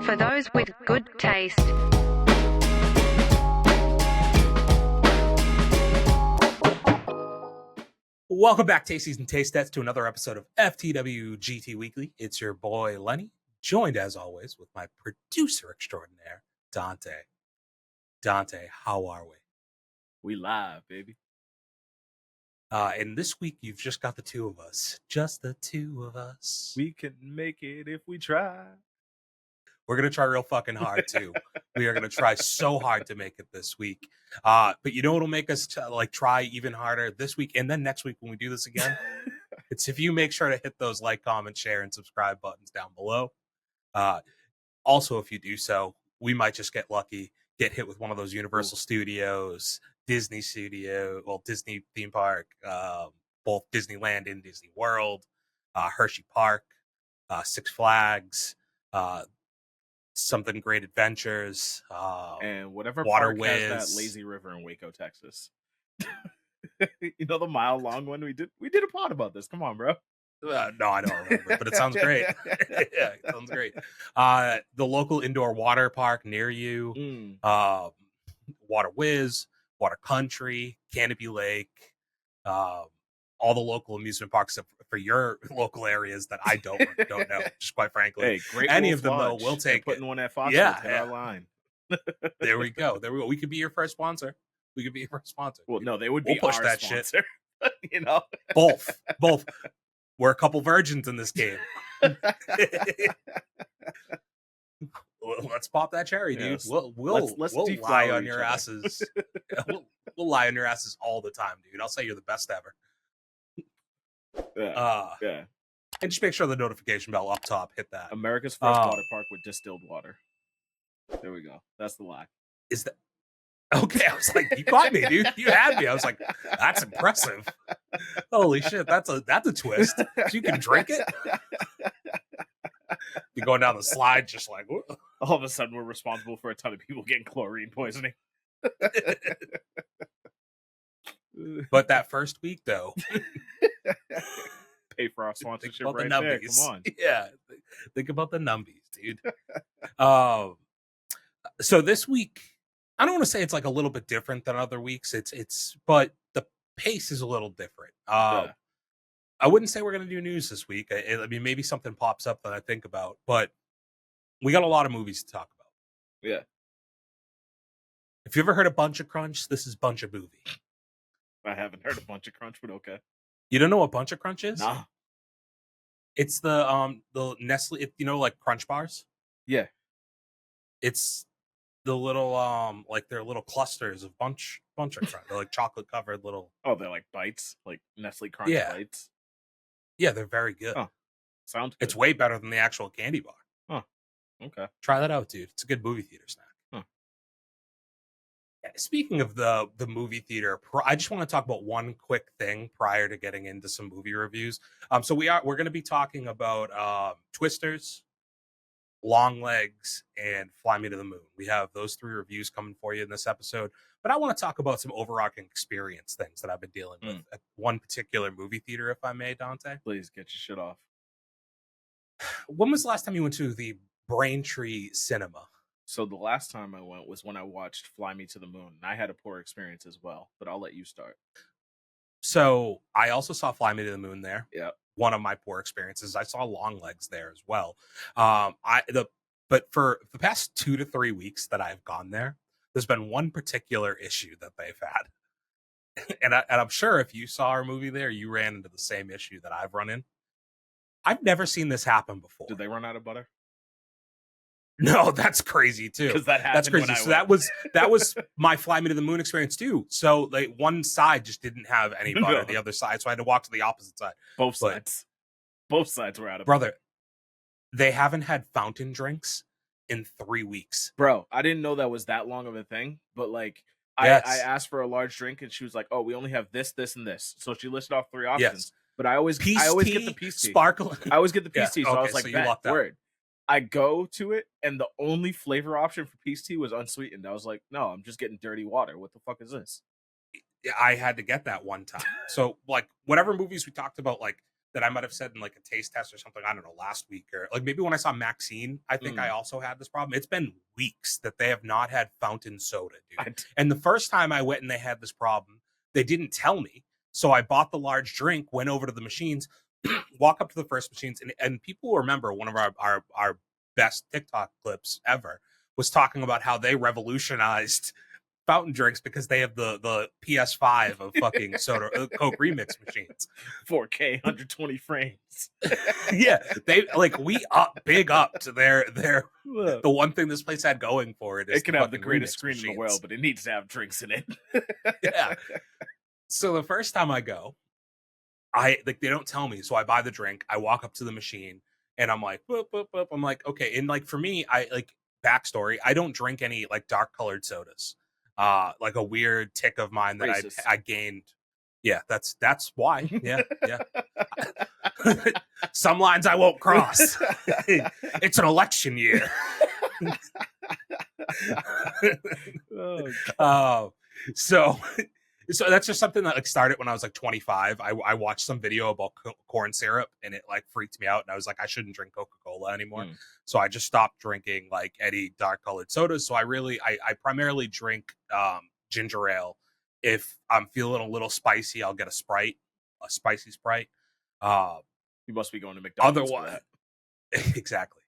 For those with good taste. Welcome back, Tasties and Taste Tests, to another episode of FTW GT Weekly. It's your boy, Lenny, joined as always with my producer extraordinaire, Dante. Dante, how are we? We live, baby. And this week, you've just got the two of us. Just the two of us. We can make it if we try. We're going to try real fucking hard, too. We are going to try so hard to make it this week. But you know what'll make us try even harder this week and then next week when we do this again? It's if you make sure to hit those like, comment, share, and subscribe buttons down below. Also, if you do so, we might just get lucky, get hit with one of those Universal Studios, Disney theme park, both Disneyland and Disney World, Hershey Park, Six Flags, Something Great Adventures, and whatever Water park Whiz. has that lazy river in Waco, Texas. You know, the mile-long one we did a pod about this. Come on, bro. No, I don't remember, but it sounds great. Yeah, it sounds great. The local indoor water park near you, Water Whiz, Water Country, Canopy Lake, all the local amusement parks for your local areas that I don't know, just quite frankly. Hey, great. Any Wolf of them, Lodge. though, we'll take putting it. one at Fox. Yeah, Our line. There we go. We could be your first sponsor. Well, no, they would be push our that sponsor. shit. You know, Both. We're a couple virgins in this game. Let's pop that cherry, dude. Yes. We'll deflower lie on each your other. asses. We'll lie on your asses all the time, dude. I'll say you're the best ever. Yeah. And just make sure the notification bell up top hit that. America's first water park with distilled water. There we go. That's the lie. Is that okay? I was like, you got me, dude. You had me. I was like, that's impressive. Holy shit, that's a twist. So you can drink it. You're going down the slide, just like whoa. All of a sudden, we're responsible for a ton of people getting chlorine poisoning. But that first week, though, pay for our sponsorship about right the there. numbies. Come on. Yeah, think about the numbies, dude. So this week, I don't want to say it's like a little bit different than other weeks. But the pace is a little different. I wouldn't say we're going to do news this week. I mean, maybe something pops up that I think about, but we got a lot of movies to talk about. Yeah. If you ever heard of Bunch of Crunch, this is Bunch of Movie. I haven't heard a bunch of crunch, but okay. You don't know what Bunch of Crunch is? Nah. It's the Nestle, like Crunch bars. Yeah. It's the little like they're little clusters of bunch of crunch. They're like chocolate covered little. Oh, they're like bites, like Nestle Crunch bites. Yeah, they're very good. Oh, sounds good. It's way better than the actual candy bar. Oh, okay. Try that out, dude. It's a good movie theater snack. Huh. Speaking of the movie theater, I just want to talk about one quick thing prior to getting into some movie reviews. So we're going to be talking about Twisters, Longlegs, and Fly Me to the Moon. We have those three reviews coming for you in this episode. But I want to talk about some overarching experience things that I've been dealing with at one particular movie theater, if I may, Dante. Please get your shit off. When was the last time you went to the Braintree Cinema? So the last time I went was when I watched Fly Me to the Moon. And I had a poor experience as well, but I'll let you start. So I also saw Fly Me to the Moon there. Yeah. One of my poor experiences. I saw Longlegs there as well. But for the past 2 to 3 weeks that I've gone there, there's been one particular issue that they've had. And I'm sure if you saw our movie there, you ran into the same issue that I've run in. I've never seen this happen before. Did they run out of butter? No, that's crazy too. Because that's crazy. When so that was my Fly Me to the Moon experience too. So like one side just didn't have any butter, the other side, so I had to walk to the opposite side. Both sides were out of brother. butter. They haven't had fountain drinks in 3 weeks. Bro, I didn't know that was that long of a thing, but like Yes. I asked for a large drink and she was like, "Oh, we only have this, this, and this." So she listed off 3 options. Yes. But I always get the peace tea. Sparkling. I always get the peace tea, so I was okay, like, so you lucked out. word. I go to it, and the only flavor option for peace tea was unsweetened. I was like, no, I'm just getting dirty water. What the fuck is this? I had to get that one time. So, like, whatever movies we talked about, like, that I might have said in like a taste test or something, I don't know, last week, or like maybe when I saw Maxine, I think I also had this problem. It's been weeks that they have not had fountain soda, dude. And the first time I went and they had this problem, they didn't tell me. So I bought the large drink, went over to the machines, walk up to the first machines, and people remember one of our best TikTok clips ever was talking about how they revolutionized fountain drinks because they have the PS5 of fucking soda Coke remix machines. 4K 120 frames. Yeah, they like we big up to their the one thing this place had going for it is it can have the greatest screen in the world, but it needs to have drinks in it. Yeah. So the first time I go, I like they don't tell me, so I buy the drink. I walk up to the machine, and I'm like, boop, boop, boop. I'm like, okay. And like for me, I like backstory. I don't drink any like dark colored sodas. Like a weird tick of mine that Racist. I gained. Yeah, that's why. Yeah, yeah. Some lines I won't cross. It's an election year. So that's just something that like started when I was like 25. I watched some video about corn syrup and it like freaked me out, and I was like, I shouldn't drink Coca-Cola anymore. So I just stopped drinking like any dark colored sodas. So I primarily drink ginger ale. If I'm feeling a little spicy, I'll get a spicy Sprite. You must be going to McDonald's. Otherwise, exactly.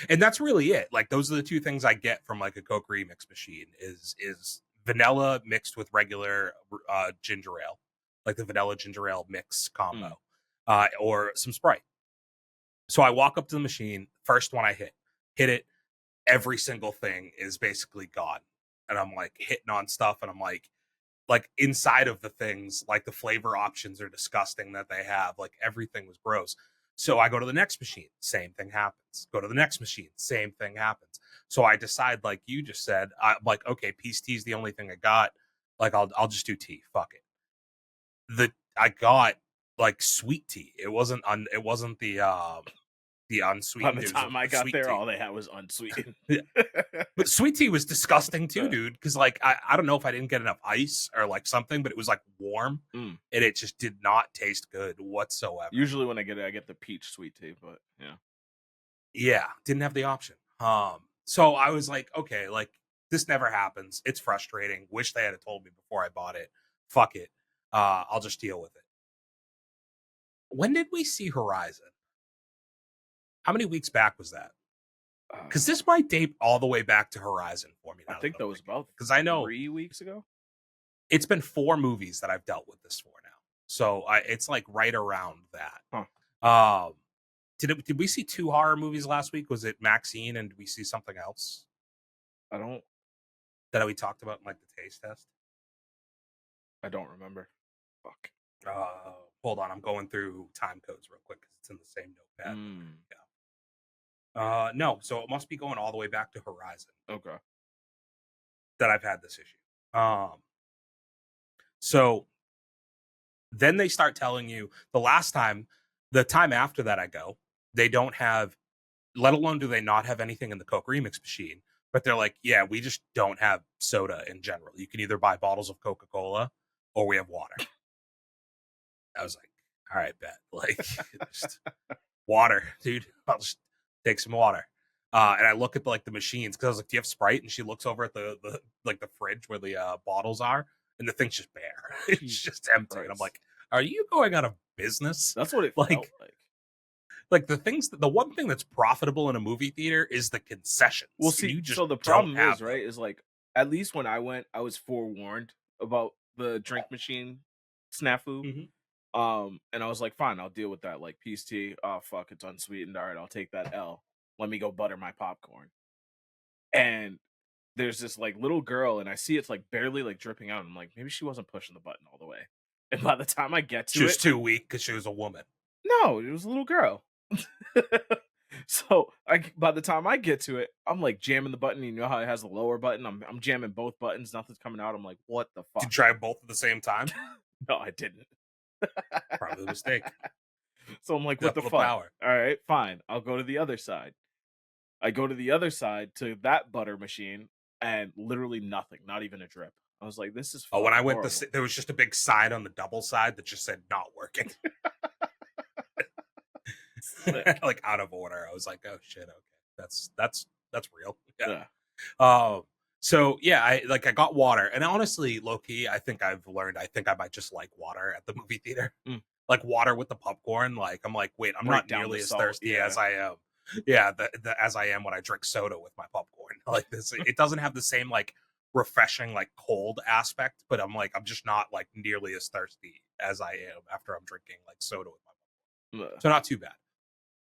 And that's really it. Like those are the two things I get from like a Coke remix machine is vanilla mixed with regular ginger ale, like the vanilla ginger ale mix combo, or some Sprite. So I walk up to the machine, first one I hit it, every single thing is basically gone. And I'm like hitting on stuff, and I'm like inside of the things, like the flavor options are disgusting that they have. Like everything was gross. So I go to the next machine, same thing happens. Go to the next machine, same thing happens. So I decide, like you just said, I'm like, okay, peace tea is the only thing I got. Like I'll just do tea. Fuck it. I got like sweet tea. It wasn't the unsweetened. By the time I got there, all they had was unsweetened. But sweet tea was disgusting too, dude. Because like I don't know if I didn't get enough ice or like something, but it was like warm, and it just did not taste good whatsoever. Usually when I get the peach sweet tea, but yeah, didn't have the option. So I was like, okay, like this never happens. It's frustrating. Wish they had told me before I bought it. Fuck it. I'll just deal with it. When did we see Horizon? How many weeks back was that? Because this might date all the way back to Horizon for me. I think that was about because I know 3 weeks ago. It's been 4 movies that I've dealt with this for now, so it's like right around that. Huh. Did we see 2 horror movies last week? Was it Maxine, and did we see something else? I don't. That we talked about in like the taste test. I don't remember. Fuck. Hold on, I'm going through time codes real quick because it's in the same notepad. Yeah. No, so it must be going all the way back to Horizon. Okay. That I've had this issue. So then they start telling you the time after that I go, they don't have, let alone do they not have anything in the Coke remix machine, but they're like, yeah, we just don't have soda in general. You can either buy bottles of Coca-Cola or we have water. I was like, all right, bet. Like, just water, dude. I'll just take some water. And I look at the machines because I was like, do you have Sprite? And she looks over at the fridge where the bottles are, and the thing's just bare. It's just empty. Christ. And I'm like, are you going out of business? That's what it felt like. Like the one thing that's profitable in a movie theater is the concessions. Well, see, so the problem is, right, is like, at least when I went, I was forewarned about the drink machine snafu. And I was like, fine, I'll deal with that. Like, peace tea. Oh, fuck, it's unsweetened. All right, I'll take that L. Let me go butter my popcorn. And there's this like little girl, and I see it's like barely like dripping out. I'm like, maybe she wasn't pushing the button all the way. And by the time I get to she was too weak because she was a woman. No, it was a little girl. So by the time I get to it, I'm like jamming the button. You know how it has the lower button? I'm jamming both buttons. Nothing's coming out. I'm like, what the fuck? Did you try both at the same time? No, I didn't. Probably a mistake. So I'm like, what the fuck? Power. All right, fine. I'll go to the other side. I go to the other side to that butter machine, and literally nothing, not even a drip. I was like, this is Oh, when I went, horrible. there was just a big sign on the double side that just said not working. Like out of order. I was like, oh shit, okay. That's real. Yeah. So yeah, I got water. And honestly, low key, I think I might just like water at the movie theater. Like water with the popcorn. Like I'm like, wait, I'm not nearly as thirsty as I am. Yeah, as I am when I drink soda with my popcorn. Like this, it doesn't have the same like refreshing like cold aspect, but I'm just not like nearly as thirsty as I am after I'm drinking like soda with my popcorn. So not too bad.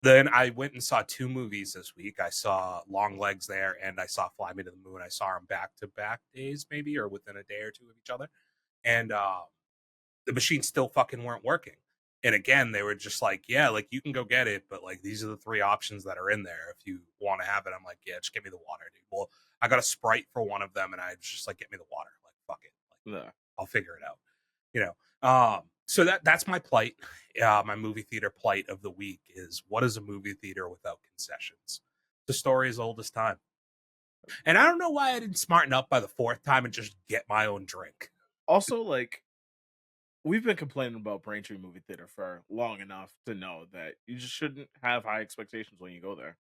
Then I went and saw 2 movies this week. I saw Longlegs there, and I saw Fly Me to the Moon. I saw them back-to-back days, maybe, or within a day or 2 of each other. And the machines still fucking weren't working. And again, they were just like, yeah, like you can go get it, but like these are the 3 options that are in there if you want to have it. I'm like, yeah, just give me the water, dude. Well, I got a Sprite for one of them, and I was just like, get me the water. Like, fuck it. Like, I'll figure it out. You know. So that's my plight. My movie theater plight of the week is, what is a movie theater without concessions? The story is old as time. And I don't know why I didn't smarten up by the 4th time and just get my own drink. Also, like, we've been complaining about Braintree movie theater for long enough to know that you just shouldn't have high expectations when you go there.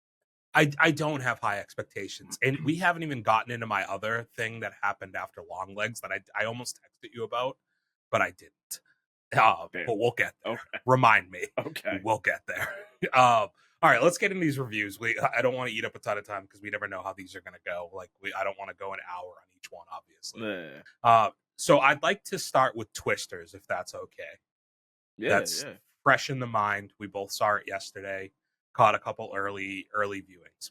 I don't have high expectations. And we haven't even gotten into my other thing that happened after Longlegs that I almost texted you about, but I didn't. But we'll get there. Okay. Remind me. Okay. We'll get there. All right, let's get into these reviews. I don't want to eat up a ton of time because we never know how these are going to go. Like, I don't want to go an hour on each one, obviously. So I'd like to start with Twisters, if that's okay. That's fresh in the mind. We both saw it yesterday. Caught a couple early viewings.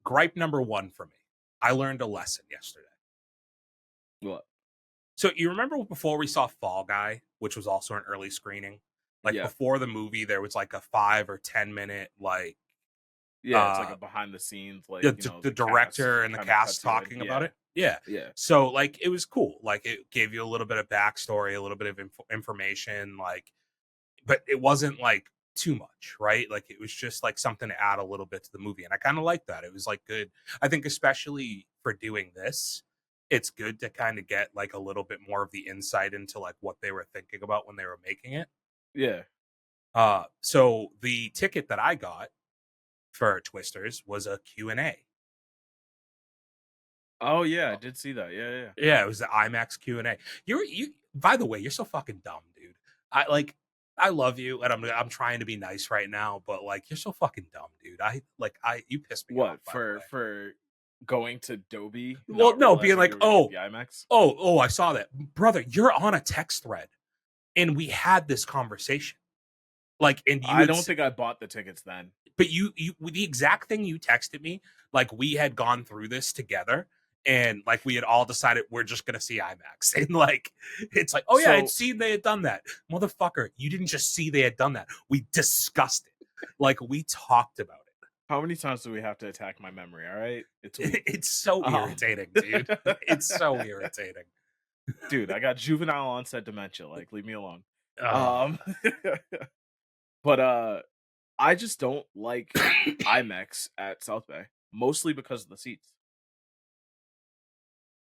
Gripe number 1 for me. I learned a lesson yesterday. What? So you remember before we saw Fall Guy, which was also an early screening? Like before the movie, there was like a 5 or 10 minute like it's like a behind the scenes, like the director and the cast talking about it. Yeah. So like it was cool. Like it gave you a little bit of backstory, a little bit of information, like, but it wasn't like too much, right? Like it was just like something to add a little bit to the movie, and I kind of like that. It was like good. I think especially for doing this, it's good to kind of get like a little bit more of the insight into like what they were thinking about when they were making it. Yeah. So the ticket that I got for Twisters was a Q&A. Oh yeah, I did see that. Yeah. Yeah, it was the IMAX Q&A. You by the way, you're so fucking dumb, dude. I love you, and I'm trying to be nice right now, but like you're so fucking dumb, dude. You piss me off. What for going to Dolby? Well, no, being like, the IMAX. Oh, I saw that, brother. You're on a text thread, and we had this conversation. Like, and I don't think I bought the tickets then. But you the exact thing you texted me, like we had gone through this together. And like we had all decided we're just gonna see IMAX, and like it's like, oh yeah, I'd seen they had done that, motherfucker. You didn't just see they had done that. We discussed it, like we talked about it. How many times do we have to attack my memory? All right, it's so irritating, dude. It's so irritating, dude. I got juvenile onset dementia. Like, leave me alone. But I just don't like IMAX at South Bay, mostly because of the seats.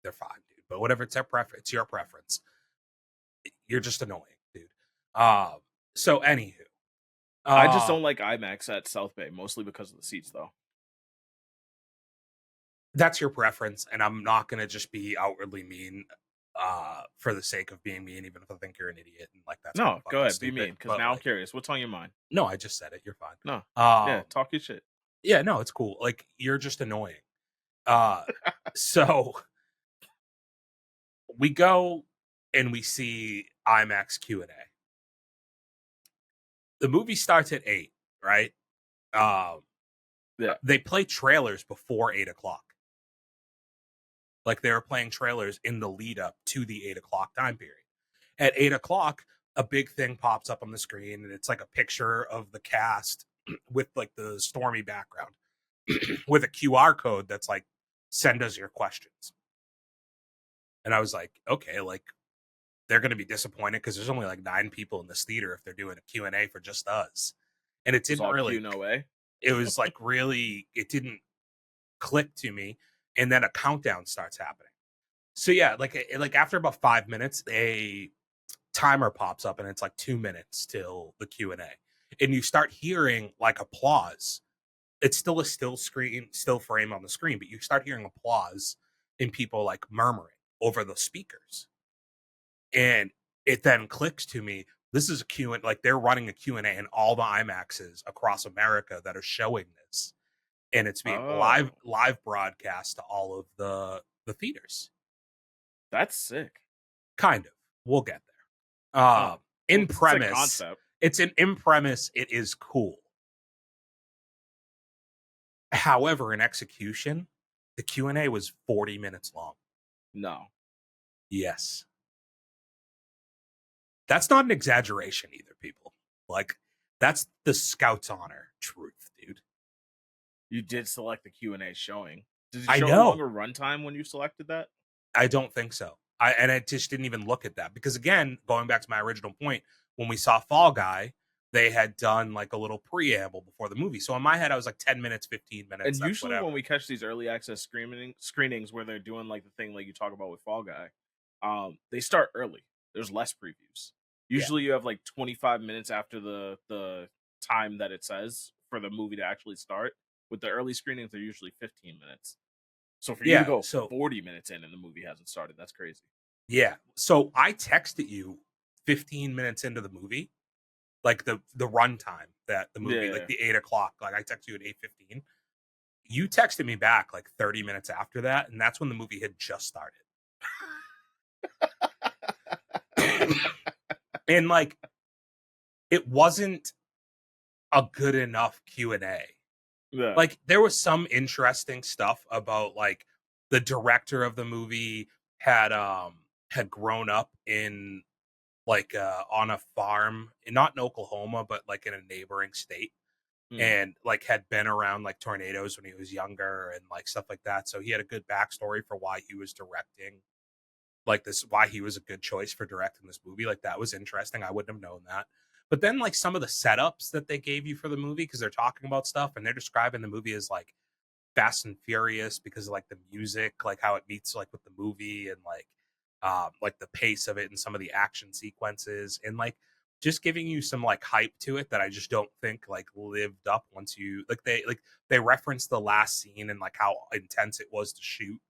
They're fine, dude. But whatever, it's your preference. You're just annoying, dude. So anywho, I just don't like IMAX at South Bay, mostly because of the seats, though. That's your preference, and I'm not gonna just be outwardly mean for the sake of being mean, even if I think you're an idiot and like that's no. Go ahead, be mean, because now I'm curious. What's on your mind? No, I just said it. You're fine. No, yeah, talk your shit. Yeah, no, it's cool. Like you're just annoying. So we go and we see IMAX Q&A. The movie starts at 8, right? They play trailers before 8 o'clock. Like they were playing trailers in the lead up to the 8 o'clock time period. At 8 o'clock, a big thing pops up on the screen, and it's like a picture of the cast with like the stormy background with a QR code that's like, send us your questions. And I was like, okay, like they're going to be disappointed because there's only like 9 people in this theater if they're doing a Q&A for just us. And it didn't really, no way. It was like really, it didn't click to me. And then a countdown starts happening. So yeah, like after about 5 minutes, a timer pops up and it's like 2 minutes till the Q&A. And you start hearing like applause. It's still a still frame on the screen, but you start hearing applause and people like murmuring over the speakers. And it then clicks to me, this is a Q&A, like they're running a Q&A in all the IMAXs across America that are showing this. And it's being live Oh, broadcast to all of the theaters. that's sick. Kind of. We'll get there. Oh, well, In it's a sick premise, concept. in premise, it is cool. However, in execution, the Q&A was 40 minutes long. No. Yes. That's not an exaggeration either, people. Like, that's the Scout's honor truth, dude. You did select the Q&A showing. Did it I show know. longer runtime when you selected that? I don't think so. I just didn't even look at that because, again, going back to my original point, when we saw Fall Guy, they had done like a little preamble before the movie. So in my head, I was like 10 minutes, 15 minutes. And that's usually whatever. when we catch these early access screenings where they're doing like the thing like you talk about with Fall Guy, they start early. There's less previews. Usually you have like 25 minutes after the time that it says for the movie to actually start. With the early screenings, they're usually 15 minutes. So for you to go 40 minutes in and the movie hasn't started, that's crazy. Yeah. So I texted you 15 minutes into the movie, like the runtime that the movie, like the 8 o'clock, like I texted you at 8:15. You texted me back like 30 minutes after that, and that's when the movie had just started. And like, it wasn't a good enough Q&A. Yeah. Like, there was some interesting stuff about like the director of the movie had grown up in like on a farm, not in Oklahoma, but like in a neighboring state. And like had been around like tornadoes when he was younger and like stuff like that. So he had a good backstory for why he was directing like this, why he was a good choice for directing this movie. Like that was interesting. I wouldn't have known that. But then like some of the setups that they gave you for the movie, because they're talking about stuff and they're describing the movie as like Fast and Furious because of like the music, like how it meets like with the movie and like the pace of it and some of the action sequences and like just giving you some like hype to it that I just don't think like lived up once you like they referenced the last scene and like how intense it was to shoot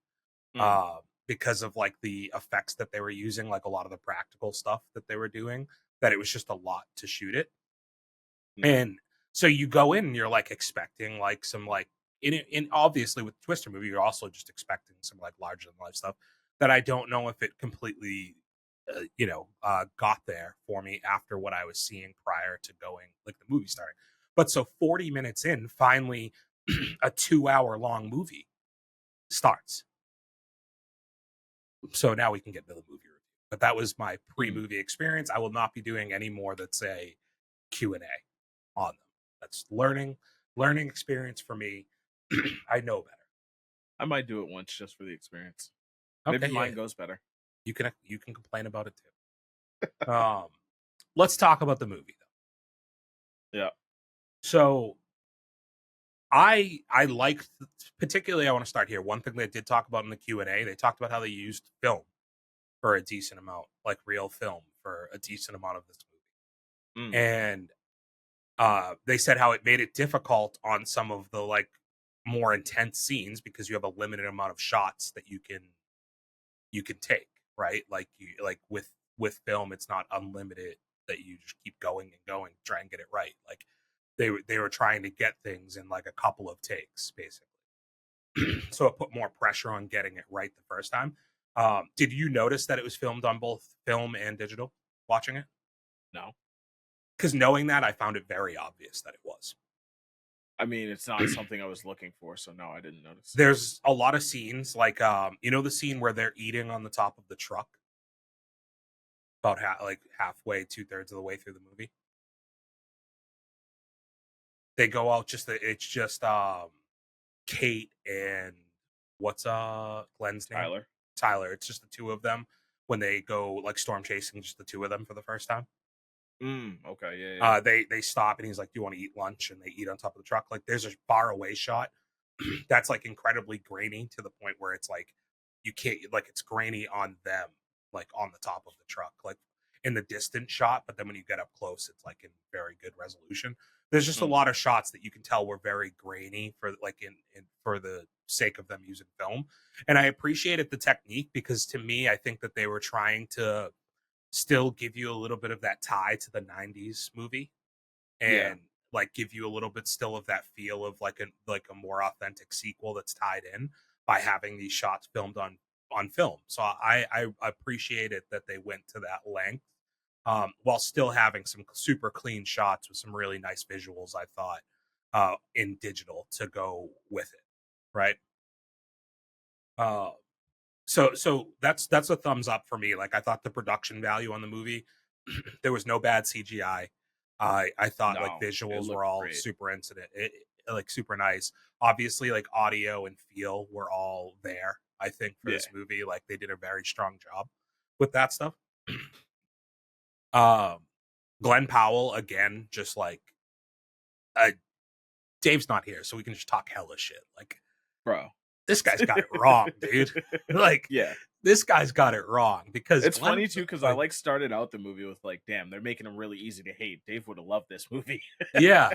because of like the effects that they were using, like a lot of the practical stuff that they were doing, that it was just a lot to shoot it. And so you go in and you're like expecting like some like in obviously with the Twister movie, you're also just expecting some like larger than life stuff that I don't know if it completely, got there for me after what I was seeing prior to going like the movie starting. But so 40 minutes in, finally, a 2-hour long movie starts. So now we can get into the movie review. But that was my pre-movie experience. I will not be doing any more that say Q&A on them. That's learning experience for me. I know better. I might do it once just for the experience. Okay, Maybe mine goes better. You can complain about it too. Let's talk about the movie though. Yeah. So I liked, particularly I want to start here. One thing they did talk about in the Q&A, they talked about how they used film for a decent amount, like real film for a decent amount of this movie. And they said how it made it difficult on some of the like more intense scenes because you have a limited amount of shots that you can take, right? Like with film, it's not unlimited that you just keep going and going, try and get it right. Like they were trying to get things in like a couple of takes, basically. So it put more pressure on getting it right the first time. Did you notice that it was filmed on both film and digital watching it? No. Because knowing that, I found it very obvious that it was. I mean, it's not something I was looking for, so no, I didn't notice. There's a lot of scenes, like the scene where they're eating on the top of the truck, about halfway, 2/3 of the way through the movie. They go out it's just Kate and what's Glenn's name? Tyler. It's just the two of them when they go like storm chasing, just the two of them for the first time. Okay, yeah. They stop and he's like, "Do you want to eat lunch?" And they eat on top of the truck. Like there's a far away shot that's like incredibly grainy to the point where it's like you can't, like, it's grainy on them, like on the top of the truck, like in the distant shot, but then when you get up close, it's like in very good resolution. There's just a lot of shots that you can tell were very grainy for like in for the sake of them using film. And I appreciated the technique because to me, I think that they were trying to still give you a little bit of that tie to the 90s movie Yeah. and like give you a little bit still of that feel of like a more authentic sequel that's tied in by having these shots filmed on film. So I appreciate it that they went to that length, while still having some super clean shots with some really nice visuals, I thought, in digital to go with it, right? Uh, so that's a thumbs up for me. Like I thought the production value on the movie, there was no bad CGI. I thought like No, it visuals were looked all great. like super nice. Obviously, like audio and feel were all there. I think for Yeah. this movie, like they did a very strong job with that stuff. um, Glenn Powell again, just like uh, Dave's not here, so we can just talk hella shit. Like Bro. this guy's got it wrong, dude. Like Yeah. this guy's got it wrong because It's Glenn, funny too because I like started out the movie with like, damn, they're making him really easy to hate. Dave would have loved this movie. yeah,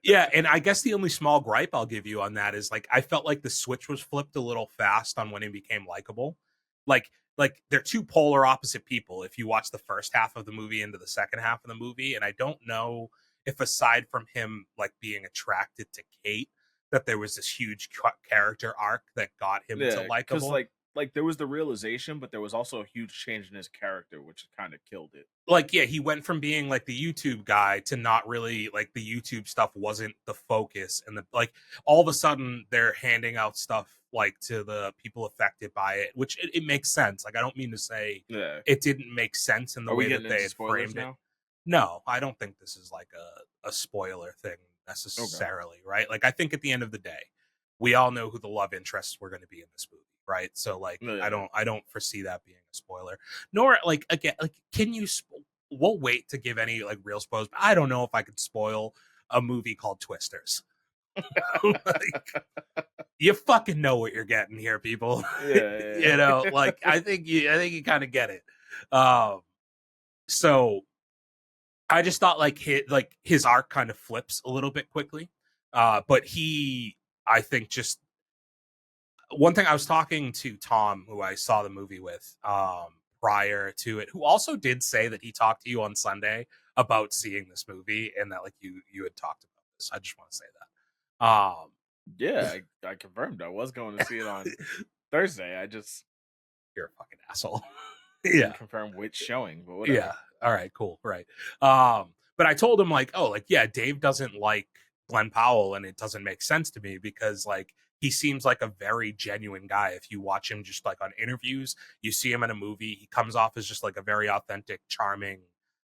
yeah, and I guess the only small gripe I'll give you on that is like I felt like the switch was flipped a little fast on when he became likable. Like like they're two polar opposite people if you watch the first half of the movie into the second half of the movie, and I don't know if aside from him like being attracted to Kate that there was this huge character arc that got him to Yeah, because likable. like there was the realization, but there was also a huge change in his character, which kind of killed it. Like yeah, he went from being like the YouTube guy to not really like the YouTube stuff wasn't the focus, and the like all of a sudden they're handing out stuff like to the people affected by it, which it makes sense. Like I don't mean to say Yeah. it didn't make sense in the Are we way that getting they into had spoilers framed it. now? No, I don't think this is like a spoiler thing Okay. necessarily, right? Like I think at the end of the day, we all know who the love interests were going to be in this movie, right? So like Yeah. I don't foresee that being a spoiler. Nor like again, like can you we'll wait to give any like real spoilers. But I don't know if I could spoil a movie called Twisters. Like, you fucking know what you're getting here, people. You Yeah. know, like I think you kind of get it. Um, so I just thought like his arc kind of flips a little bit quickly. But he, I think, just one thing I was talking to Tom, who I saw the movie with, prior to it, who also did say that he talked to you on Sunday about seeing this movie and that like you had talked about this. I just want to say that. Yeah, I confirmed I was going to see it on Thursday. I just You're a fucking asshole. didn't Yeah. confirm which showing, but whatever. Yeah. All right, cool. Right. But I told him like, oh, like, yeah, Dave doesn't like Glenn Powell, and it doesn't make sense to me because like he seems like a very genuine guy. If you watch him just like on interviews, you see him in a movie, he comes off as just like a very authentic, charming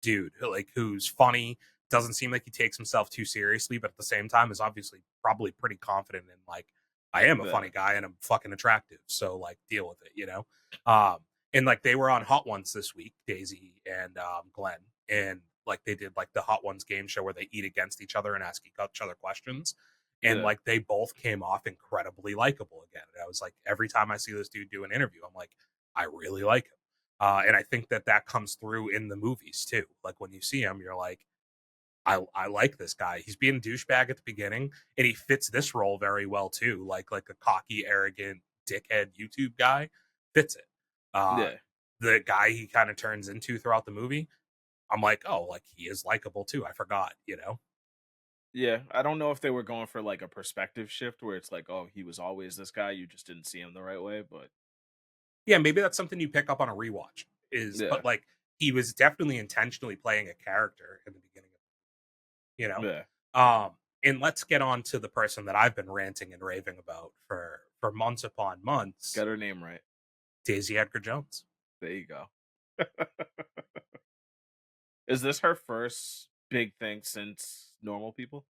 dude like who's funny, doesn't seem like he takes himself too seriously, but at the same time is obviously probably pretty confident in like I am a Yeah. funny guy and I'm fucking attractive. So like deal with it, you know? And like they were on Hot Ones this week, Daisy and Glenn, and like they did like the Hot Ones game show where they eat against each other and ask each other questions. And Yeah. like they both came off incredibly likable again. And I was like, every time I see this dude do an interview, I'm like, I really like him. And I think that that comes through in the movies too. Like when you see him, you're like, I like this guy. He's being a douchebag at the beginning, and he fits this role very well too. Like a cocky, arrogant, dickhead YouTube guy fits it. Uh, Yeah. the guy he kind of turns into throughout the movie, I'm like, oh, like he is likable too. I forgot, you know. Yeah, I don't know if they were going for like a perspective shift where it's like, oh, he was always this guy, you just didn't see him the right way, but Yeah, maybe that's something you pick up on a rewatch. yeah. But like he was definitely intentionally playing a character in the beginning of, you know. Yeah. And let's get on to the person that I've been ranting and raving about for months upon months, Got her name right. Daisy Edgar Jones. There you go. Is this her first big thing since Normal People?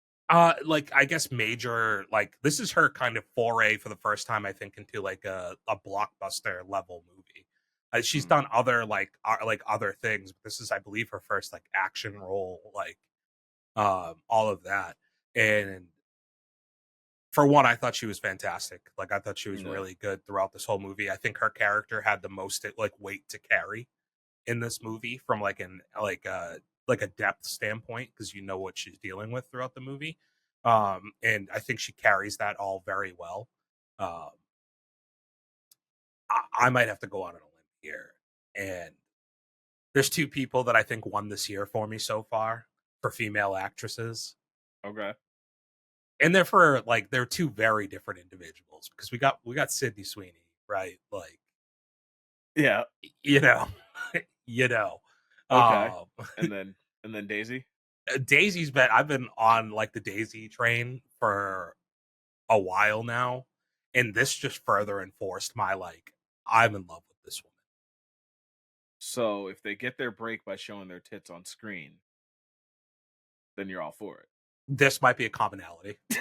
Like I guess major, like this is her kind of foray for the first time I think into like a blockbuster level movie. She's done other like other things, but this is I believe her first like action role, like all of that. And for one, I thought she was fantastic. Like, I thought she was Yeah. really good throughout this whole movie. I think her character had the most like weight to carry in this movie from like a depth standpoint, because you know what she's dealing with throughout the movie. And I think she carries that all very well. Um, I might have to go out on a limb here, and there's two people that I think won this year for me so far for female actresses. Okay. And they're two very different individuals, because we got Sydney Sweeney, right? Like, Yeah. you know, you know. Okay. Um, And then Daisy. Daisy's been I've been on like the Daisy train for a while now, and this just further enforced my like I'm in love with this woman. So if they get their break by showing their tits on screen, then you're all for This might be a commonality. it.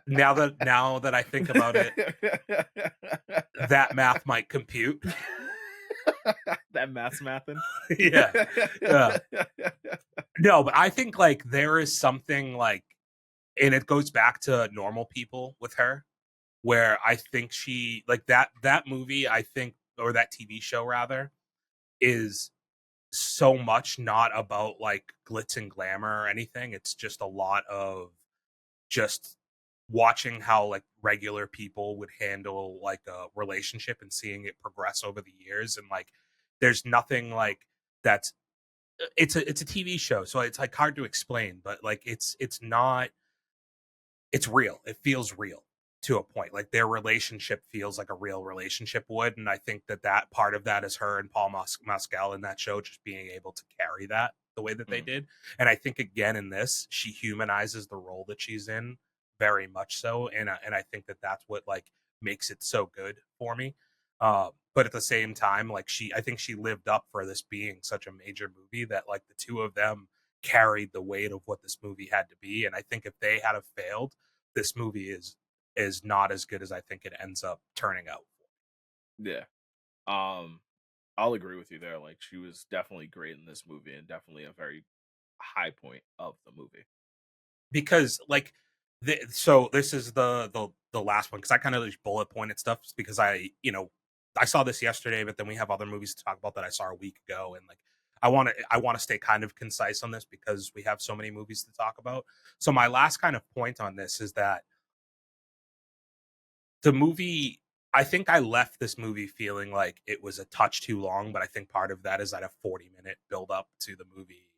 Now that I think about it, that math might compute. That math's mathin'. Yeah. No, but I think like there is something like, and it goes back to Normal People with her, where I think she like that movie, I think, or that TV show rather, is so much not about like glitz and glamour or anything. It's just a lot of just watching how like regular people would handle like a relationship and seeing it progress over the years. And like there's nothing like that's it's a TV show, so it's like hard to explain, but like it's not it's real. It feels real to a point. Like their relationship feels like a real relationship would, and I think that part of that is her and Paul Mescal in that show just being able to carry that the way that they did. And I think again in this, she humanizes the role that she's in very much so, and I think that's what like makes it so good for me. But at the same time, like I think she lived up for this being such a major movie that like the two of them carried the weight of what this movie had to be. And I think if they had have failed, this movie is not as good as I think it ends up turning out. Yeah. I'll agree with you there. Like she was definitely great in this movie and definitely a very high point of the movie. Because like so this is the last one, because I kind of just bullet pointed stuff because I saw this yesterday, but then we have other movies to talk about that I saw a week ago, and like I want to stay kind of concise on this because we have so many movies to talk about. So my last kind of point on this is that the movie, I think I left this movie feeling like it was a touch too long, but I think part of that is that a 40-minute build up to the movie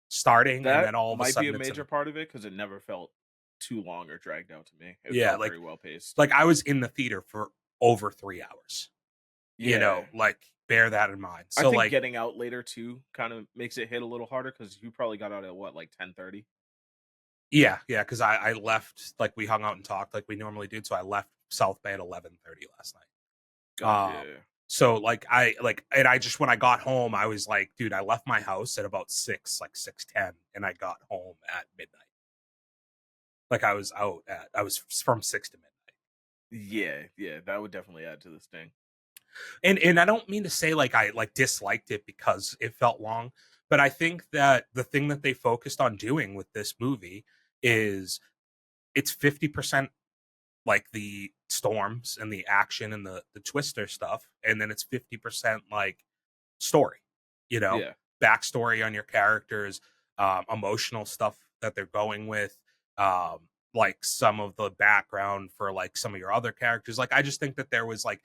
starting, and That then all of a might be sudden a major part of it because it never felt too long or dragged out to me. It felt like very well paced. like I was in the theater for over 3 hours. Yeah. Like bear that in mind. I So think like getting out later too kind of makes it hit a little harder because you probably got out at what, like 10:30? yeah, because I left, like we hung out and talked like we normally do. So I left South Bay at 11:30 last night. Gotcha. So like and I just when I got home, I was like, dude, I left my house at about 6:10, and I got home at midnight. Like I was from 6 to midnight. Yeah, that would definitely add to this thing. And I don't mean to say like I like disliked it because it felt long, but I think that the thing that they focused on doing with this movie is it's 50% like the storms and the action and the twister stuff, and then it's 50% like story, Yeah. backstory on your characters, emotional stuff that they're going with, like some of the background for like some of your other characters. Like I just think that there was like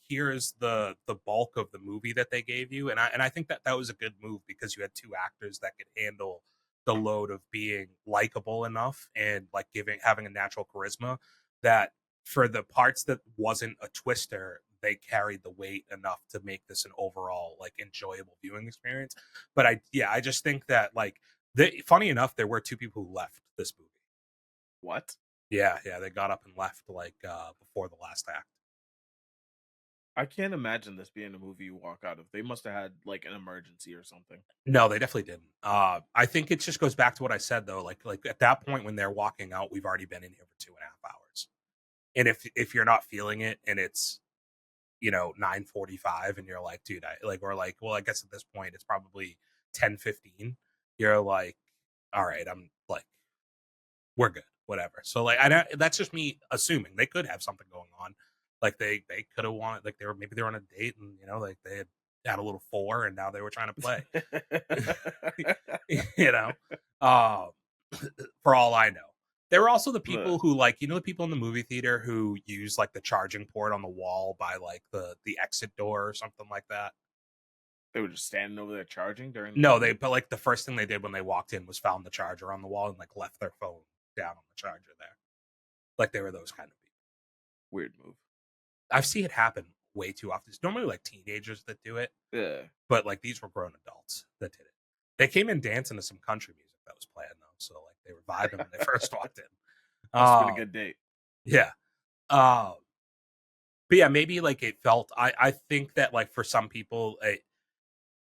here's the bulk of the movie that they gave you, and I think that was a good move because you had two actors that could handle the load of being likable enough and like having a natural charisma that for the parts that wasn't a twister, they carried the weight enough to make this an overall like enjoyable viewing experience. But I just think that like funny enough, there were two people who left this movie. What? Yeah, they got up and left like before the last act. I can't imagine this being a movie you walk out of. They must have had like an emergency or something. No, they definitely didn't. I think it just goes back to what I said though. Like at that point when they're walking out, we've already been in here for 2.5 hours. And if you're not feeling it and it's 9:45 and you're like, dude, I like, or like, well, I guess at this point it's probably 10:15. You're like, all right, I'm like, we're good, whatever. So like, I don't, that's just me assuming they could have something going on. Like they could have wanted, like they were on a date and like they had a little four and now they were trying to play. you know, uh, for all I know. There were also the people who like, the people in the movie theater who use like the charging port on the wall by like the exit door or something like that. They were just standing over there charging during. No, but like the first thing they did when they walked in was found the charger on the wall and like left their phone down on the charger there. Like they were those kind of people. Weird move. I've seen it happen way too often. It's normally like teenagers that do it. Yeah. But like these were grown adults that did it. They came in dancing to some country music that was playing though. So like they were vibing when they first walked in. Must have been a good date. Yeah. But yeah, maybe like it felt, I think that like for some people,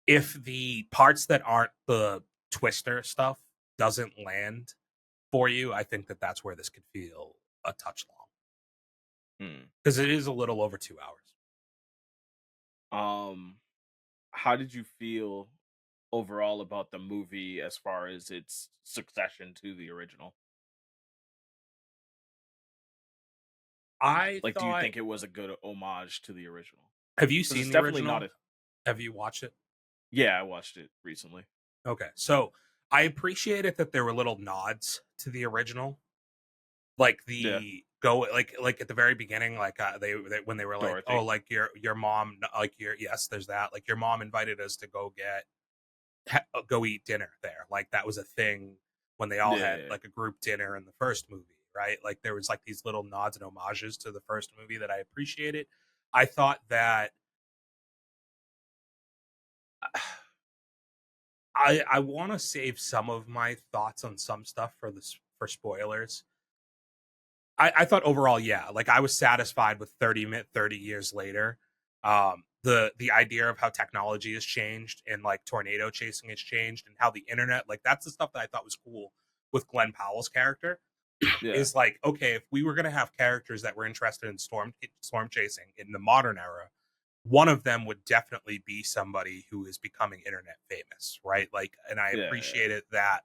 if the parts that aren't the twister stuff doesn't land for you, I think that that's where this could feel a touch long. Because it is a little over 2 hours. How did you feel overall about the movie as far as its succession to the original? Do you think it was a good homage to the original? Have you seen the original? Have you watched it? Yeah, I watched it recently. Okay, so I appreciated that there were little nods to the original, like like at the very beginning, like they when they were like, Dorothy. Oh, like your mom, like there's that, like your mom invited us to go eat dinner there, like that was a thing when they all had like a group dinner in the first movie, right? Like there was like these little nods and homages to the first movie that I appreciated. I thought that I want to save some of my thoughts on some stuff for spoilers. I thought overall, yeah, like I was satisfied with 30 years later. The idea of how technology has changed and like tornado chasing has changed and how the internet, like that's the stuff that I thought was cool with Glenn Powell's character. Is like, okay, if we were going to have characters that were interested in storm chasing in the modern era, one of them would definitely be somebody who is becoming internet famous, right? Like, and I appreciated that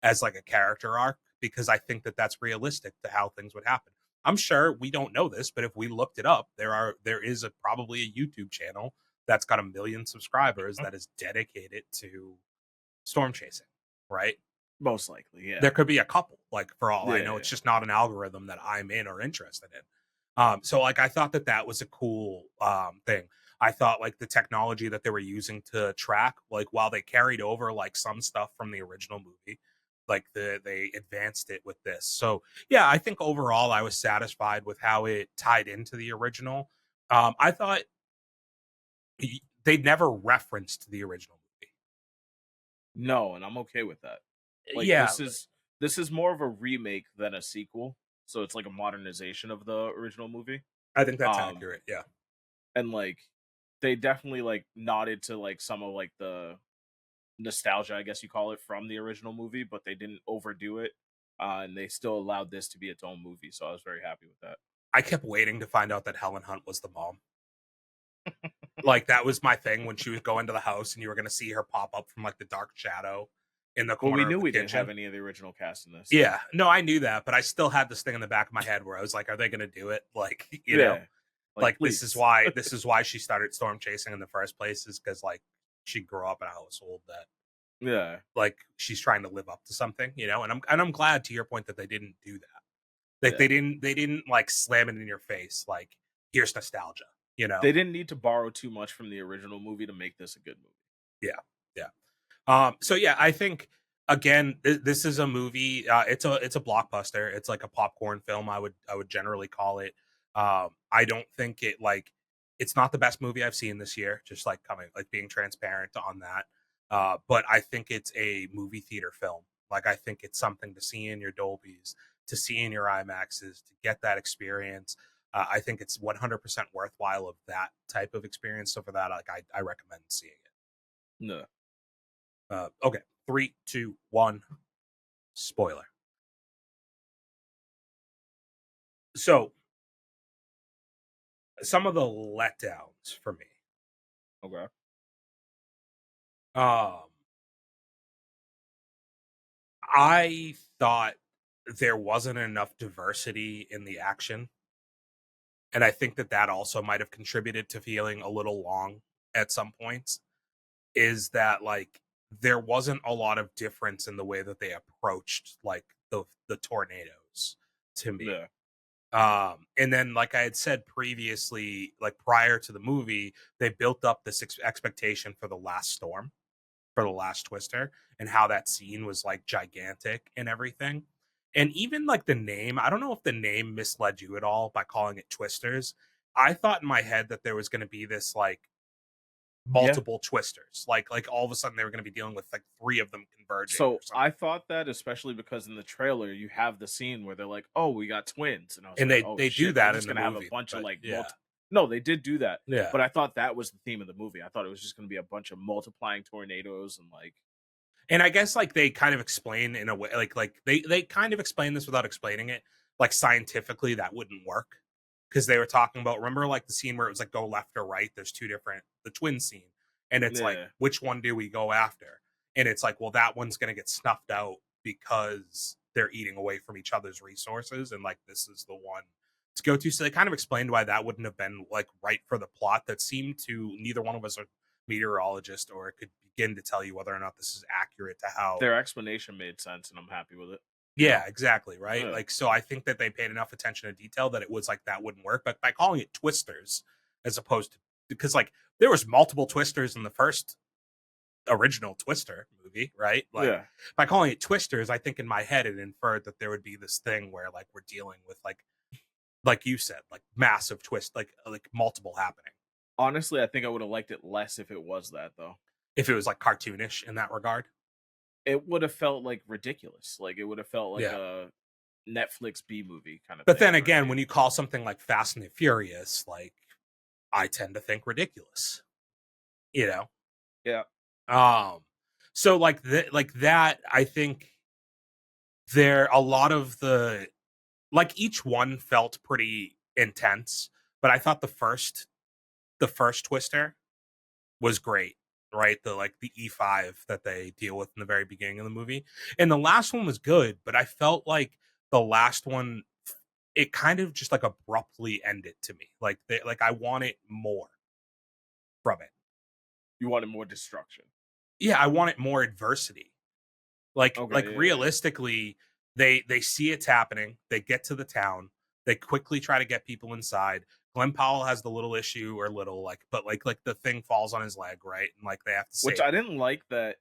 as like a character arc because I think that that's realistic to how things would happen. I'm sure we don't know this, but if we looked it up, there is probably a YouTube channel that's got 1 million subscribers that is dedicated to storm chasing, right? Most likely, yeah. There could be a couple, like for all I know, it's just not an algorithm that I'm in or interested in. So like I thought that was a cool thing. I thought like the technology that they were using to track, like while they carried over like some stuff from the original movie, like they advanced it with this. So yeah, I think overall I was satisfied with how it tied into the original. I thought they never referenced the original movie. No, and I'm okay with that. Like, yeah, this is more of a remake than a sequel, so it's like a modernization of the original movie. I think that's accurate. Yeah, and like they definitely like nodded to like some of like the nostalgia, I guess you call it, from the original movie, but they didn't overdo it, and they still allowed this to be its own movie. So I was very happy with that. I kept waiting to find out that Helen Hunt was the mom. Like that was my thing when she was going to the house and you were going to see her pop up from like the dark shadow in the corner. Well, we knew we didn't have any of the original cast in this. Yeah, no, I knew that, but I still had this thing in the back of my head where I was like, "Are they going to do it?" Like, you know, like this is why she started storm chasing in the first place, is because like she grew up in a household that, like she's trying to live up to something, you know. And I'm glad, to your point, that they didn't do that. Like they didn't like slam it in your face. Like, here's nostalgia. You know, they didn't need to borrow too much from the original movie to make this a good movie. Yeah. So yeah, I think again, this is a movie. It's a blockbuster. It's like a popcorn film. I would generally call it. I don't think it's not the best movie I've seen this year. Just like being transparent on that. But I think it's a movie theater film. Like I think it's something to see in your Dolbys, to see in your IMAXs, to get that experience. I think it's 100% worthwhile of that type of experience. So for that, like I recommend seeing it. No. Okay, 3, 2, 1. Spoiler. So some of the letdowns for me. Okay. I thought there wasn't enough diversity in the action, and I think that also might have contributed to feeling a little long at some points. Is that like there wasn't a lot of difference in the way that they approached like the tornadoes to me. Yeah. And then, like I had said previously, like prior to the movie, they built up this expectation for the last storm, for the last twister, and how that scene was like gigantic and everything. And even like the name, I don't know if the name misled you at all by calling it twisters. I thought in my head that there was going to be this like Yeah. multiple twisters, like all of a sudden they were going to be dealing with like three of them converging or So something. I thought that, especially because in the trailer you have the scene where they're like, "Oh, we got twins," and I was And like, "Oh they do shit, they're that just in the gonna have a movie, bunch of but like yeah, No, they did do that, yeah. but I thought that was the theme of the movie. I thought it was just gonna be a bunch of multiplying tornadoes and like, And I guess like they kind of explain in a way, like they kind of explain this without explaining it. Like scientifically, that wouldn't work because they were talking about, remember like the scene where it was like go left or right. There's two different, the twin scene, and it's like yeah, which one do we go after? And it's like, well, that one's gonna get snuffed out because they're eating away from each other's resources, and like this is the one to go to. So they kind of explained why that wouldn't have been like right for the plot. That seemed to, neither one of us are meteorologist or it could begin to tell you whether or not this is accurate to how. their explanation made sense, and I'm happy with it. You Yeah, know? exactly, right? Yeah. Like, so I think that they paid enough attention to detail that it was like that wouldn't work, but by calling it twisters as opposed to, because like there was multiple twisters in the first original Twister movie, right? Like Yeah. by calling it twisters, I think in my head it inferred that there would be this thing where like we're dealing with like you said, like massive twist, like multiple happening. Honestly, I think I would have liked it less if it was that though. If it was like cartoonish in that regard. It would have felt like ridiculous. Like it would have felt like Yeah. a Netflix B movie kind of But thing. then again, when you call something like Fast and the Furious, like I tend to think ridiculous, you know? Yeah. Um, so like that, I think there a lot of like each one felt pretty intense, but I thought the first twister was great, right? The E5 that they deal with in the very beginning of the movie. And the last one was good, but I felt like the last one it kind of just like abruptly ended to me. Like I wanted more from it. You wanted more destruction. Yeah, I wanted more adversity. Like Okay, yeah. realistically, they see it's happening, they get to the town, they quickly try to get people inside. Glenn Powell has the little issue or little but like the thing falls on his leg, right? And like they have to Which save I him. didn't like that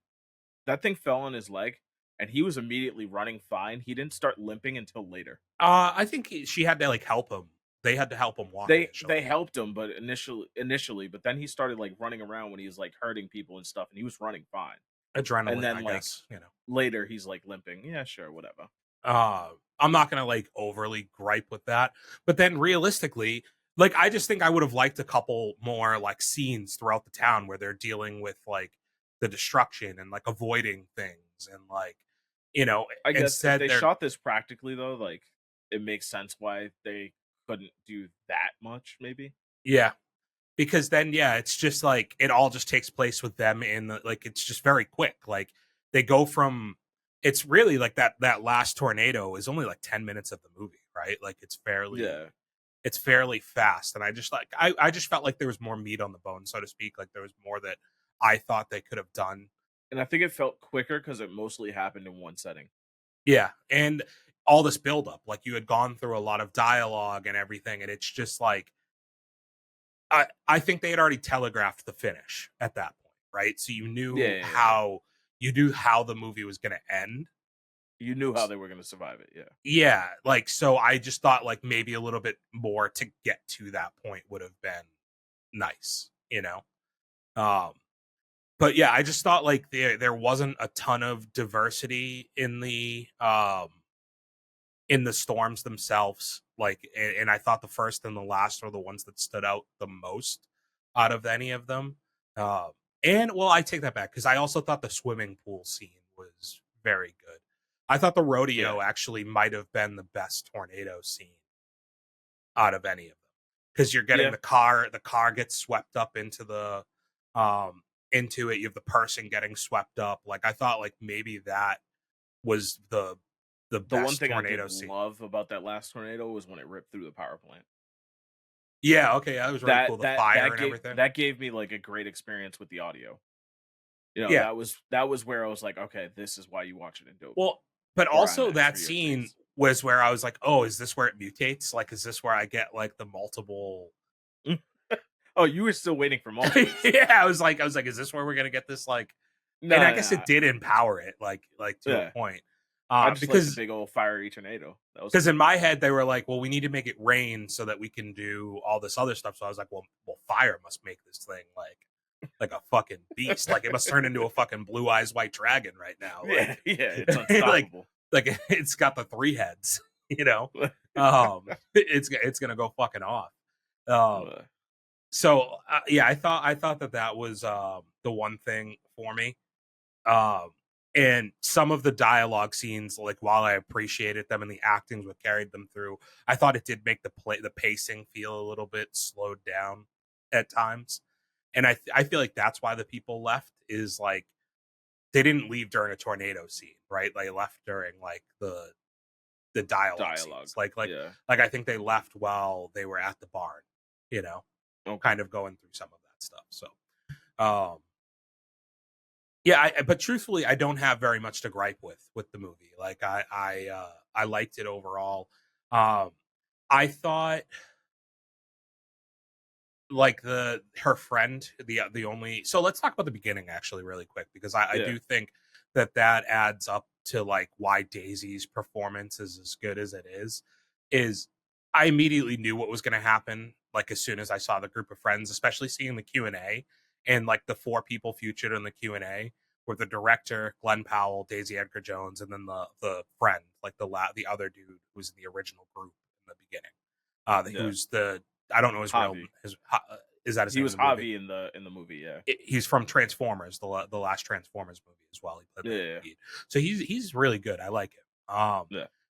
thing fell on his leg and he was immediately running fine. He didn't start limping until later. I think she had to like help him. They had to help him walk They initially. helped him, but initially, but then he started like running around when he was like hurting people and stuff, and he was running fine. And Adrenaline, then I like guess, you know. later, he's like limping. Yeah, sure, whatever. I'm not gonna like overly gripe with that, but then realistically, like I just think I would have liked a couple more like scenes throughout the town where they're dealing with like the destruction and like avoiding things and like I guess if instead they they're shot this practically though, like it makes sense why they couldn't do that much, maybe. yeah, because then yeah, it's just like it all just takes place with them in like it's just very quick. Like they go from it's really like that last tornado is only like 10 minutes of the movie, right? Like Yeah. it's fairly fast, and I just felt like there was more meat on the bone, so to speak. Like there was more that I thought they could have done. And I think it felt quicker because it mostly happened in one setting. Yeah, and all this buildup, like you had gone through a lot of dialogue and everything, and it's just like I think they had already telegraphed the finish at that point, right? So Yeah, yeah, yeah. you knew how the movie was going to end. You knew how they were gonna survive it, yeah. Yeah, like so I just thought like maybe a little bit more to get to that point would have been nice, you know. Um but yeah, I just thought like there wasn't a ton of diversity in the storms themselves. Like, and I thought the first and the last are the ones that stood out the most out of any of them. Um, and well, I take that back because I also thought the swimming pool scene was very good. I thought the Yeah. rodeo actually might have been the best tornado scene out of any of them because you're getting Yeah. the car gets swept up um into it. You have the person getting swept up. Like I thought, like maybe that was the The best one thing I tornado did scene. love about that last tornado was when it ripped through the power plant. Yeah, okay, that was really cool. The fire and everything. That gave me like a great experience with the audio. Yeah. That was where I was like, okay, this is why you watch it in Dolby. Well, but Or also IMAX that for your scene taste. was where I was like, oh, is this where it mutates? Like, is this where I get like the multiple? Oh, you were still waiting for multiples. Yeah, I was like, is this where we're gonna get this? Like, No, and I guess it did empower it, like to a point. I just like the Because big old fiery tornado. because in my head they were like, well, we need to make it rain so that we can do all this other stuff. So I was like, well, fire must make this thing like a fucking beast. Like it must turn into a fucking blue eyes white dragon right now. Like, yeah, it's unstoppable. like it's got the 3 heads, you know. It's gonna go fucking off. So yeah, I thought that was the one thing for me. And some of the dialogue scenes, like while I appreciated them and the acting what carried them through, I thought it did make the pacing feel a little bit slowed down at times. And I feel like that's why the people left, is like they didn't leave during a tornado scene, right? They left during like the dialogue scenes. Like I think they left while they were at the barn, you know, kind of going through some of that stuff. So yeah, but truthfully, I don't have very much to gripe with the movie. Like I liked it overall. I thought like her friend, the only, so let's talk about the beginning actually really quick, because I do think that adds up to like why Daisy's performance is as good as it is I immediately knew what was going to happen, like as soon as I saw the group of friends, especially seeing the Q&A and like the 4 people featured in the Q&A were the director, Glenn Powell, Daisy Edgar Jones, and then the friend, like the other dude who was in the original group in the beginning. Who's the, I don't know his Javi. real, is that his name? He was Javi in the movie, yeah. He's from Transformers, the last Transformers movie as well. He played the lead. So he's really good. I like him.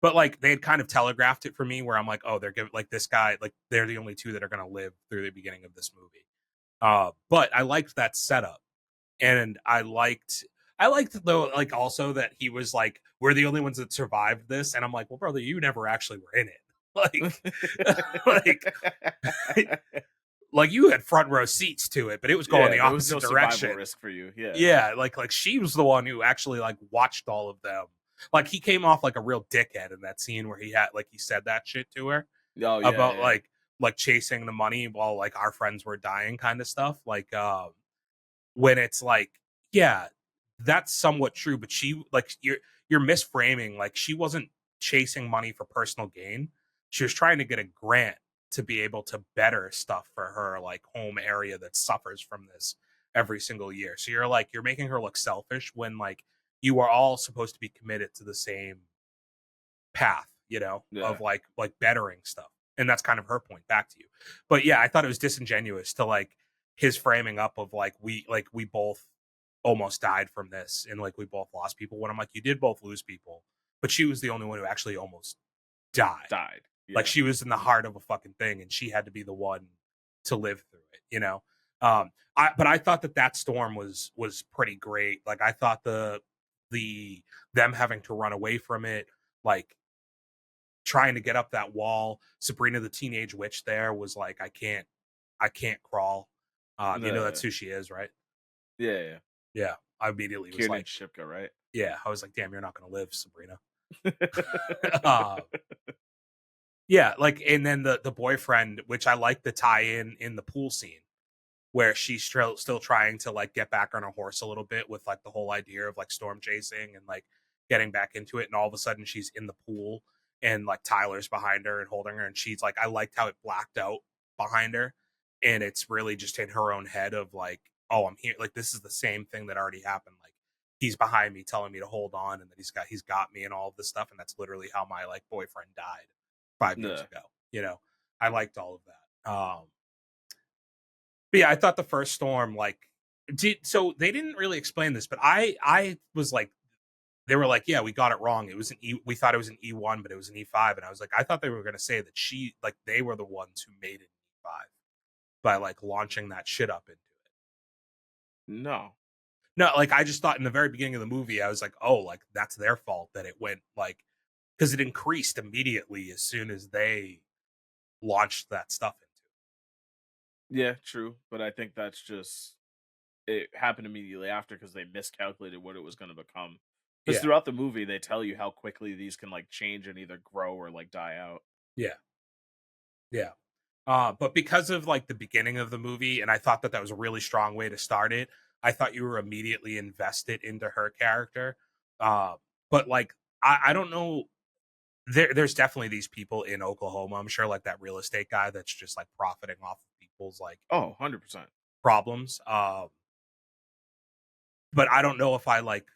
But like they had kind of telegraphed it for me, where I'm like, oh, they're giving like this guy, like they're the only 2 that are going to live through the beginning of this movie. But I liked that setup, and I liked though, like also that he was like, we're the only ones that survived this, and I'm like, well, brother, you never actually were in it. Like you had front row seats to it, but it was going the opposite direction. Risk for you, like she was the one who actually like watched all of them. Like he came off like a real dickhead in that scene where he said that shit to her about like chasing the money while like our friends were dying, kind of stuff. Like when it's like, yeah, that's somewhat true, but she, like, you're misframing. Like she wasn't chasing money for personal gain. She was trying to get a grant to be able to better stuff for her like home area that suffers from this every single year. So you're making her look selfish when like you are all supposed to be committed to the same path, of like bettering stuff. And that's kind of her point back to you. But yeah, I thought it was disingenuous to like his framing up of like we both almost died from this, and like we both lost people, when I'm like, you did both lose people, but she was the only one who actually almost died. Like she was in the heart of a fucking thing, and she had to be the one to live through it, but I thought that storm was pretty great. Like I thought the them having to run away from it, like trying to get up that wall, Sabrina the Teenage Witch there was like, I can't crawl. That's who she is, right? Yeah. I immediately was like, Shipka, right? Yeah, I was like, damn, you're not gonna live, Sabrina. Yeah, like, and then the boyfriend, which I like the tie-in the pool scene, where she's still trying to like get back on her horse a little bit with like the whole idea of like storm chasing and like getting back into it, and all of a sudden she's in the pool and like Tyler's behind her and holding her, and she's like, I liked how it blacked out behind her, and it's really just in her own head of like, oh, I'm here, like this is the same thing that already happened, like he's behind me telling me to hold on, and that he's got me and all of this stuff, and that's literally how my like boyfriend died 5 years ago. I liked all of that. But yeah, I thought the first storm, like, so they didn't really explain this, but I was like, they were like, yeah, we got it wrong. It was we thought it was an E1, but it was an E5. And I was like, I thought they were going to say that they were the ones who made it E5 by like launching that shit up into it. No. No, like I just thought in the very beginning of the movie, I was like, oh, like that's their fault that it went like because it increased immediately as soon as they launched that stuff into Yeah, true. But I think that's just it happened immediately after because they miscalculated what it was going to become. it. Because Yeah, throughout the movie, they tell you how quickly these can like change and either grow or like die out. yeah, yeah. But because of like the beginning of the movie, and I thought that that was a really strong way to start it. I thought you were immediately invested into her character. Uh, but like I don't know. There's definitely these people in Oklahoma. I'm sure like that real estate guy that's just like profiting off of people's like Oh, 100%. problems. But I don't know if I like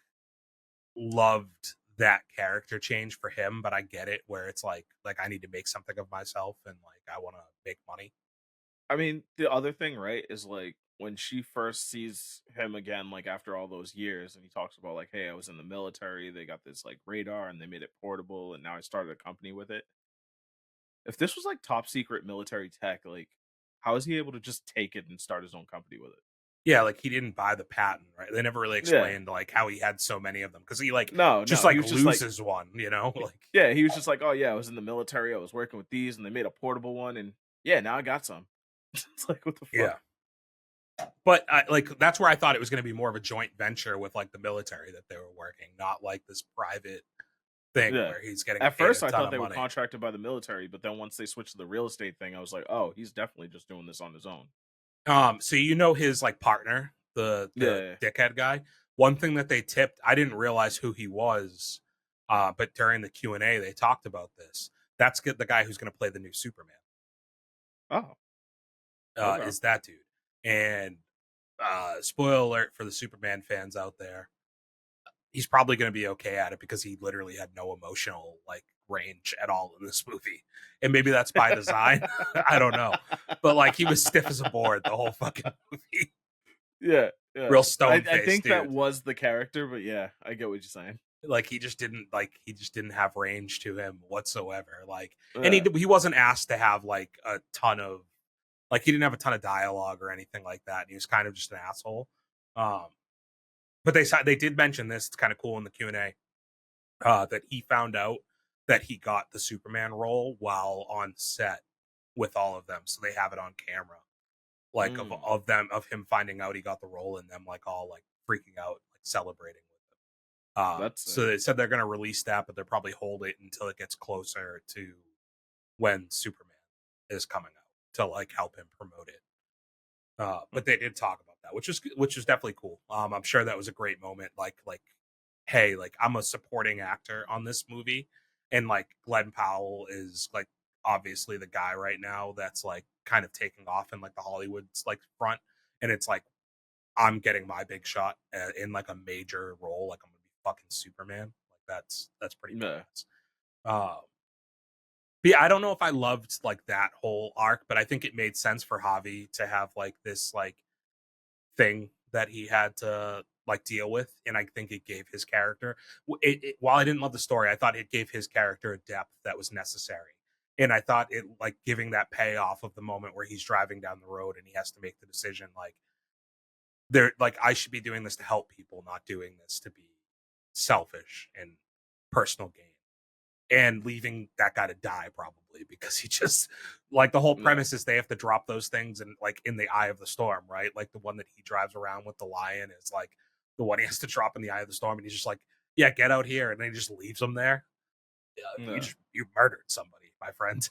loved that character change for him, but I get it where it's like I need to make something of myself and like I want to make money. I mean, the other thing, right, is like when she first sees him again, like after all those years, and he talks about like, "Hey, I was in the military. They got this like radar, and they made it portable, and now I started a company with it." If this was like top secret military tech, like, how is he able to just take it and start his own company with it? Yeah, like he didn't buy the patent, right? They never really Yeah, explained like how he had so many of them because he like no, just no, he like was just like, loses one, you know? Like yeah, he was just like, "Oh yeah, I was in the military. I was working with these, and they made a portable one, and yeah, now I got some." It's like, what the yeah. fuck? But I, like that's where I thought it was going to be more of a joint venture with like the military that they were working, not like this private thing Yeah. where he's getting At paid a first, I ton thought of they were money. contracted by the military, but then once they switched to the real estate thing, I was like, "Oh, he's definitely just doing this on his own." So you know his like partner, the Yeah. dickhead guy. One thing that they tipped, I didn't realize who he was, but during the Q&A they talked about this. That's the guy who's going to play the new Superman. Oh, okay. Is that dude? And spoiler alert for the Superman fans out there, he's probably going to be okay at it because he literally had no emotional like range at all in this movie, and maybe that's by design. I don't know, but like he was stiff as a board the whole fucking movie. Yeah, yeah. Real I stone I faced think that dude. was the character, but yeah, I get what you're saying. Like he just didn't have range to him whatsoever. Like, and Yeah. he wasn't asked to have like a ton of like he didn't have a ton of dialogue or anything like that. He was kind of just an asshole. Um, but they did mention this. It's kind of cool in the Q&A that he found out that he got the Superman role while on set with all of them, so they have it on camera. Like Mm, of him finding out he got the role and them like all like freaking out, like celebrating with him. that's So sick. they said they're going to release that, but they'll probably hold it until it gets closer to when Superman is coming out to like help him promote it. Hmm. But they did talk about that, which is definitely cool. I'm sure that was a great moment. Like, hey, like I'm a supporting actor on this movie, and like Glenn Powell is like obviously the guy right now that's like kind of taking off in like the Hollywood's like front, and it's like I'm getting my big shot in like a major role, like I'm gonna be fucking Superman. Like that's pretty Yeah. badass. But yeah, I don't know if I loved like that whole arc, but I think it made sense for Javi to have like this like thing that he had to like deal with, and I think it gave his character. While I didn't love the story, I thought it gave his character a depth that was necessary, and I thought it like giving that payoff of the moment where he's driving down the road and he has to make the decision like they're like I should be doing this to help people, not doing this to be selfish and personal gain and leaving that guy to die probably because he just like the whole Yeah. premise is they have to drop those things and like in the eye of the storm, right? Like the one that he drives around with the lion is like the one he has to drop in the eye of the storm, and he's just like, yeah, get out here, and then he just leaves him there. Yeah, Yeah. you murdered somebody, my friend.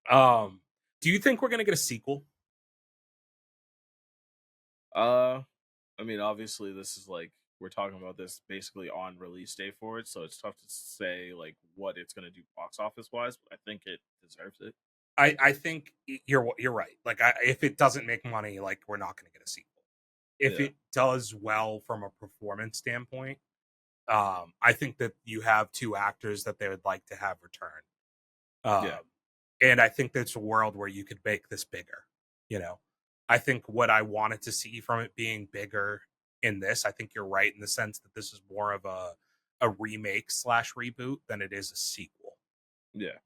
um, do you think we're gonna get a sequel? uh, I mean, obviously, this is like we're talking about this basically on release day for it, so it's tough to say like what it's gonna do box office wise. But I think it deserves it. I think you're right. Like if it doesn't make money, like we're not gonna get a sequel. If Yeah. it does well from a performance standpoint, I think that you have two actors that they would like to have return. Yeah. Um, and I think there's a world where you could make this bigger. You know, I think what I wanted to see from it being bigger in this, I think you're right in the sense that this is more of a remake slash reboot than it is a sequel. Yeah.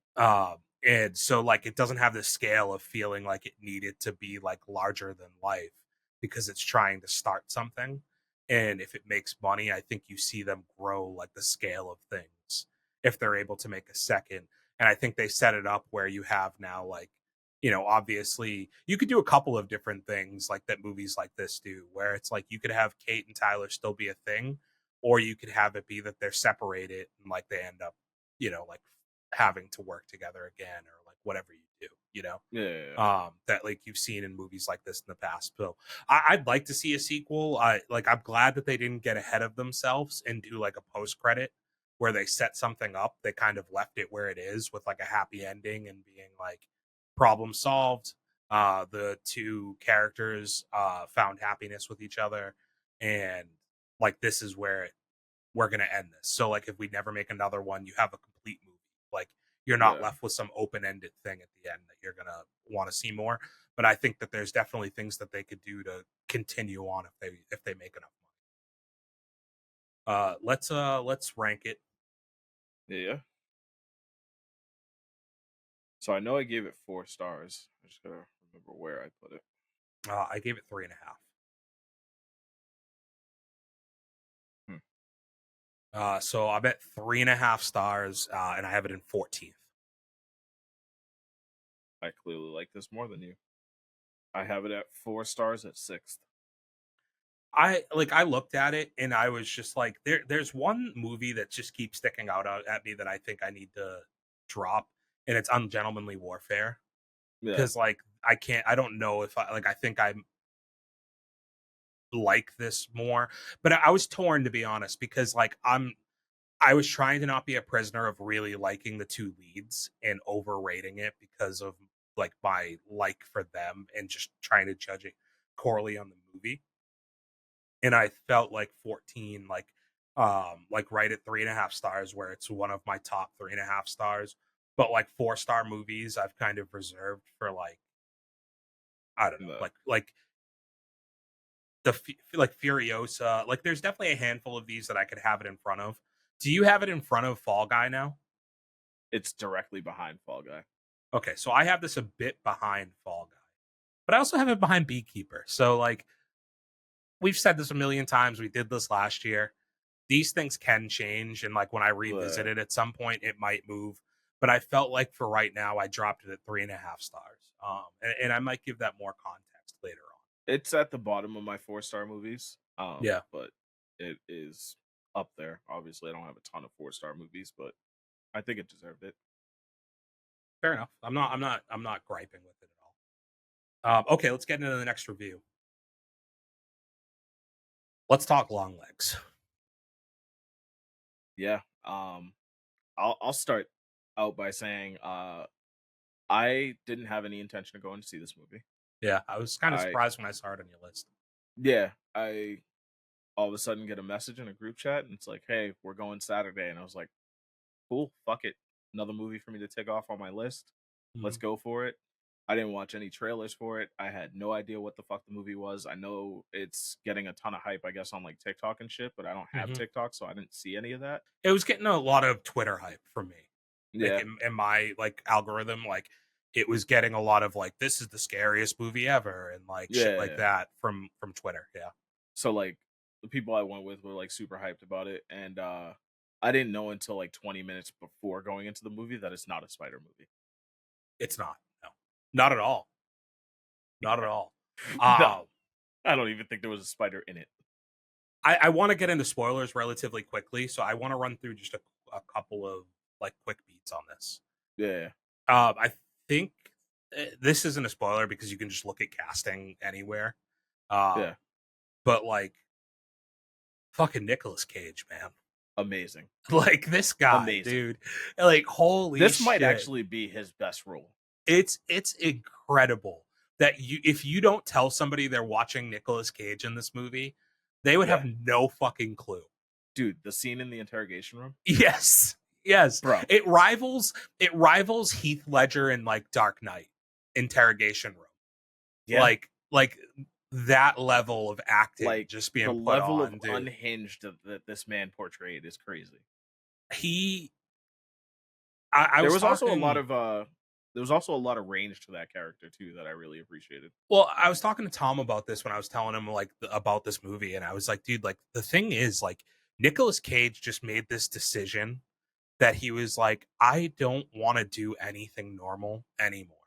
And so like it doesn't have the scale of feeling like it needed to be like larger than life. because it's trying to start something. And if it makes money, I think you see them grow like the scale of things if they're able to make a second. And I think they set it up where you have now, like, obviously you could do a couple of different things like that movies like this do, where it's like you could have Kate and Tyler still be a thing, or you could have it be that they're separated and like they end up, like having to work together again, or like whatever you do. Yeah. That like you've seen in movies like this in the past. So I'd like to see a sequel. I'm glad that they didn't get ahead of themselves and do like a post credit where they set something up. They kind of left it where it is with like a happy ending and being like problem solved. The two characters found happiness with each other, and like this is where we're gonna end this. So like if we never make another one, you have a complete movie. Like you're not left with some open-ended thing at the end that you're gonna want to see more. But I think that there's definitely things that they could do to continue on if they make enough money. Let's rank it. Yeah. So I know I gave it 4 stars. I just gotta remember where I put it. I gave it 3.5. So I'm at 3.5 stars, and I have it in 14th. I clearly like this more than you. I have it at 4 stars at 6th. I looked at it and I was just like, there's one movie that just keeps sticking out at me that I think I need to drop, and it's Ungentlemanly Warfare. Yeah. Because like I don't know if I think I like this more, but I was torn, to be honest, because like I was trying to not be a prisoner of really liking the two leads and overrating it because of like my like for them and just trying to judge it corely on the movie. And I felt like 14, like right at 3.5 stars, where it's one of my top 3.5 stars. But like 4-star movies, I've kind of reserved for like, I don't know, like like Furiosa. Like there's definitely a handful of these that I could have it in front of. Do you have it in front of Fall Guy now? It's directly behind Fall Guy. Okay, so I have this a bit behind Fall Guy, but I also have it behind Beekeeper. So like we've said this a million times. We did this last year. These things can change, and like when I revisit it at some point, it might move. But I felt like for right now, I dropped it at 3.5 stars. And I might give that more context later on. It's at the bottom of my 4-star movies. Yeah, but it is up there. Obviously, I don't have a ton of 4-star movies, but I think it deserved it. fair enough. I'm not griping with it at all. Okay, let's get into the next review. Let's talk Longlegs. Yeah. I'll start out by saying I didn't have any intention of going to see this movie. Yeah, I was kind of surprised when I saw it on your list. Yeah, I all of a sudden get a message in a group chat and it's like, hey, we're going Saturday. And I was like, cool, fuck it. Another movie for me to tick off on my list. Let's go for it. I didn't watch any trailers for it. I had no idea what the fuck the movie was. I know it's getting a ton of hype, I guess, on like TikTok and shit, but I don't have TikTok, so I didn't see any of that. It was getting a lot of Twitter hype from me. Yeah. Like in my like algorithm, like it was getting a lot of like, this is the scariest movie ever, and like shit like that from Twitter. Yeah. So like the people I went with were like super hyped about it, and I didn't know until like 20 minutes before going into the movie that it's not a spider movie. It's not. No. Not at all. Not at all. No, I don't even think there was a spider in it. I want to get into spoilers relatively quickly, so I want to run through just a couple of like quick beats on this. Yeah. I think this isn't a spoiler because you can just look at casting anywhere. Yeah. But like, fucking Nicolas Cage, man. Amazing. Like this guy, dude. Like holy shit. This might actually be his best role. It's incredible that if you don't tell somebody they're watching Nicolas Cage in this movie, they would have no fucking clue. Dude, the scene in the interrogation room? Yes. Bro. It rivals Heath Ledger in like Dark Knight interrogation room. Yeah. Like that level of acting, like just being the put level on, of dude. Unhinged that this man portrayed is crazy. I there was also a lot of There was also a lot of range to that character too that I really appreciated. Well, I was talking to Tom about this when I was telling him like about this movie, and I was like, dude, like the thing is, like Nicolas Cage just made this decision that he was like, I don't want to do anything normal anymore.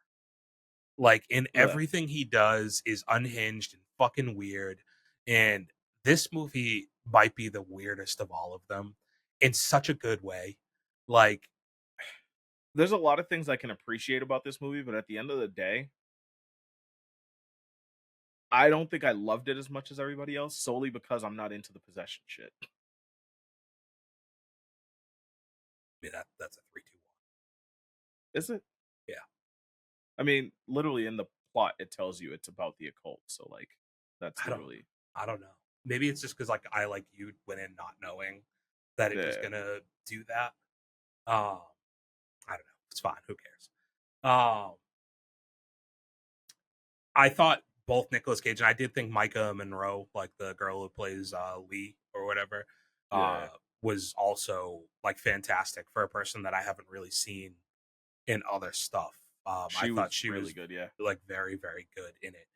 Like, in Yeah. everything he does is unhinged and fucking weird. And this movie might be the weirdest of all of them in such a good way. Like, There's a lot of things I can appreciate about this movie, but at the end of the day, I don't think I loved it as much as everybody else solely because I'm not into the possession shit. I mean, that's a 3-2-1. Is it? Yeah. I mean, literally in the plot, it tells you it's about the occult. So like, that's I don't literally I don't know. Maybe it's just because like I like you went in not knowing that it was yeah. gonna do that. Um, I don't know. It's fine. Who cares? Um, I thought both Nicolas Cage and I did think Micah Monroe, like the girl who plays Lee or whatever, Yeah. was also like fantastic for a person that I haven't really seen in other stuff. I She thought was she really was good. Yeah. like very, very good in it.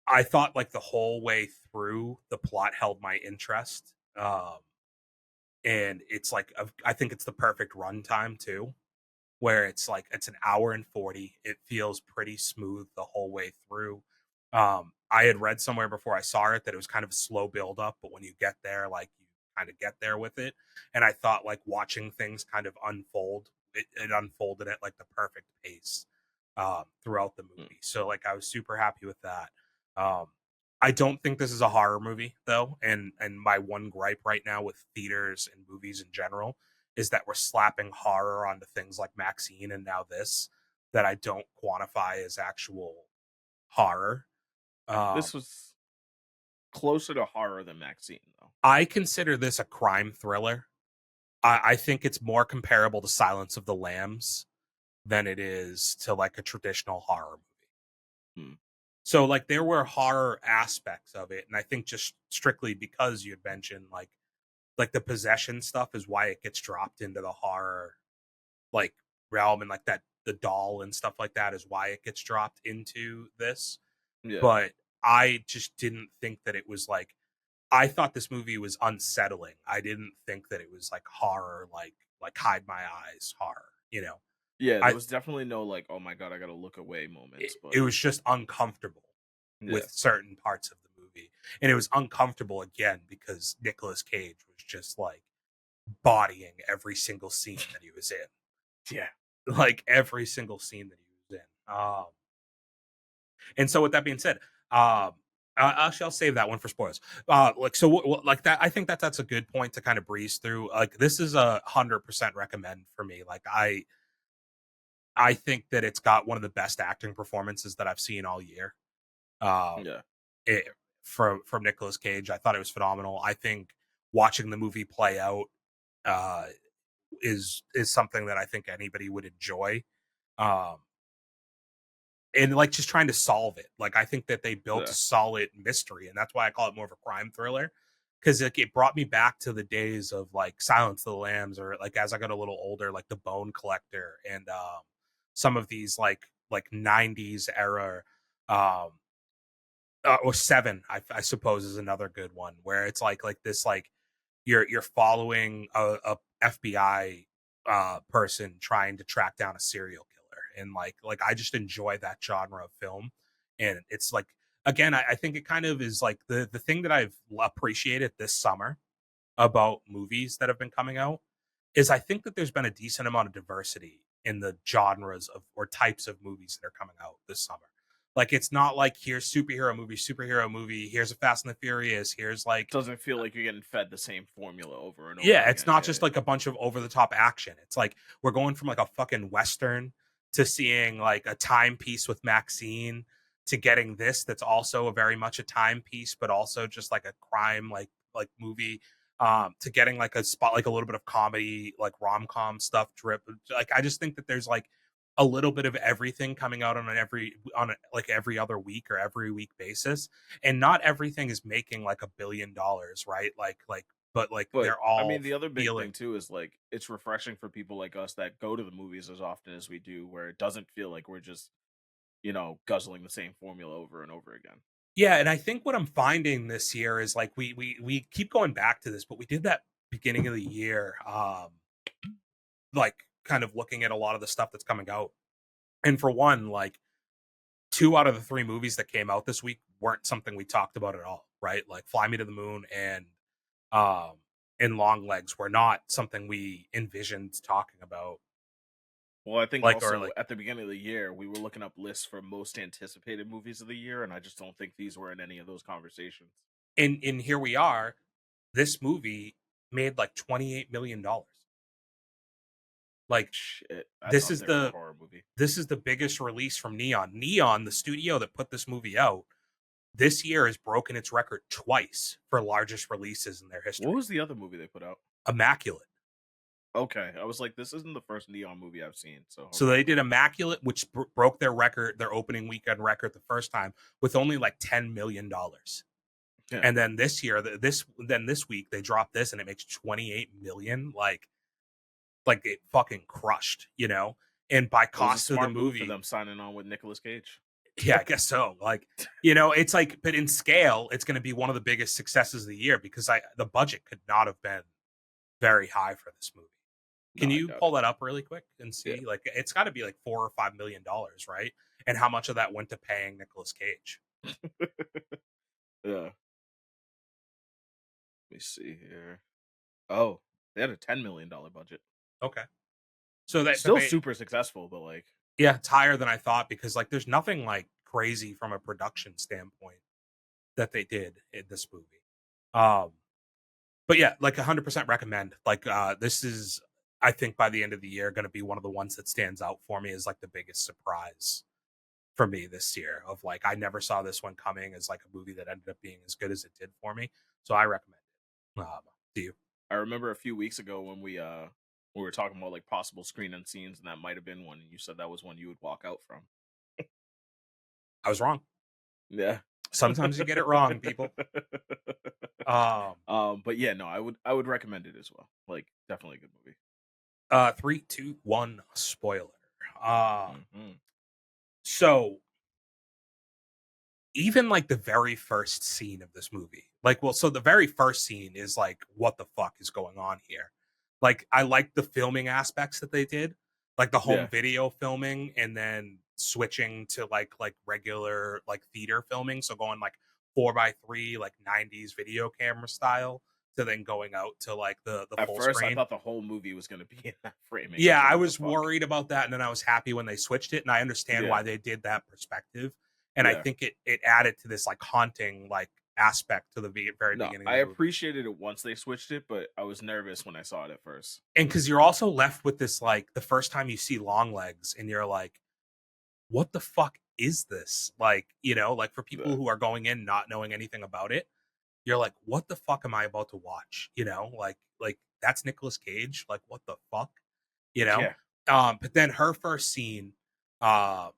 I thought like the whole way through the plot held my interest. And it's like I think it's the perfect runtime too, where it's like it's an hour and 40. It feels pretty smooth the whole way through. I had read somewhere before I saw it that it was kind of a slow build up, but when you get there, like you kind of get there with it. And I thought like watching things kind of unfold, it unfolded at like the perfect pace throughout the Mm. movie. So like I was super happy with that. Um, I don't think this is a horror movie though, and my one gripe right now with theaters and movies in general is that we're slapping horror onto things like Maxine and now this that I don't quantify as actual horror. This Um, was closer to horror than Maxine, though. I consider this a crime thriller. I think it's more comparable to Silence of the Lambs than it is to like a traditional horror movie. Hmm. So like there were horror aspects of it, and I think just strictly because you had mentioned like the possession stuff is why it gets dropped into the horror like realm, and like that the doll and stuff like that is why it gets dropped into this. Yeah. But I just didn't think that it was like I thought this movie was unsettling. I didn't think that it was like horror, like hide my eyes horror. You know, Yeah, there I was definitely no like, oh my god, I gotta look away it, moments, it but was just uncomfortable yeah. with certain parts of the movie, and it was uncomfortable again because Nicolas Cage was just like bodying every single scene that he was in, Yeah. like every single scene that he was in. And so with that being said, I'll save that one for spoilers. Like so, like that. I think that that's a good point to kind of breeze through. Like this is 100% recommend for me. Like I think that it's got one of the best acting performances that I've seen all year. Um, Yeah. it, from Nicolas Cage, I thought it was phenomenal. I think watching the movie play out uh, is something that I think anybody would enjoy. Um, and like just trying to solve it. Like I think that they built Yeah. a solid mystery, and that's why I call it more of a crime thriller. Because like it brought me back to the days of like Silence of the Lambs, or like as I got a little older, like The Bone Collector, and some of these like '90s era, um, or Seven, I suppose, is another good one where it's like this like you're following a FBI person trying to track down a serial killer, and like I just enjoy that genre of film, and it's like again I think it kind of is like the thing that I've appreciated this summer about movies that have been coming out is I think that there's been a decent amount of diversity in the genres of or types of movies that are coming out this summer. Like it's not like here's superhero movie, here's a Fast and the Furious, here's like Doesn't feel like you're getting fed the same formula over and over yeah, it's again. not Yeah. just like a bunch of over the top action. It's like we're going from like a fucking western to seeing like a timepiece with Maxine to getting this that's also a very much a timepiece, but also just like a crime like movie. To getting like a spot like a little bit of comedy, like rom com stuff drip. Like I just think that there's like a little bit of everything coming out like every other week or every week basis, and not everything is making like $1 billion, right? Like but like But they're I all mean, the other big thing feeling. too is like it's refreshing for people like us that go to the movies as often as we do, where it doesn't feel like we're just guzzling the same formula over and over again. Yeah, and I think what I'm finding this year is like we keep going back to this, but we did that beginning of the year, like kind of looking at a lot of the stuff that's coming out. And for one, like 2 out of the 3 movies that came out this week weren't something we talked about at all, right? Like Fly Me to the Moon um and Longlegs were not something we envisioned talking about. Well, I think Like or also like at the beginning of the year, we were looking up lists for most anticipated movies of the year, and I just don't think these were in any of those conversations. and here we are. This movie made like $28 million. Like Shit, that's this up is there for a the horror movie. this is the biggest release from Neon. Neon, the studio that put this movie out, this year has broken its record twice for largest releases in their What history. was the other movie they put out? Immaculate. Okay, I was like, this isn't the first Neon movie I've seen. So So they did Immaculate, which broke their record, their opening weekend record the first time with only like $10 million. yeah, And then this year, this week they dropped this and it makes 28 million. Like it fucking crushed, you know. And by it was a cost of the smart move for movie, them signing on with Nicolas Cage. yeah, I guess so. Like, you know, it's like, but in scale, it's going to be one of the biggest successes of the year because the budget could not have been very high for this movie. No, Can I you doubt pull it. that up really quick and Yeah, see? Like, it's got to be like $4 or $5 million, right? And how much of that went to paying Nicolas Cage? yeah. Let me see here. Oh, they had a $10 million budget. Okay, so that, but Still they, super successful, but like, yeah, it's higher than I thought because like, there's nothing like crazy from a production standpoint that they did in this movie. Um, but yeah, like 100% recommend. Like, this is, I think by the end of the year, going to be one of the ones that stands out for me as like the biggest surprise for me this year. Of like, I never saw this one coming as like a movie that ended up being as good as it did for me. So I recommend it. To you. I remember a few weeks ago when we were talking about like possible screen and scenes, and that might have been one. And you said that was one you would walk out from. I was wrong. Yeah. Sometimes you get it wrong, people. But yeah, no, I would recommend it as well. Like, definitely a good movie. 3, 2, 1, spoiler. Mhm. So even like the very first scene of this movie, like, well, so the very first scene is like, what the fuck is going on here? Like, I like the filming aspects that they did, like the home Yeah. video filming, and then switching to like regular like theater filming. So going like 4:3, like 90s video camera style, to then going out to like the At full first, I screen. thought the whole movie was going to be in that framing. I Yeah, was like, I what the was fuck? worried about that, and then I was happy when they switched it, and I understand Yeah. why they did that perspective, and I Yeah. think it added to this like haunting like aspect to the very No, beginning of I the movie. appreciated it once they switched it, but I was nervous when I saw it at first. And because you're also left with this like the first time you see Longlegs, and you're like, what the fuck is this? Like, you know, like for people Yeah. who are going in not knowing anything about it, you're like, what the fuck am I about to watch? You know, like that's Nicolas Cage. Like, what the fuck? You know? Yeah. But then her first scene,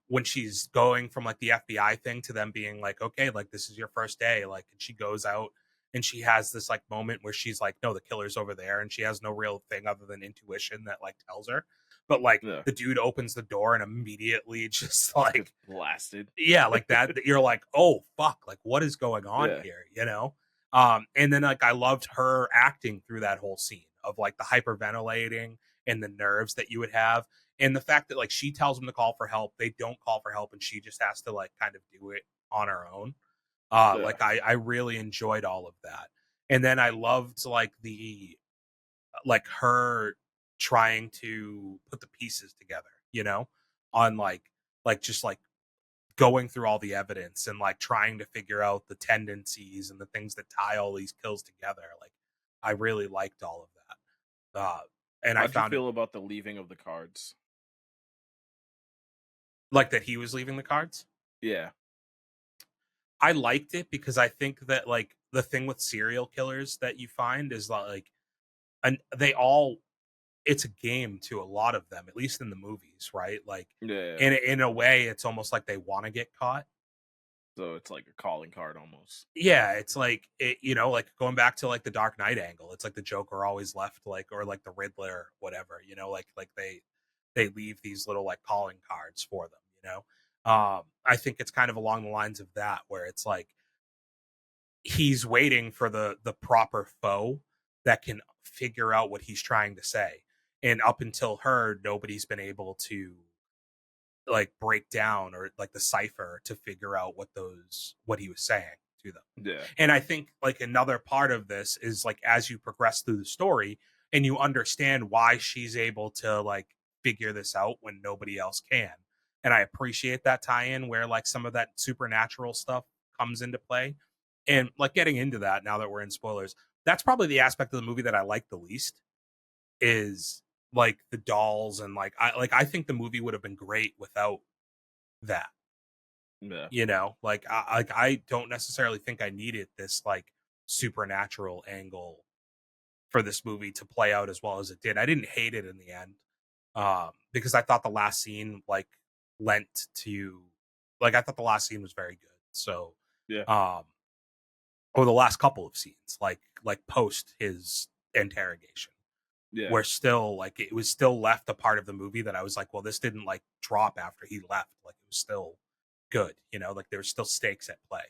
when she's going from like the FBI thing to them being like, okay, like this is your first day, like, and she goes out and she has this like moment where she's like, no, the killer's over there, and she has no real thing other than intuition that like tells her. But like Yeah. the dude opens the door and immediately just Just like, gets blasted. yeah, like that you're like, oh fuck, like what is going on Yeah. here, you know? And then like I loved her acting through that whole scene of like the hyperventilating and the nerves that you would have, and the fact that like she tells them to call for help, they don't call for help, and she just has to like kind of do it on her own. Yeah. Like I really enjoyed all of that. And then I loved like the like her trying to put the pieces together, you know, on like just like going through all the evidence and like trying to figure out the tendencies and the things that tie all these kills together. Like I really liked all of that. And I How'd you found it feel about the leaving of the cards? like that he was leaving the cards. Yeah. I liked it because I think that like the thing with serial killers that you find is like, and they all, it's a game to a lot of them, at least in the movies, right? Like Yeah. in a way, it's almost like they want to get caught. So it's like a calling card almost. Yeah, it's like like going back to like the Dark Knight angle. It's like the Joker always left like or like the Riddler, whatever, like they leave these little like calling cards for them. I think it's kind of along the lines of that where it's like he's waiting for the proper foe that can figure out what he's trying to say. And up until her, nobody's been able to like break down or like decipher to figure out what he was saying to them. Yeah. And I think like another part of this is like as you progress through the story and you understand why she's able to like figure this out when nobody else can. And I appreciate that tie-in where like some of that supernatural stuff comes into play. And like getting into that now that we're in spoilers, that's probably the aspect of the movie that I like the least is like the dolls and I think the movie would have been great without that. Yeah. I don't necessarily think I needed this like supernatural angle for this movie to play out as well as it did. I didn't hate it in the end. Because I thought the last scene like lent to I thought the last scene was very good. So Yeah. or the last couple of scenes, like post his interrogation. Yeah. Where still like it was still left a part of the movie that I was like, well, this didn't like drop after he left. Like it was still good, like there was still stakes at play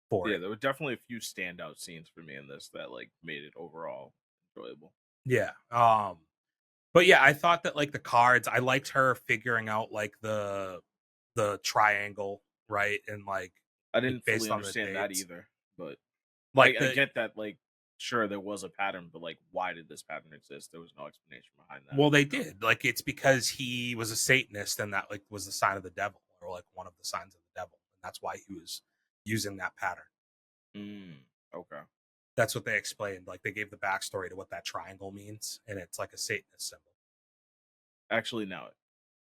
for Yeah, it. there were definitely a few standout scenes for me in this that like made it overall enjoyable. Yeah. But yeah, I thought that like the cards, I liked her figuring out like the triangle, right? And like I didn't fully based on the understand that dates. either, but Like I the get that like sure there was a pattern, but like why did this pattern exist? There was no explanation behind that. well, they did. Like it's because he was a Satanist and that like was the sign of the devil or like one of the signs of the devil. And that's why he was using that pattern. Okay. That's what they explained. Like they gave the backstory to what that triangle means, and it's like a Satanist symbol. Actually, now it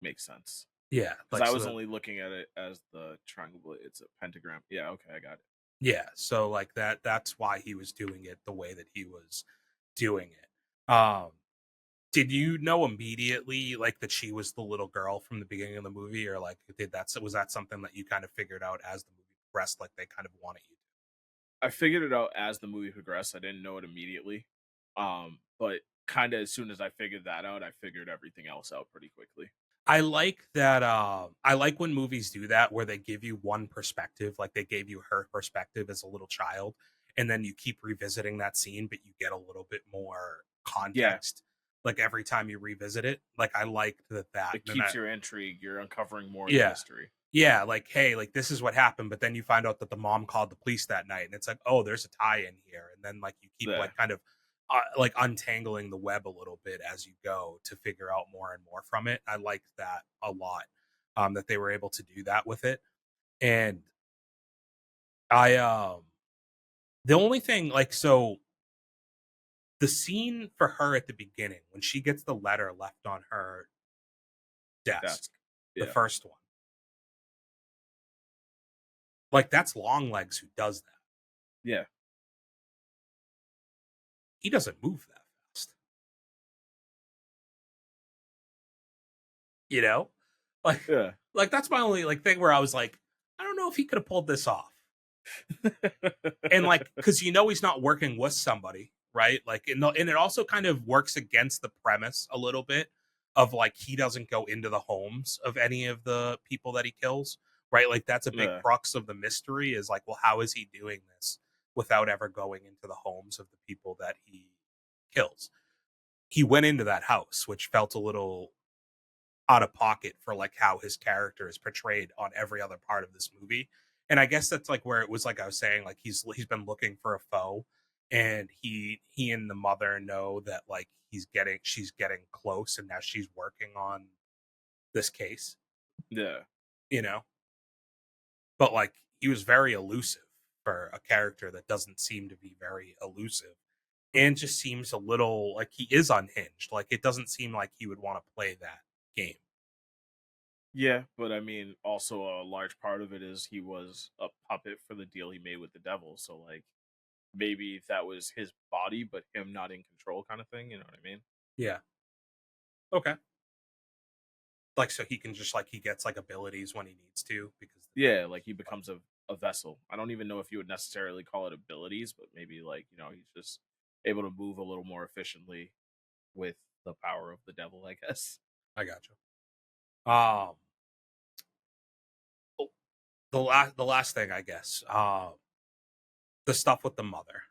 makes sense. Yeah, Because like I so was only looking at it as the triangle, but it's a pentagram. Yeah, okay, I got it. yeah, so like that's why he was doing it the way that he was doing it. Did you know immediately like that she was the little girl from the beginning of the movie, or like was that something that you kind of figured out as the movie progressed, like they kind of wanted you to? I figured it out as the movie progressed. I didn't know it immediately. But kind of as soon as I figured that out, I figured everything else out pretty quickly. I like that. I like when movies do that, where they give you one perspective, like they gave you her perspective as a little child, and then you keep revisiting that scene, but you get a little bit more Yeah, context. Like every time you revisit it, like I like that. it keeps your intrigue. You're uncovering more of the Yeah, mystery. yeah, like hey, like this is what happened, but then you find out that the mom called the police that night, and it's like, oh, there's a tie in here, and then like you keep Yeah. like kind of like untangling the web a little bit as you go to figure out more and more from it. I liked that a lot, that they were able to do that with it, and I the only thing like so the scene for her at the beginning when she gets the letter left on her desk, Desk. the Yeah. first one, like that's Longlegs who does that. Yeah. He doesn't move that fast. You know? Like Yeah. like that's my only like thing where I was like, I don't know if he could have pulled this off. And like cuz he's not working with somebody, right? Like and it also kind of works against the premise a little bit of like he doesn't go into the homes of any of the people that he kills, right? Like that's a big Yeah. crux of the mystery is like, well, how is he doing this without ever going into the homes of the people that he kills? He went into that house, which felt a little out of pocket for like how his character is portrayed on every other part of this movie. And I guess that's like where it was like I was saying, like he's been looking for a foe, and he and the mother know that like she's getting close, and now she's working on this case, Yeah. you know. But like he was very elusive for a character that doesn't seem to be very elusive, and just seems a little like he is unhinged. Like it doesn't seem like he would want to play that game. Yeah, but I mean, also a large part of it is he was a puppet for the deal he made with the devil. So like maybe that was his body, but him not in control kind of thing. You know what I mean? Yeah. Okay. Like so he can just like he gets like abilities when he needs to because Yeah, like he becomes a a vessel. I don't even know if you would necessarily call it abilities, but maybe like, he's just able to move a little more efficiently with the power of the devil, I guess. I got you. The last thing, I guess, the stuff with the mother.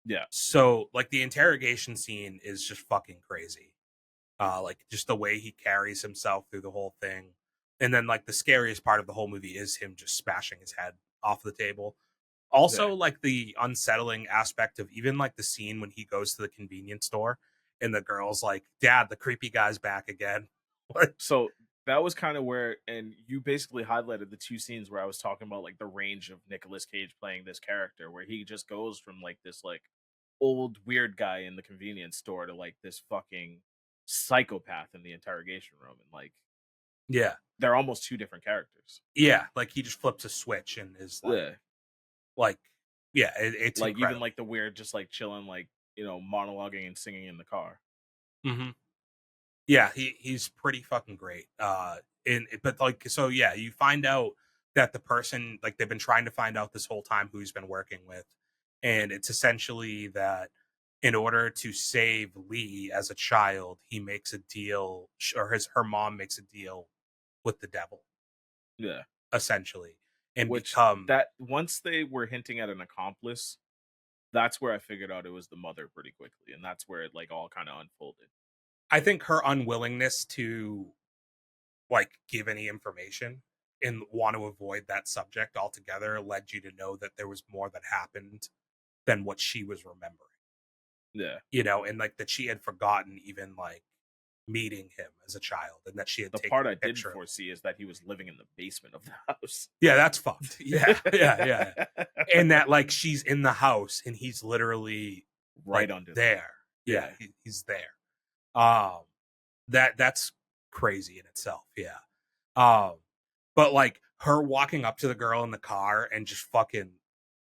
Yeah. So like the interrogation scene is just fucking crazy. Like just the way he carries himself through the whole thing. And then like the scariest part of the whole movie is him just smashing his head off the table. Also, like the unsettling aspect of even like the scene when he goes to the convenience store and the girl's like, "Dad, the creepy guy's back again." So that was kind of where, and you basically highlighted the two scenes where I was talking about like the range of Nicolas Cage playing this character, where he just goes from like this like old weird guy in the convenience store to like this fucking psychopath in the interrogation room, and like, yeah, they're almost two different characters. Yeah, like he just flips a switch and is like, yeah, it's like incredible. even like the weird, just like chilling, like monologuing and singing in the car. Mm-hmm. Yeah, he's pretty fucking great. But like, so yeah, you find out that the person, like, they've been trying to find out this whole time who he's been working with, and it's essentially that in order to save Lee as a child, he makes a deal, or her mom makes a deal with the devil. Yeah, essentially, and which become that once they were hinting at an accomplice, that's where I figured out it was the mother pretty quickly, and that's where it like all kind of unfolded. I think her unwillingness to like give any information and want to avoid that subject altogether led you to know that there was more that happened than what she was remembering. Yeah. And like that she had forgotten even like meeting him as a child, and that she had the taken part a I didn't picture. foresee is that he was living in the basement of the house. Yeah, that's fucked. Yeah. And that like she's in the house and he's literally right like under there. Yeah. He's there. That's crazy in itself. Yeah. But like her walking up to the girl in the car and just fucking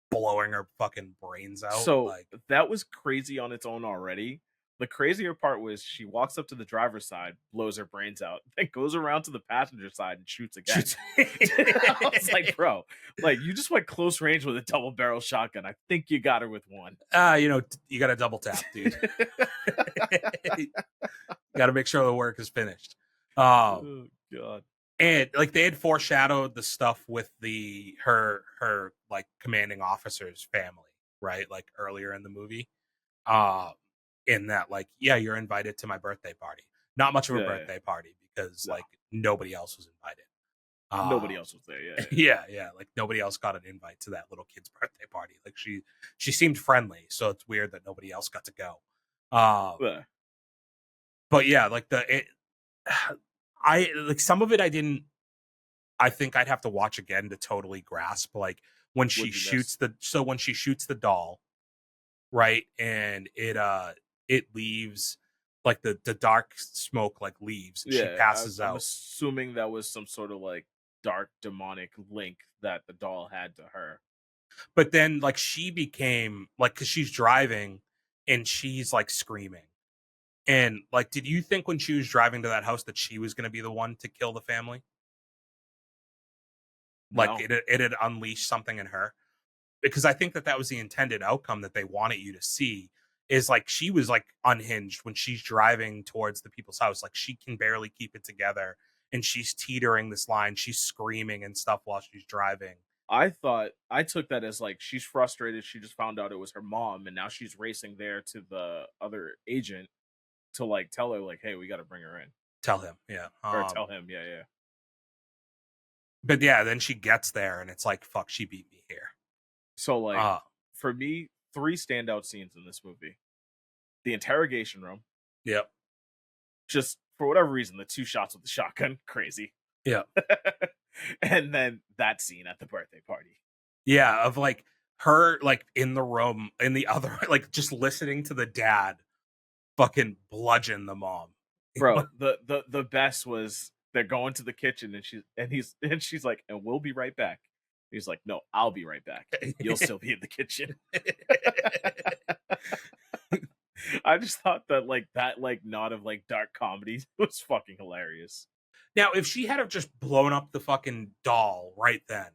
blowing her fucking brains out. So like that was crazy on its own already. The crazier part was she walks up to the driver's side, blows her brains out, then goes around to the passenger side and shoots again. I was like, bro, like you just went close range with a double barrel shotgun. I think you got her with one. You got to double tap, dude. You got to make sure the work is finished. Oh God. And like they had foreshadowed the stuff with her like commanding officer's family, right? Like earlier in the movie. In that, like, yeah, you're invited to my birthday party. Not much of a birthday party because like nobody else was invited. Nobody else was there. Yeah. Like nobody else got an invite to that little kid's birthday party. Like she seemed friendly, so it's weird that nobody else got to go. But yeah, like I like some of it I think I'd have to watch again to totally grasp. Like when she shoots the doll, right, and it leaves, like the dark smoke like leaves and she passes out. I'm assuming that was some sort of like dark demonic link that the doll had to her. But then like she became like, because she's driving and she's like screaming. And like, did you think when she was driving to that house that she was going to be the one to kill the family? Like it had unleashed something in her? Because I think that was the intended outcome that they wanted you to see, is like she was like unhinged when she's driving towards the people's house. Like she can barely keep it together and she's teetering this line. She's screaming and stuff while she's driving. I took that as like she's frustrated. She just found out it was her mom, and now she's racing there to the other agent to like tell her like, hey, we got to bring her in. Tell him, yeah. Or tell him, yeah. But yeah, then she gets there and it's like, fuck, she beat me here. So like for me, 3 standout scenes in this movie: the interrogation room. Yep. Just for whatever reason, the 2 shots with the shotgun, crazy. Yeah. And then that scene at the birthday party. Yeah, of like her like in the room, in the other, like just listening to the dad fucking bludgeon the mom. Bro, the best was they're going to the kitchen and she's like, and we'll be right back. He's like, no, I'll be right back. You'll still be in the kitchen. I just thought that like nod of like dark comedy was fucking hilarious. Now, if she had have just blown up the fucking doll right then,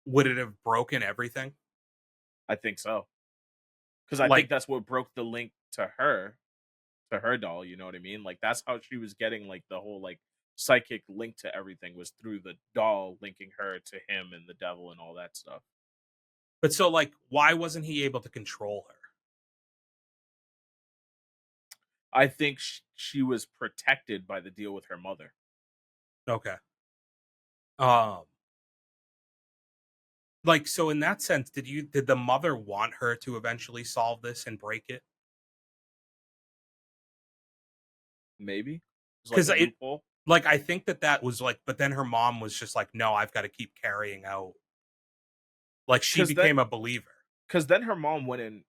would it have broken everything? I think so. Because I think Like, that's what broke the link to her doll, you know what I mean? Like, that's how she was getting, like, the whole, like, psychic link to everything was through the doll linking her to him and the devil and all that stuff. but so, like, why wasn't he able to control her? I think she was protected by the deal with her mother. Okay. Um, like, so in that sense, did the mother want her to eventually solve this and break it? Maybe? It's like Because a it, loophole. like, I think that was like, but then her mom was just like, no, I've got to keep carrying out. Like, she Because then became a believer. because then her mom went and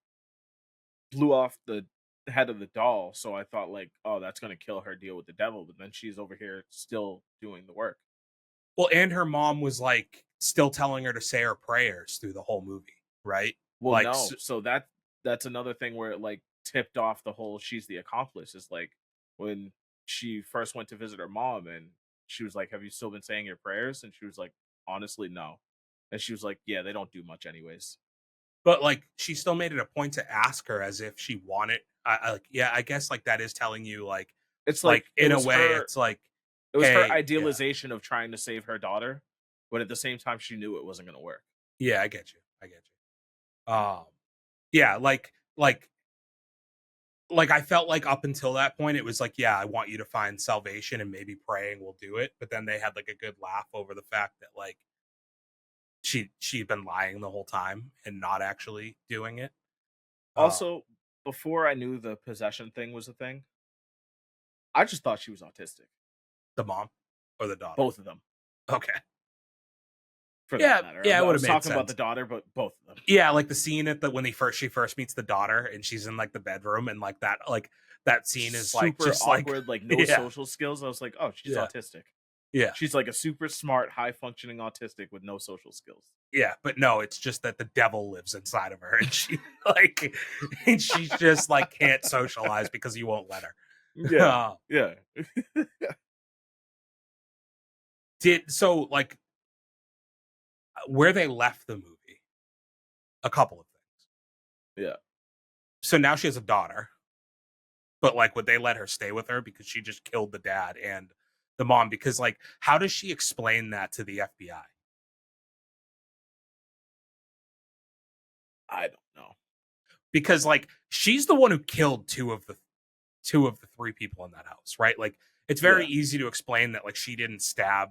blew off the head of the doll, so I thought, like, "Oh, that's gonna kill her deal with the devil," but then she's over here still doing the work. Well, and her mom was like still telling her to say her prayers through the whole movie, right? Well, Like, no. So that's another thing where it, like, tipped off the whole she's the accomplice, is, like, when she first went to visit her mom and she was like, "Have you still been saying your prayers?" And she was like, "Honestly, no." And she was like, "Yeah, they don't do much anyways." but like she still made it a point to ask her as if she wanted. Like, yeah, I guess like that is telling you It's like like in a way, it's like, it was her hey, yeah, idealization of trying to save her daughter, but at the same time, she knew it wasn't gonna work. yeah, I get you, I get you. Yeah, like I felt like up until that point, it was like, yeah, I want you to find salvation and maybe praying will do it. But then they had like a good laugh over the fact that like she'd been lying the whole time and not actually doing it. Uh, Also, before I knew the possession thing was a thing, I just thought she was autistic. the mom or the daughter. Both of them, Okay. for that Yeah, matter. yeah, it I would have was made talking about sense. the daughter, but both of them. Yeah, like the scene at the when she first meets the daughter and she's in like the bedroom and like that scene is like Super just like awkward, like no yeah, social skills. I was like, oh, she's yeah, autistic. yeah, She's like a super smart, high functioning autistic with no social skills. yeah. But no, it's just that the devil lives inside of her and she like and she just like can't socialize because you won't let her. Yeah, yeah, Did so like where they left the movie, a couple of things. yeah. So now she has a daughter, but like would they let her stay with her because she just killed the dad and the mom? Because like how does she explain that to the FBI? I don't know. Because like she's the one who killed two of the three people in that house, right? Like it's very Yeah, easy to explain that like she didn't stab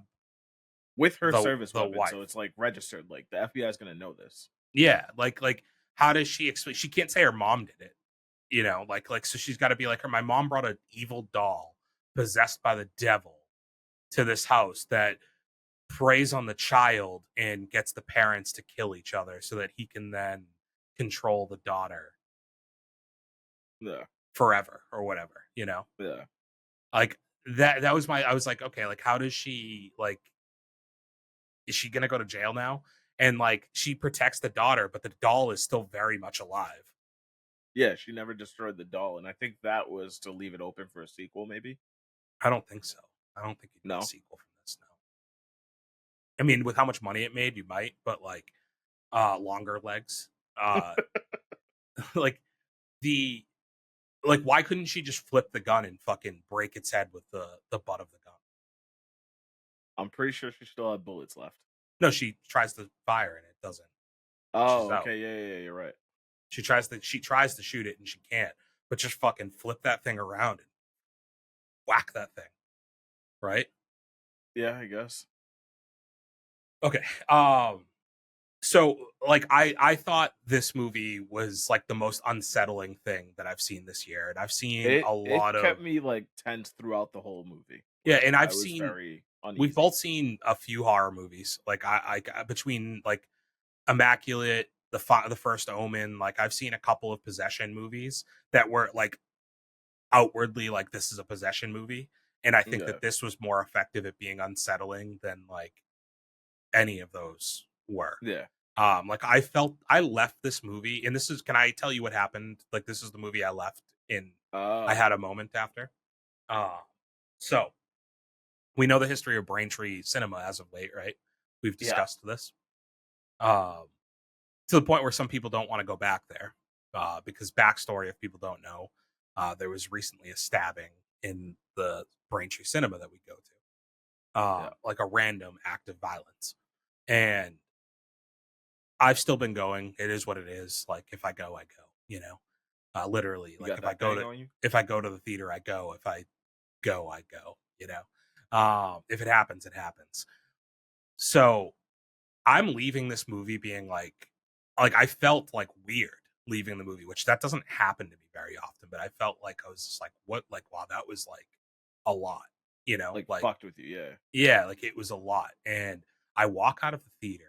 with her service the weapon, so wife. it's like registered. Like the FBI is gonna know this. Yeah, like how does she explain? She can't say her mom did it, you know? Like so she's got to be like her. My mom brought an evil doll possessed by the devil to this house that preys on the child and gets the parents to kill each other so that he can then control the daughter Yeah, forever or whatever, you know? yeah, Like that was my I was like, okay, like how does she like is she gonna go to jail now? And like she protects the daughter, but the doll is still very much alive. yeah. She never destroyed the doll, and I think that was to leave it open for a sequel, maybe. I don't think so. I don't think you'd get a No, sequel from this now. I mean, with how much money it made, you might, but like longer legs. Uh like the like why couldn't she just flip the gun and fucking break its head with the butt of the gun? I'm pretty sure she still had bullets left. No, she tries to fire and it doesn't. She's Oh, out. okay, yeah, yeah, yeah, you're right. She tries to shoot it and she can't, but just fucking flip that thing around and whack that thing, right? Yeah, I guess. Okay. So like I thought this movie was like the most unsettling thing that I've seen this year. And I've seen a It lot kept of me like tense throughout the whole movie. yeah, Like and I've I was seen very we've uneasy. both seen a few horror movies. Like I between like Immaculate, the first Omen, like I've seen a couple of possession movies that were like outwardly like this is a possession movie. And I think Yeah, that this was more effective at being unsettling than like any of those were. yeah. Like I felt I left this movie, and this is can I tell you what happened? Like this is the movie I left in. I Oh, had a moment after. Uh, so we know the history of Braintree cinema as of late, right? We've yeah, discussed this. Um, to the point where some people don't want to go back there. Because backstory, if people don't know, there was recently a stabbing in the Braintree Cinema that we go to, like a random act of violence. And I've still been going. It is what it is. Like if I go, I go. Literally. You Like got if I that go bang to on you? if I go to the theater, I go. If I go, I go. If it happens, it happens. So I'm leaving this movie being like I felt like weird leaving the movie, which that doesn't happen to me very often, but I felt like I was just like, what? Like, wow, that was like a lot, Like like, fucked with you, yeah. yeah, like it was a lot. And I walk out of the theater.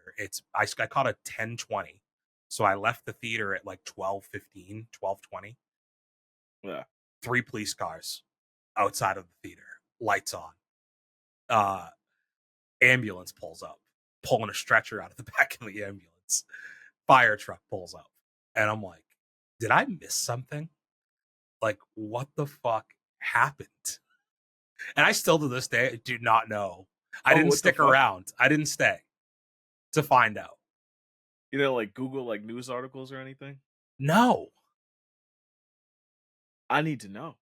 I caught a 10:20. So I left the theater at like 12:15, 12:20. Yeah. 3 police cars outside of the theater, lights on. Uh, Ambulance pulls up, pulling a stretcher out of the back of the ambulance. Fire truck pulls up. And I'm like, did I miss something? Like, what the fuck happened? And I still to this day do not know. I Oh, didn't what the stick fuck? around. I didn't stay to find out. You know, like Google like news articles or anything? No. I need to know.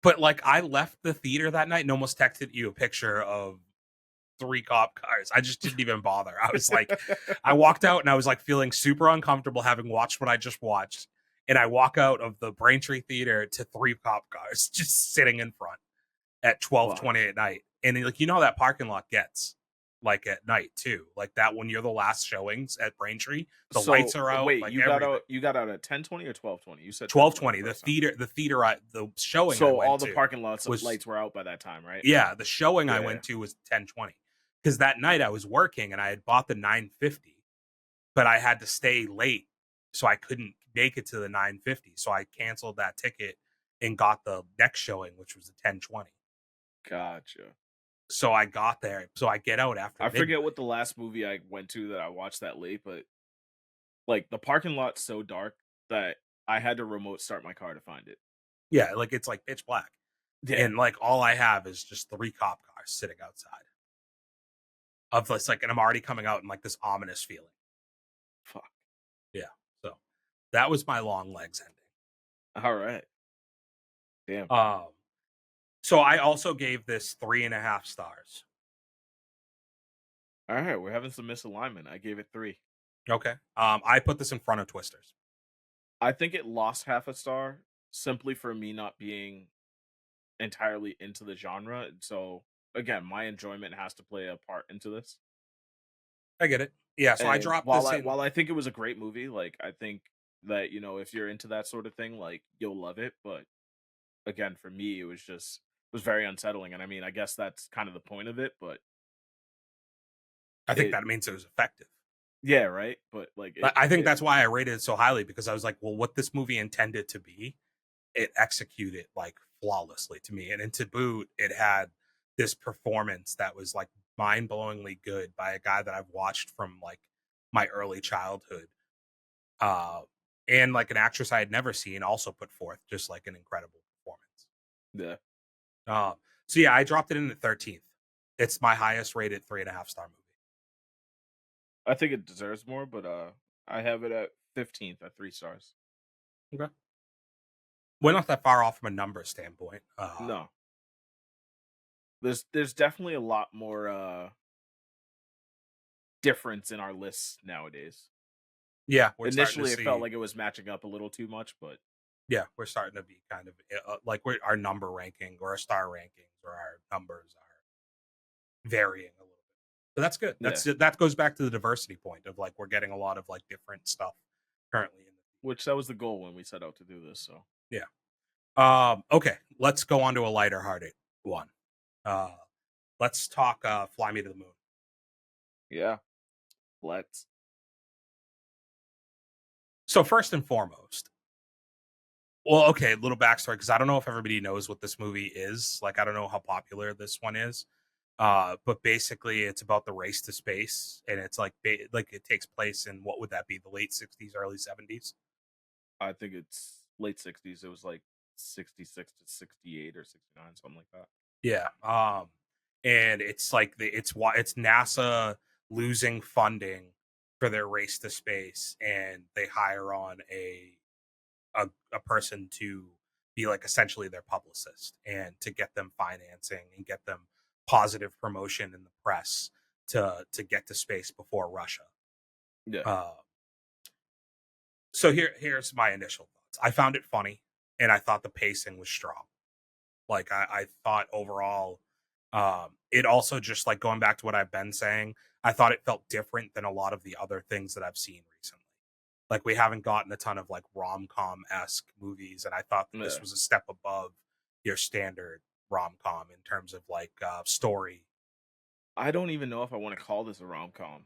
But like I left the theater that night and almost texted you a picture of 3 cop cars. I just didn't even bother. I was like, I walked out and I was like feeling super uncomfortable having watched what I just watched. And I walk out of the Braintree Theater to 3 cop cars just sitting in front at 12:20 Fuck. at night. And like, how that parking lot gets like at night too. Like that when you're the last showings at Braintree, the lights So are out, wait, like you got everything. out at 10:20 or 12:20? You said 10:20 12:20. the The first time. the showing I So all went the to parking lots was lights were out by that time, right? yeah, the showing I Yeah. went to was 10:20. Because that night I was working and I had bought the 950, but I had to stay late, so I couldn't make it to the 950. So I canceled that ticket and got the next showing, which was the 10:20. Gotcha. So I got there. So I get out after I midnight. forget what the last movie I went to that I watched that late, but like the parking lot's so dark that I had to remote start my car to find it. Yeah, like it's like pitch black. Yeah. And like all I have is just 3 cop cars sitting outside. Of this, like, and I'm already coming out in like this ominous feeling. Fuck. Yeah. So that was my Longlegs ending. All right. Damn. So I also gave this 3.5 stars. All right, we're having some misalignment. I gave it 3. Okay. I put this in front of Twisters. I think it lost half a star simply for me not being entirely into the genre. And so again, my enjoyment has to play a part into this. I get it. Yeah, so I And dropped this in. while I think it was a great movie, like I think that, if you're into that sort of thing, like you'll love it. But again, for me, it was very unsettling. And I mean, I guess that's kind of the point of it, but I think that means it was effective. yeah, right. But like I think that's why I rated it so highly, because I was like, well, what this movie intended to be, it executed like flawlessly to me. And to boot, it had this performance that was like mind-blowingly good by a guy that I've watched from like my early childhood. And like an actress I had never seen also put forth just like an incredible performance. yeah. So yeah, I dropped it in at 13th. It's my highest rated 3.5 star movie. I think it deserves more, but I have it at 15th at 3 stars. Okay. We're not that far off from a number standpoint. No. There's definitely a lot more difference in our lists nowadays. Yeah, Initially it felt like it was matching up a little too much, but yeah, we're starting to be kind of like our number ranking or our star rankings or our numbers are varying a little bit. So that's good. That goes back to the diversity point of like we're getting a lot of like different stuff currently in the which that was the goal when we set out to do this. So yeah. Okay, let's go on to a lighter hearted one. Let's talk Fly Me to the Moon. yeah, let's. So first and foremost, well, okay, little backstory, because I don't know if everybody knows what this movie is. Like, I don't know how popular this one is. But basically, it's about the race to space, and it's like it takes place in what would that be? The late 60s, early 70s. I think it's late 60s. It was like 66 to 68 or 69, something like that. Yeah. And it's like it's NASA losing funding for their race to space, and they hire on a person to be like essentially their publicist and to get them financing and get them positive promotion in the press to get to space before Russia. Yeah. So here's my initial thoughts. I found it funny, and I thought the pacing was strong. Like I thought overall, it also just like going back to what I've been saying, I thought it felt different than a lot of the other things that I've seen recently. Like we haven't gotten a ton of like rom-com-esque movies, and I thought that this Yeah. was a step above your standard rom-com in terms of like story. I don't even know if I want to call this a rom-com.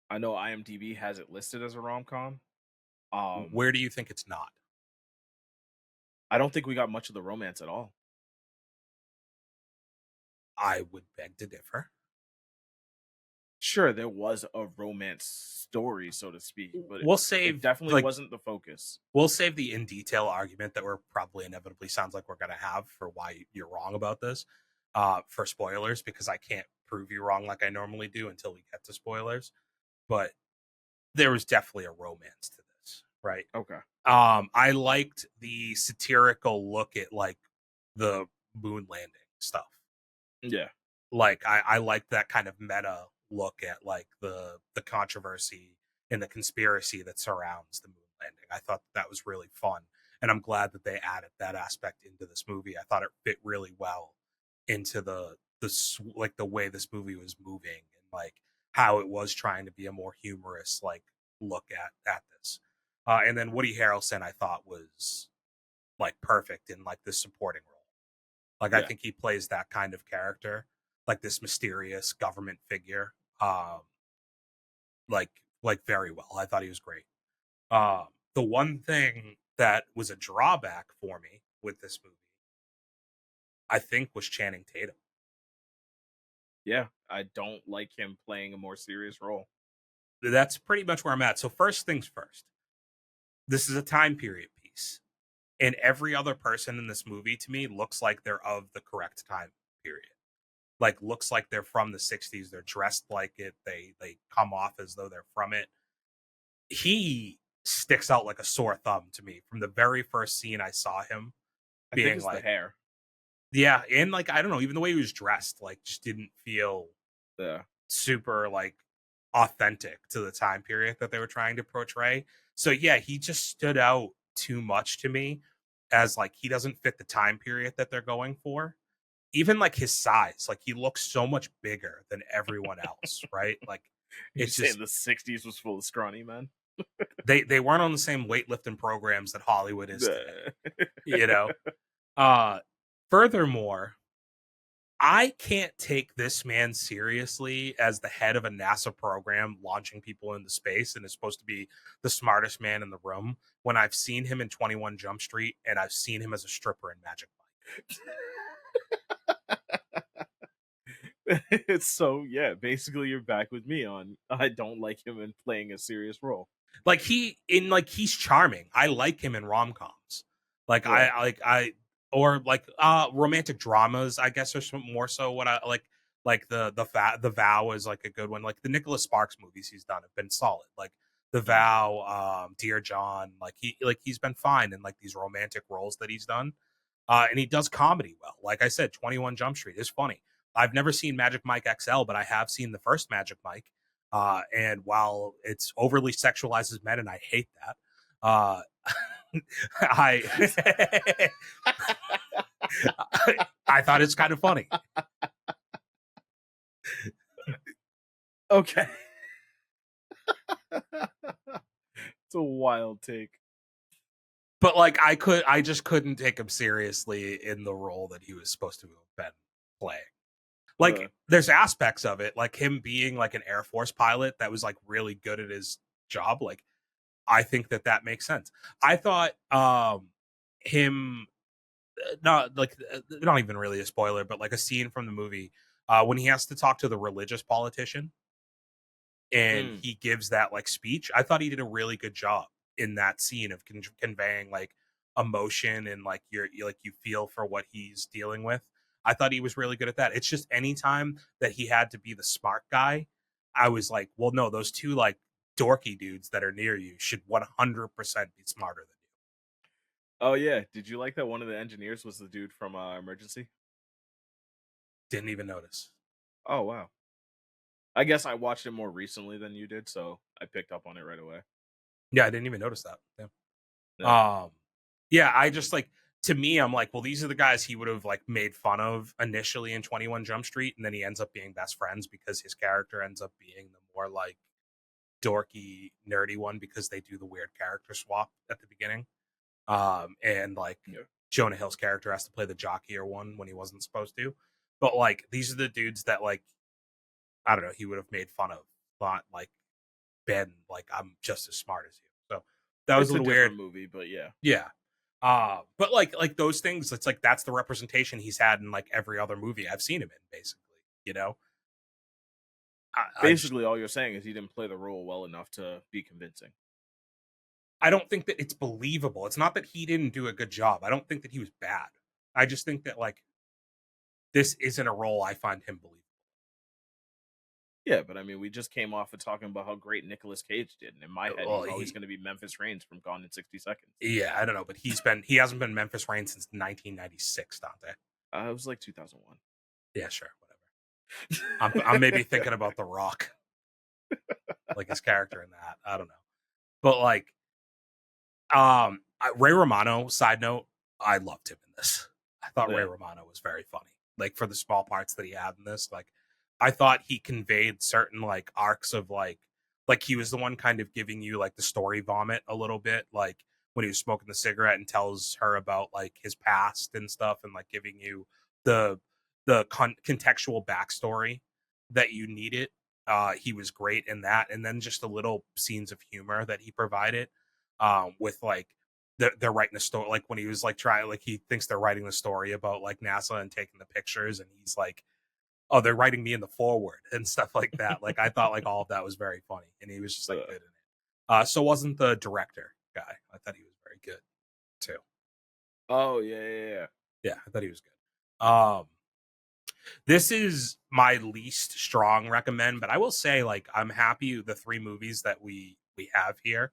I know IMDb has it listed as a rom-com. Where do you think it's not? I don't think we got much of the romance at all. I would beg to differ. Sure, there was a romance story, so to speak, but We'll save it definitely like wasn't the focus. we'll save the in detail argument that we're probably inevitably sounds like we're going to have for why you're wrong about this for spoilers, because I can't prove you wrong like I normally do until we get to spoilers. But there was definitely a romance to this, right? Okay. I liked the satirical look at like the moon landing stuff. Yeah. Like I liked that kind of meta look at like the controversy and the conspiracy that surrounds the moon landing. I thought that was really fun, and I'm glad that they added that aspect into this movie. I thought it fit really well into the like the way this movie was moving, and like how it was trying to be a more humorous like look at this. And then Woody Harrelson, I thought was like perfect in like this supporting role. Like I Yeah. think he plays that kind of character, like this mysterious government figure, like very well. I thought he was great. The one thing that was a drawback for me with this movie, I think, was Channing Tatum. Yeah. I don't like him playing a more serious role. That's pretty much where I'm at. So first things first, this is a time period piece, and every other person in this movie to me looks like they're of the correct time period. Like looks like they're from the 60s. They're dressed like it. They come off as though they're from it. He sticks out like a sore thumb to me from the very first scene I saw him I think being it's like, the hair. yeah, and like I don't know, even the way he was dressed, like just didn't feel Yeah. super like authentic to the time period that they were trying to portray. So yeah, he just stood out too much to me as like he doesn't fit the time period that they're going for. Even like his size, like he looks so much bigger than everyone else, right? Like You it's saying just the 60s was full of scrawny men? they weren't on the same weightlifting programs that Hollywood is today, you know. Furthermore, I can't take this man seriously as the head of a NASA program launching people into space and is supposed to be the smartest man in the room when I've seen him in 21 Jump Street and I've seen him as a stripper in Magic Mike. It's so, yeah, basically you're back with me on I don't like him in playing a serious role. Like he's charming. I like him in rom-coms. Like Yeah. or like romantic dramas, I guess, are some more so what I like the Vow is like a good one. Like the Nicholas Sparks movies he's done have been solid. Like the Vow, Dear John, like he's been fine in like these romantic roles that he's done. And he does comedy well. Like I said, 21 Jump Street is funny. I've never seen Magic Mike XL, but I have seen the first Magic Mike. And while it's overly sexualizes men, and I hate that, I I thought it's kind of funny. Okay. It's a wild take. But like I just couldn't take him seriously in the role that he was supposed to have been playing. Like there's aspects of it, like him being like an Air Force pilot that was like really good at his job. Like I think that makes sense. I thought him not even really a spoiler, but like a scene from the movie when he has to talk to the religious politician and he gives that like speech. I thought he did a really good job in that scene of conveying like emotion and like you feel for what he's dealing with. I thought he was really good at that. It's just anytime that he had to be the smart guy, I was like, well, no, those two like dorky dudes that are near you should 100% be smarter than you. Oh yeah, did you like that one of the engineers was the dude from Emergency? Didn't even notice. Oh wow. I guess I watched it more recently than you did, so I picked up on it right away. Yeah, I didn't even notice that. Yeah. Yeah, I just like, to me, I'm like, well, these are the guys he would have like made fun of initially in 21 Jump Street, and then he ends up being best friends because his character ends up being the more like dorky, nerdy one because they do the weird character swap at the beginning. And like Yeah. Jonah Hill's character has to play the jockier one when he wasn't supposed to. But like these are the dudes that like, I don't know, he would have made fun of, but like Ben, like I'm just as smart as you. So that was It's a a little weird. different movie, but yeah. Yeah. But like those things, it's like that's the representation he's had in like every other movie I've seen him in, basically. You know? Basically, all you're saying is he didn't play the role well enough to be convincing. I don't think that it's believable. It's not that he didn't do a good job. I don't think that he was bad. I just think that like this isn't a role I find him believable. Yeah, but I mean, we just came off of talking about how great Nicolas Cage did, and in my head, Well, he's always going to be Memphis Reigns from Gone in 60 Seconds. Yeah, I don't know, but he hasn't been Memphis Reigns since 1996, Dante. It was like 2001. Yeah, sure, whatever. I'm maybe thinking about The Rock, like his character in that. I don't know, but like, Ray Romano. Side note, I loved him in this. I thought Ray Romano was very funny. Like for the small parts that he had in this, like I thought he conveyed certain like arcs of like he was the one kind of giving you like the story vomit a little bit, like when he was smoking the cigarette and tells her about like his past and stuff, and like giving you the contextual backstory that you needed. He was great in that, and then just the little scenes of humor that he provided, with like they're writing a story, like when he was like trying, like he thinks they're writing the story about like NASA and taking the pictures, and he's like, oh, they're writing me in the forward and stuff like that. Like I thought like all of that was very funny, and he was just like good in it. So wasn't the director guy. I thought he was very good too. Oh yeah. Yeah, I thought he was good. This is my least strong recommend, but I will say like I'm happy the 3 movies that we have here,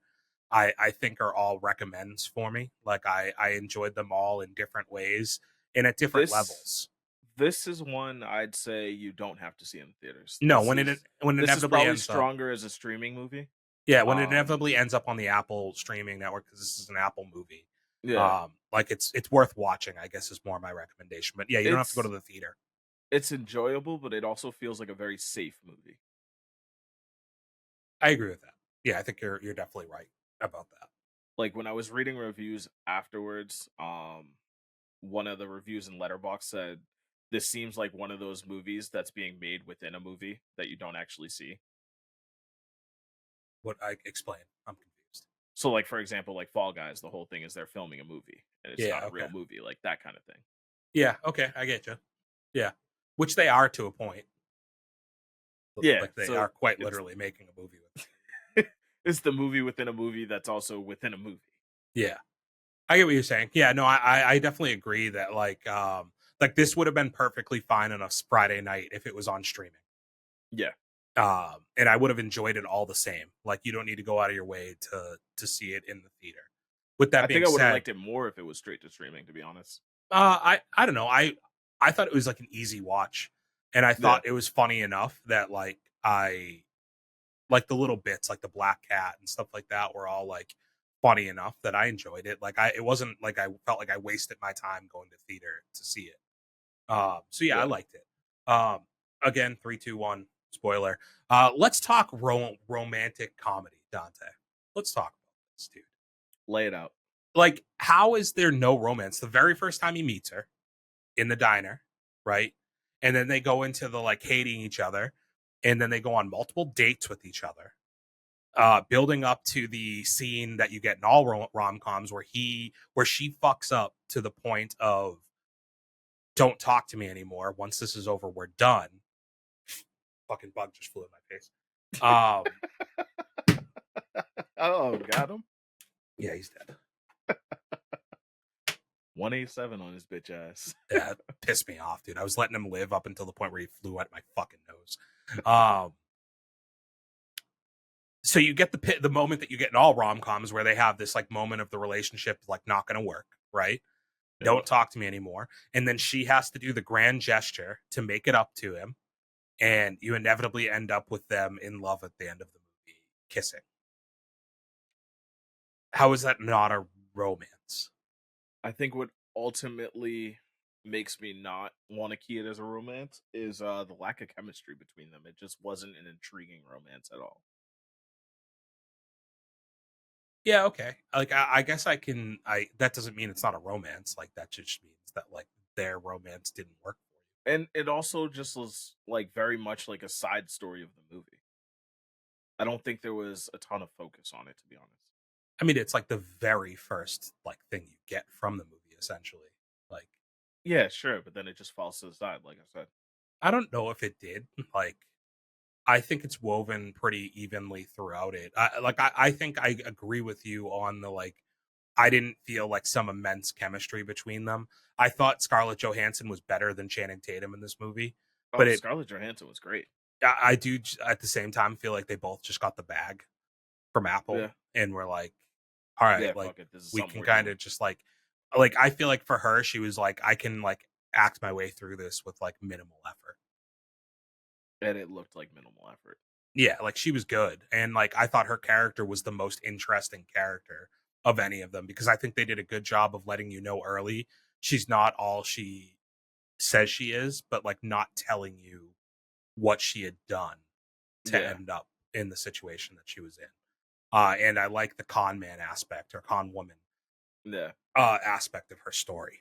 I think are all recommends for me. Like I enjoyed them all in different ways and at different levels. This is one I'd say you don't have to see in theaters. No, this when is inevitably probably ends stronger as a streaming movie. Yeah, when it inevitably ends up on the Apple streaming network, because this is an Apple movie. Yeah. Like it's worth watching, I guess is more my recommendation. But yeah, you don't have to go to the theater. It's enjoyable, but it also feels like a very safe movie. I agree with that. Yeah, I think you're definitely right about that. Like when I was reading reviews afterwards, one of the reviews in Letterboxd said this seems like one of those movies that's being made within a movie that you don't actually see. What I explain? I'm confused. So, like for example, like Fall Guys, the whole thing is they're filming a movie and it's not a real movie, like that kind of thing. Yeah, okay, I get you. Yeah, which they are to a point. Yeah, like they are quite literally making a movie with it. It's the movie within a movie that's also within a movie. Yeah, I get what you're saying. Yeah, no, I definitely agree that like this would have been perfectly fine on a Friday night if it was on streaming. Yeah. And I would have enjoyed it all the same. Like you don't need to go out of your way to see it in the theater. With that being said, I would have liked it more if it was straight to streaming, to be honest. I don't know. I thought it was like an easy watch, and I thought it was funny enough that like I like the little bits, like the black cat and stuff like that, were all like funny enough that I enjoyed it. Like it wasn't like I felt like I wasted my time going to theater to see it. So yeah, I liked it. Again, 3, 2, 1, spoiler. Let's talk romantic comedy, Dante. Let's talk about this, dude. Lay it out. Like, how is there no romance? The very first time he meets her in the diner, right? And then they go into the like hating each other, and then they go on multiple dates with each other. Building up to the scene that you get in all rom-coms where she fucks up to the point of don't talk to me anymore. Once this is over, we're done. Fucking bug just flew in my face. Oh, got him? Yeah, he's dead. 187 on his bitch ass. Yeah, it pissed me off, dude. I was letting him live up until the point where he flew at my fucking nose. So you get the moment that you get in all rom-coms where they have this like moment of the relationship like not going to work, right? Don't talk to me anymore. And then she has to do the grand gesture to make it up to him, and you inevitably end up with them in love at the end of the movie, kissing. How is that not a romance? I think what ultimately makes me not want to key it as a romance is the lack of chemistry between them. It just wasn't an intriguing romance at all. Yeah, okay. Like I guess I can. I that doesn't mean it's not a romance. Like that just means that like their romance didn't work for you. And it also just was like very much like a side story of the movie. I don't think there was a ton of focus on it, to be honest. I mean, it's like the very first like thing you get from the movie, essentially. Like, Yeah, sure, but then it just falls to the side, like I said. I don't know if it did. Like, I think it's woven pretty evenly throughout it. I think I agree with you on the like. I didn't feel like some immense chemistry between them. I thought Scarlett Johansson was better than Channing Tatum in this movie, but Oh, Scarlett Johansson was great. I do at the same time feel like they both just got the bag from Apple, Yeah. and we're like, all right, Yeah, like fuck it. This is we something can we're kind doing. of just like I feel like for her, she was like, I can like act my way through this with like minimal effort. And it looked like minimal effort. Yeah, like she was good, and like I thought her character was the most interesting character of any of them because I think they did a good job of letting you know early she's not all she says she is, but like not telling you what she had done to Yeah. end up in the situation that she was in. And I like the con man aspect or con woman Yeah. aspect of her story.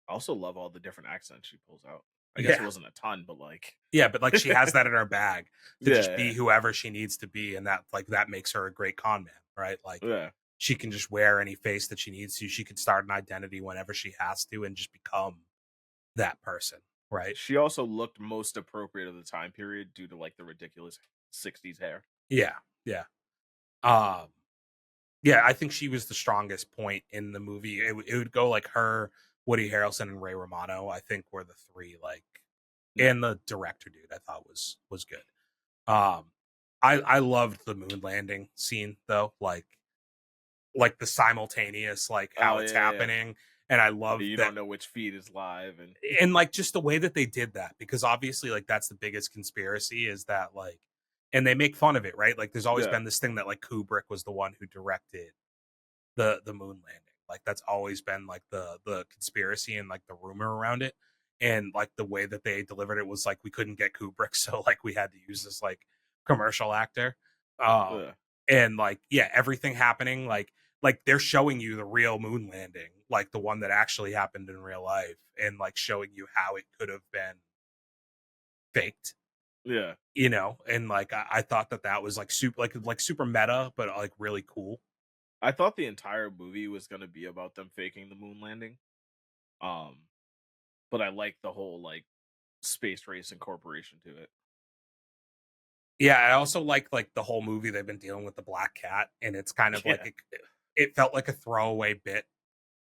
I also love all the different accents she pulls out. I guess it Yeah. wasn't a ton, but like Yeah, but like she has that in her bag to just be yeah. whoever she needs to be, and that like that makes her a great con man, right? Like Yeah. she can just wear any face that she needs to. She could start an identity whenever she has to and just become that person, right? She also looked most appropriate of the time period due to like the ridiculous 60s hair. Yeah, yeah. Um, yeah, I think she was the strongest point in the movie. It would go like her, Woody Harrelson, and Ray Romano. I think were the three like, Yeah. and the director dude. I thought was good. Um, I loved the moon landing scene though, like the simultaneous like how Oh it's yeah. happening, and I love You that don't know which feed is live and and like just the way that they did that because obviously like that's the biggest conspiracy is that like and they make fun of it, right? Like there's always yeah. been this thing that like Kubrick was the one who directed the moon landing. Like that's always been like the conspiracy and like the rumor around it. And like the way that they delivered it was like we couldn't get Kubrick, so like we had to use this like commercial actor. Um Yeah. and like yeah, everything happening like they're showing you the real moon landing, like the one that actually happened in real life, and like showing you how it could have been faked, Yeah. you know. And like I thought that was like super meta, but like really cool. I thought the entire movie was gonna be about them faking the moon landing. Um, but I like the whole like space race incorporation to it. Yeah, I also like the whole movie they've been dealing with the black cat, and it's kind of like Yeah. it felt like a throwaway bit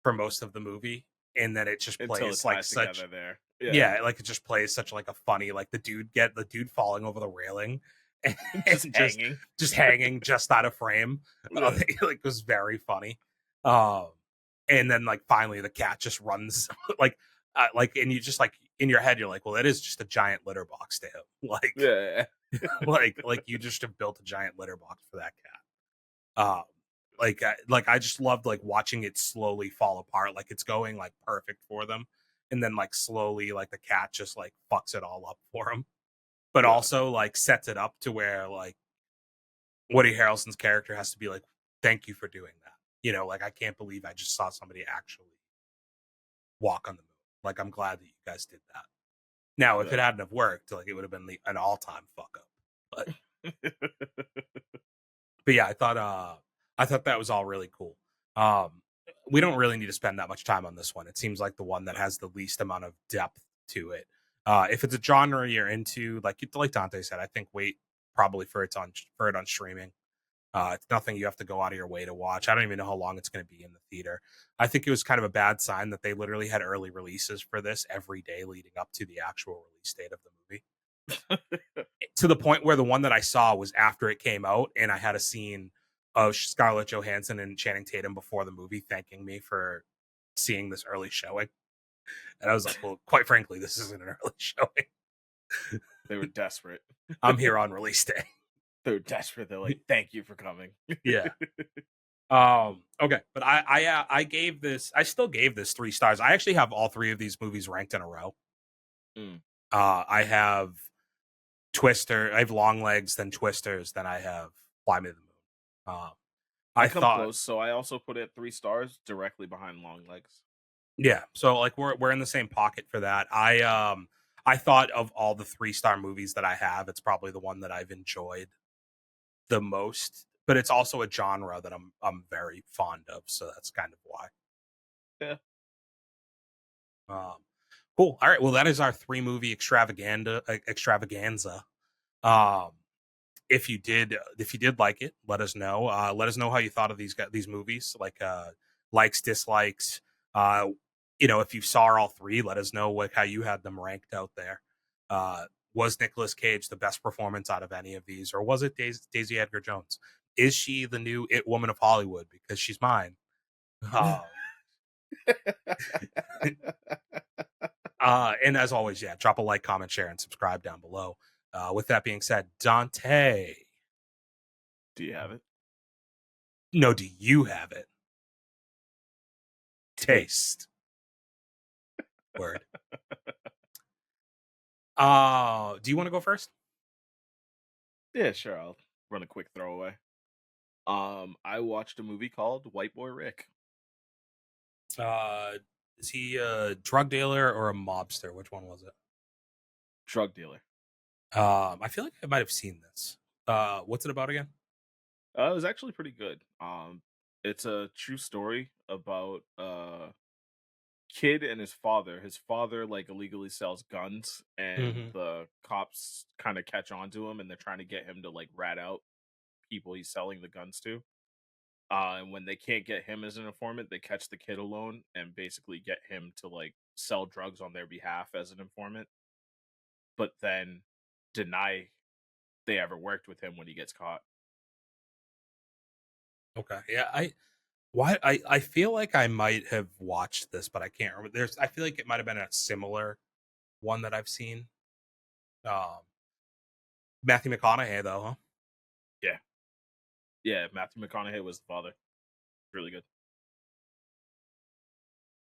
for most of the movie, and then it just Until it plays like ties such together there. Yeah. yeah, like it just plays such like a funny like the dude falling over the railing and Just just hanging. just hanging just out of frame, Yeah. like was very funny. Um, and then like finally the cat just runs like and you just like in your head you're like, well, it is just a giant litter box to him, like Yeah. like you just have built a giant litter box for that cat. Like I just loved like watching it slowly fall apart. Like it's going like perfect for them, and then like slowly like the cat just like fucks it all up for him. But Yeah. also like sets it up to where like Woody Harrelson's character has to be like, "Thank you for doing that." You know, like I can't believe I just saw somebody actually walk on the moon. Like I'm glad that you guys did that. Now, if it Yeah. hadn't have worked, like it would have been an all time fuck up. But yeah, I thought that was all really cool. Um we don't really need to spend that much time on this one. It seems like the one that has the least amount of depth to it. If it's a genre you're into, like Dante said, I think wait probably for it on streaming. It's nothing you have to go out of your way to watch. I don't even know how long it's going to be in the theater. I think it was kind of a bad sign that they literally had early releases for this every day leading up to the actual release date of the movie. To the point where the one that I saw was after it came out, and I had a scene of Scarlett Johansson and Channing Tatum before the movie thanking me for seeing this early showing. And I was like, well, quite frankly, this isn't an early showing. They were desperate. I'm here on release day. They were desperate. They're like, thank you for coming. Yeah. Okay, but I gave this, I still gave this 3 stars. I actually have all 3 of these movies ranked in a row. I have Twister, I have Longlegs, then Twisters, then I have Fly Me to the Moon. I come close, so I also put it 3 stars directly behind Longlegs. Yeah, so like we're in the same pocket for that. I thought of all the 3-star movies that I have, it's probably the one that I've enjoyed the most, but it's also a genre that I'm very fond of, so that's kind of why. Yeah. Cool. All right. Well, that is our 3-movie extravaganza. If you did like it, let us know. Let us know how you thought of these movies, like likes, dislikes. If you saw all 3, let us know how you had them ranked out there. Was Nicolas Cage the best performance out of any of these, or was it Daisy Edgar Jones? Is she the new It Woman of Hollywood? Because she's mine. And as always, yeah, drop a like, comment, share, and subscribe down below. With that being said, Dante, do you have it? No, do you have it? Taste. Word. Do you want to go first? Yeah, sure. I'll run a quick throwaway. I watched a movie called White Boy Rick. Is he a drug dealer or a mobster? Which one was it? Drug dealer. I feel like I might have seen this. What's it about again? It was actually pretty good. It's a true story about kid and his father. His father like illegally sells guns, and the cops kind of catch on to him, and they're trying to get him to like rat out people he's selling the guns to. And when they can't get him as an informant, they catch the kid alone and basically get him to like sell drugs on their behalf as an informant, but then deny they ever worked with him when he gets caught. Okay, yeah, I feel like I might have watched this, but I can't remember. I feel like it might have been a similar one that I've seen. Matthew McConaughey, though, huh? Yeah, Matthew McConaughey was the father. Really good.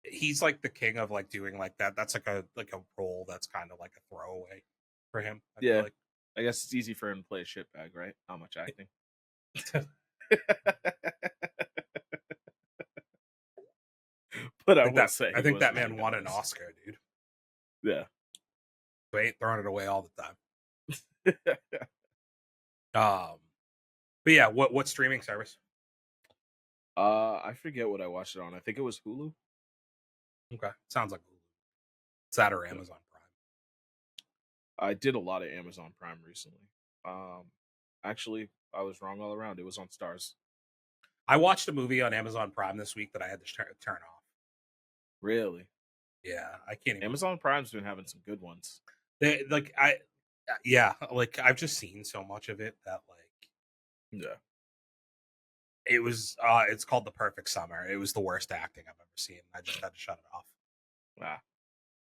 He's like the king of like doing like that. That's like a role that's kind of like a throwaway for him. I feel like. I guess it's easy for him to play a shitbag, right? Not much acting. But I think that man won an Oscar, dude. Yeah. So I ain't throwing it away all the time. But yeah, what streaming service? I forget what I watched it on. I think it was Hulu. Okay, sounds like Hulu. It's that or Amazon Prime. I did a lot of Amazon Prime recently. Actually, I was wrong all around. It was on Stars. I watched a movie on Amazon Prime this week that I had to turn off. Really? Yeah, I can't. Amazon Prime's been having some good ones. I've just seen so much of it that yeah. It was it's called The Perfect Summer. It was the worst acting I've ever seen. I just had to shut it off. Wow.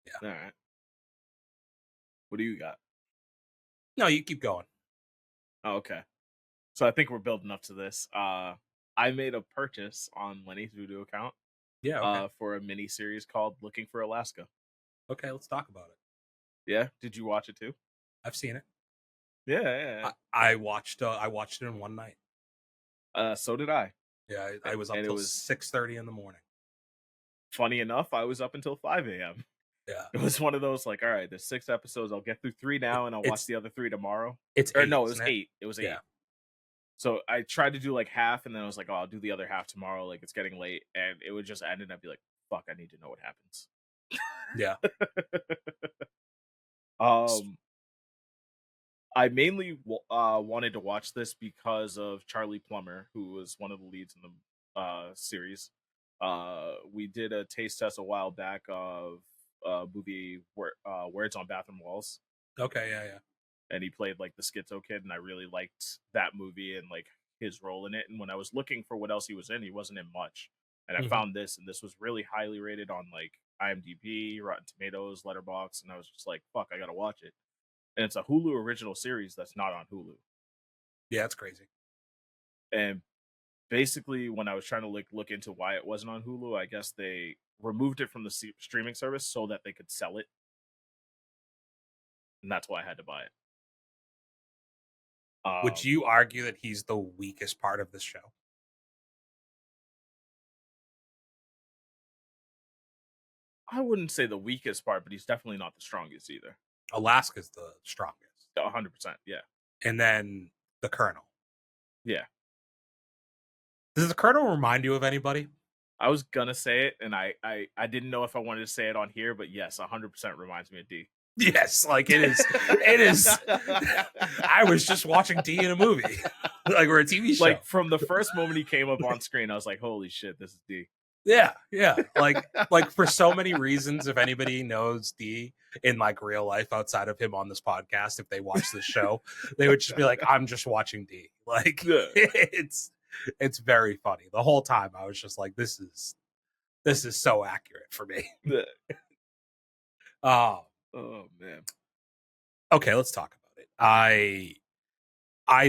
Yeah. All right. What do you got? No, you keep going. Oh, okay. So I think we're building up to this. I made a purchase on Lenny's Voodoo account. Yeah. Okay. For a mini series called Looking for Alaska. Okay, let's talk about it. Yeah. Did you watch it too? I've seen it. Yeah. I watched it in one night. So did I. Yeah, I was up until 6:30 in the morning. Funny enough, I was up until 5 a.m. Yeah. It was one of those like, all right, there's 6 episodes. I'll get through 3 now, and I'll watch the other 3 tomorrow. It was 8. It was 8. Yeah. So I tried to do like half, and then I was like, oh, I'll do the other half tomorrow. Like it's getting late, and it would just end, and I'd be like, fuck, I need to know what happens. Yeah. I mainly wanted to watch this because of Charlie Plummer, who was one of the leads in the series. We did a taste test a while back of movie Words on Bathroom Walls. Okay, yeah. and he played like the schizo kid, and I really liked that movie and like his role in it. And when I was looking for what else he was in, he wasn't in much. And I Mhm. found this, and this was really highly rated on like IMDb, Rotten Tomatoes, Letterboxd, and I was just like, "Fuck, I gotta watch it." And it's a Hulu original series that's not on Hulu. Yeah, it's crazy. And basically, when I was trying to look into why it wasn't on Hulu, I guess they removed it from the streaming service so that they could sell it, and that's why I had to buy it. Would you argue that he's the weakest part of this show? I wouldn't say the weakest part, but he's definitely not the strongest either. Alaska's the strongest. 100%, yeah. And then the Colonel. Yeah. Does the Colonel remind you of anybody? I was gonna say it, and I didn't know if I wanted to say it on here, but yes, 100% reminds me of D. Yes, like it is. It is. I was just watching D in a movie, like we're a TV show. Like from the first moment he came up on screen, I was like, "Holy shit, this is D." Yeah, yeah. Like for so many reasons. If anybody knows D in like real life outside of him on this podcast, if they watch this show, they would just be like, "I'm just watching D." Like it's very funny. The whole time I was just like, "This is so accurate for me." Oh man. Okay, let's talk about it. I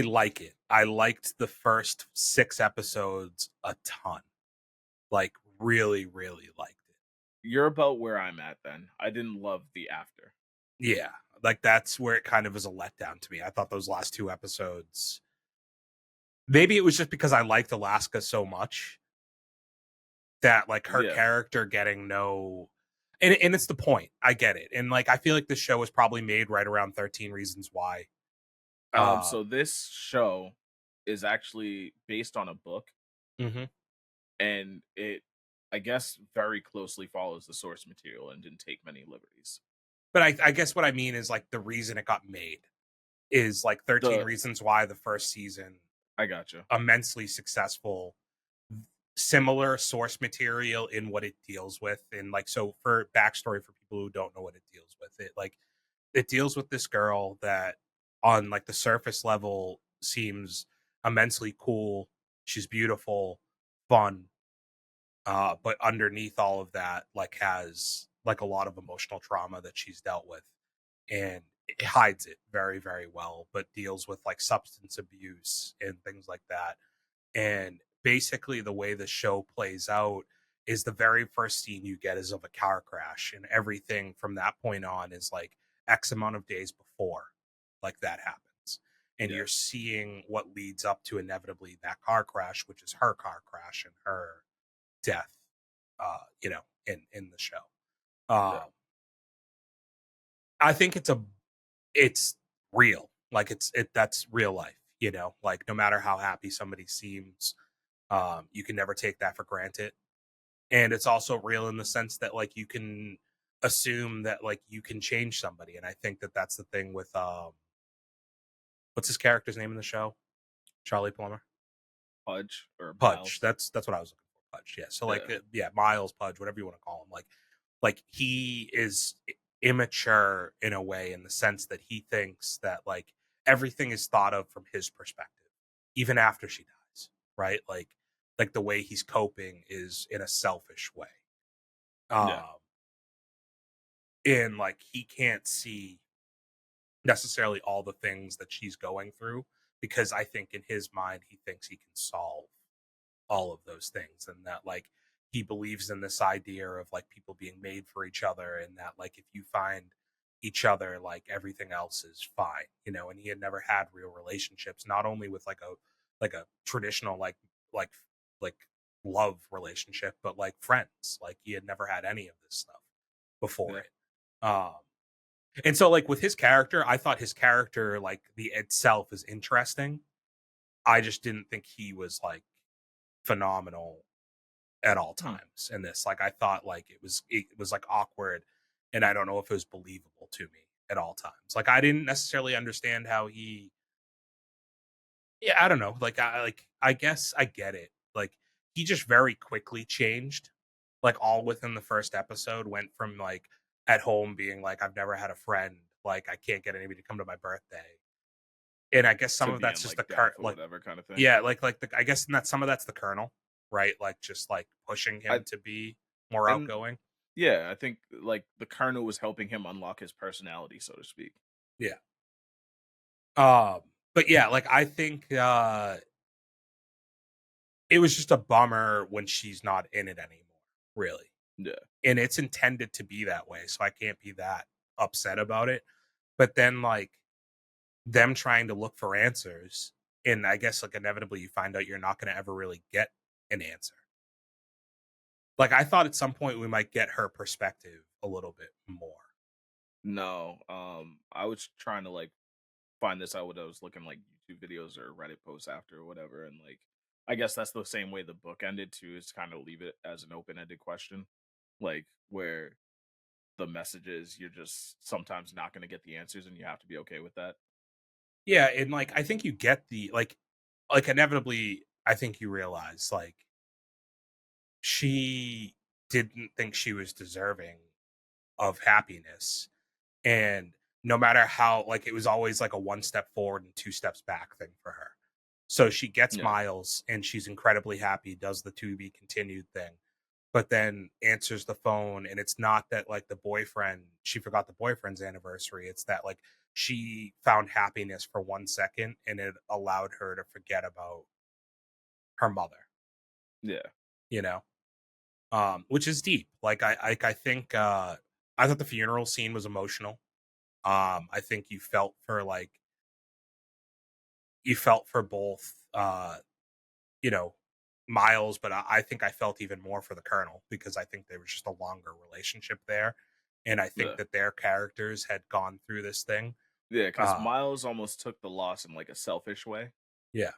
like it. I liked the first 6 episodes a ton. Like really, really liked it. You're about where I'm at then. I didn't love the after. Yeah, like that's where it kind of was a letdown to me. I thought those last 2 episodes, maybe it was just because I liked Alaska so much that like her character getting no, and it's the point. I get it. And like I feel like this show was probably made right around 13 Reasons Why. So this show is actually based on a book. Mm-hmm. And it, I guess, very closely follows the source material and didn't take many liberties. But I guess what I mean is like the reason it got made is like 13 Reasons Why, the first season. I gotcha. Immensely successful, similar source material in what it deals with. And like, so for backstory for people who don't know what it deals with, it deals with this girl that on like the surface level seems immensely cool. She's beautiful, fun. But underneath all of that, like has like a lot of emotional trauma that she's dealt with, and it hides it very, very well, but deals with like substance abuse and things like that. And basically the way the show plays out is the very first scene you get is of a car crash, and everything from that point on is like X amount of days before like that happens. And you're seeing what leads up to inevitably that car crash, which is her car crash and her death, in the show. I think it's real. Like that's real life, like no matter how happy somebody seems, you can never take that for granted. And it's also real in the sense that like you can assume that like you can change somebody. And I think that that's the thing with what's his character's name in the show? Charlie Plummer. Pudge or Pudge. Miles. That's what I was looking for. Pudge. Yeah. So like Miles, Pudge, whatever you want to call him. Like he is immature in a way, in the sense that he thinks that like everything is thought of from his perspective, even after she dies, right? Like the way he's coping is in a selfish way. And like he can't see necessarily all the things that she's going through, because I think in his mind he thinks he can solve all of those things, and that like he believes in this idea of like people being made for each other, and that like if you find each other, like everything else is fine, and he had never had real relationships, not only with like a traditional like love relationship, but like friends. Like he had never had any of this stuff before it. And so like with his character, I thought his character, like the itself, is interesting. I just didn't think he was like phenomenal at all times in this. Like I thought like it was like awkward, and I don't know if it was believable to me at all times. Like I didn't necessarily understand how he, I don't know, like I guess I get it. Like he just very quickly changed, like all within the first episode, went from like at home being like I've never had a friend, like I can't get anybody to come to my birthday. And I guess some To of be that's in just like the death current, or like, whatever kind of thing. yeah, I guess that some of that's the Colonel, right? Like just like pushing I him to be more and outgoing. yeah, I think like the Colonel was helping him unlock his personality, so to speak. Yeah. Um, but yeah, like I think it was just a bummer when she's not in it anymore, really. Yeah, And it's intended to be that way, so I can't be that upset about it. But then like them trying to look for answers, and I guess like inevitably you find out you're not going to ever really get an answer. Like I thought at some point we might get her perspective a little bit more. no, I was trying to like find this out when I was looking like YouTube videos or Reddit posts after or whatever, and like I guess that's the same way the book ended too, is kind of leave it as an open ended question, like where the message is you're just sometimes not going to get the answers, and you have to be okay with that. Yeah, and like I think you get the like inevitably I think you realize like she didn't think she was deserving of happiness, and no matter how, like, it was always like a one step forward and two steps back thing for her. So she gets Yeah, Miles and she's incredibly happy, does the to be continued thing, but then answers the phone, and it's not that like the boyfriend, she forgot the boyfriend's anniversary. It's that like she found happiness for 1 second and it allowed her to forget about her mother, yeah, you know? Which is deep. I think I thought the funeral scene was emotional. I think you felt for both you know, Miles, but I think I felt even more for the Colonel because I think there was just a longer relationship there. And I think yeah, that their characters had gone through this thing. yeah. Because Uh Miles almost took the loss in like a selfish way, yeah.